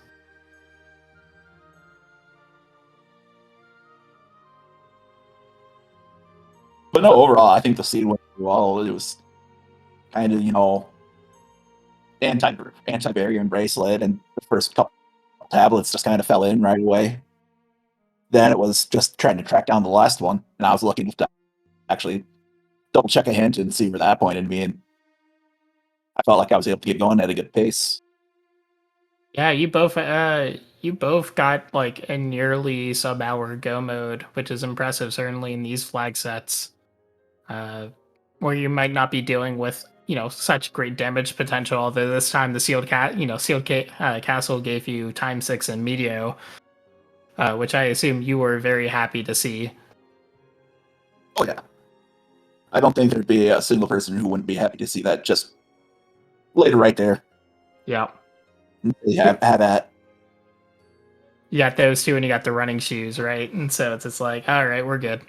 But no, overall, I think the seed went pretty well. It was kind of, anti-barrier and bracelet, and the first couple tablets just kind of fell in right away. Then it was just trying to track down the last one, and I was looking to actually double check a hint and see where that pointed me, and I felt like I was able to get going at a good pace. Yeah, you both you both got like a nearly sub-hour go mode, which is impressive, certainly in these flag sets, where you might not be dealing with such great damage potential. Although this time the castle gave you ×6 and Meteo, which I assume you were very happy to see. Oh yeah. I don't think there'd be a single person who wouldn't be happy to see that just laid right there. Yeah. Have at. You got those two, and you got the running shoes, right? And so it's just like, all right, we're good.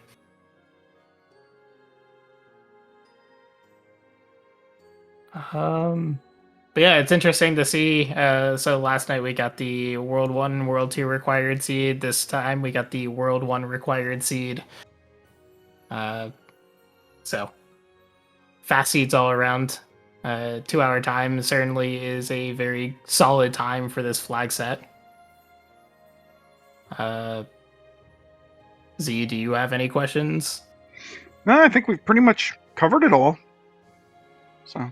But yeah, it's interesting to see. So last night we got the World 1, World 2 required seed. This time we got the World 1 required seed. So fast seeds all around. 2 hour time certainly is a very solid time for this flag set. Z, do you have any questions? No, I think we've pretty much covered it all. So,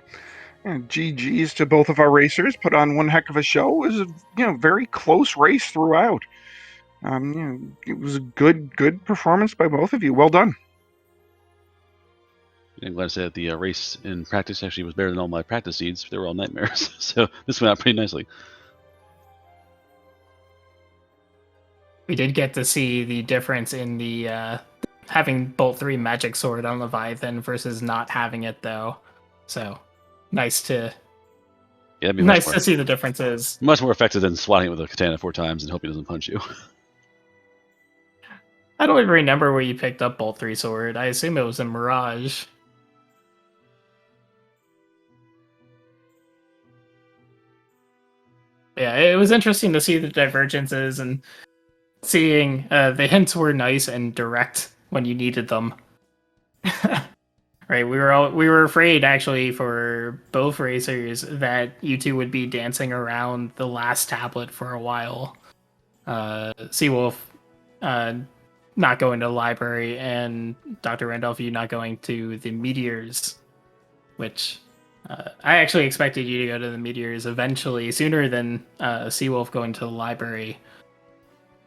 GG's to both of our racers. Put on one heck of a show. It was a very close race throughout. It was a good performance by both of you. Well done. I'm glad to say that the race in practice actually was better than all my practice seeds. They were all nightmares, so this went out pretty nicely. We did get to see the difference in the having Bolt 3 Magic Sword on Leviathan versus not having it, though. So, nice to see the differences. Much more effective than swatting it with a katana 4 times and hoping it doesn't punch you. I don't even remember where you picked up Bolt 3 Sword. I assume it was in Mirage. Yeah, it was interesting to see the divergences and seeing the hints were nice and direct when you needed them. Right, we were afraid actually for both racers that you two would be dancing around the last tablet for a while. Seawolf not going to the library, and Dr. Randulf, you not going to the meteors, which I actually expected you to go to the meteors eventually, sooner than Seawolf going to the library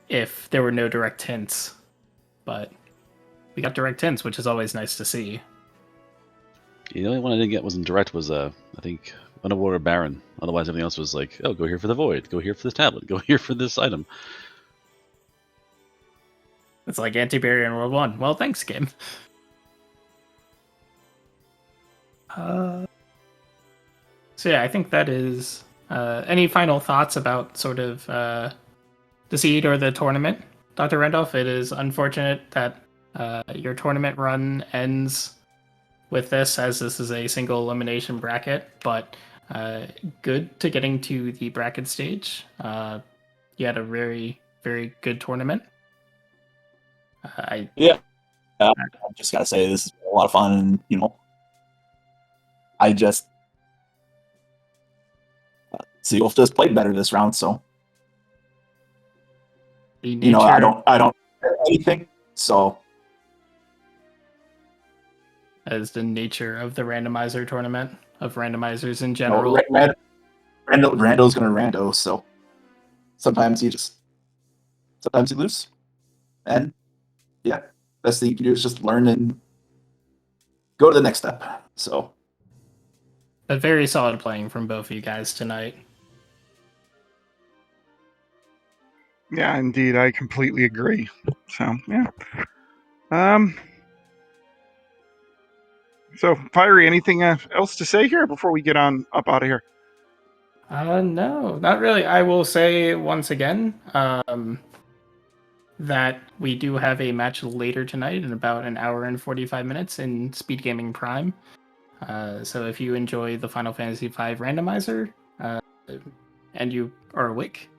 if there were no direct hints. But we got direct hints, which is always nice to see. The only one I didn't get wasn't direct was, I think, Underwater Baron. Otherwise, everything else was like, oh, go here for the Void, go here for this tablet, go here for this item. It's like Anti-Barrier in World 1. Well, thanks, game. So yeah, I think that is... any final thoughts about sort of the seed or the tournament, Dr. Randolph? It is unfortunate that your tournament run ends with this, as this is a single elimination bracket, but good to getting to the bracket stage. You had a very, very good tournament. I just gotta say this is a lot of fun, and I just Seawolf just played better this round, so I don't anything, so as the nature of the randomizer tournament, of randomizers in general. Rando's gonna rando, so sometimes you lose, and yeah, best thing you can do is just learn and go to the next step. So, but very solid playing from both of you guys tonight. Yeah, indeed, I completely agree. So yeah. So, Fiery, anything else to say here before we get on up out of here? No, not really. I will say once again that we do have a match later tonight in about an hour and 45 minutes in SpeedGaming Prime. So if you enjoy the Final Fantasy V randomizer and you are awake,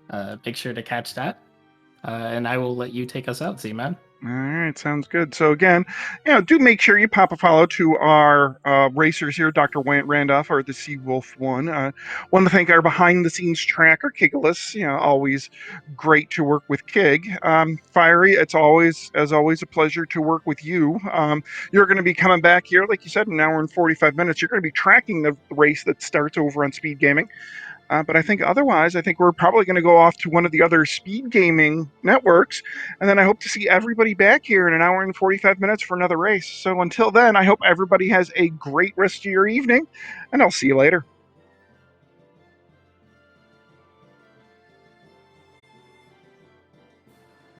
make sure to catch that. And I will let you take us out, Z-Man. All right, sounds good. So again, do make sure you pop a follow to our racers here, Dr. Randolph or the theseawolf1. Want to thank our behind-the-scenes tracker, Kigalus. Always great to work with Kig. Fiery, it's always a pleasure to work with you. You're going to be coming back here, like you said, an hour and 45 minutes. You're going to be tracking the race that starts over on SpeedGaming. But I think otherwise, I think we're probably going to go off to one of the other SpeedGaming networks. And then I hope to see everybody back here in an hour and 45 minutes for another race. So until then, I hope everybody has a great rest of your evening, and I'll see you later.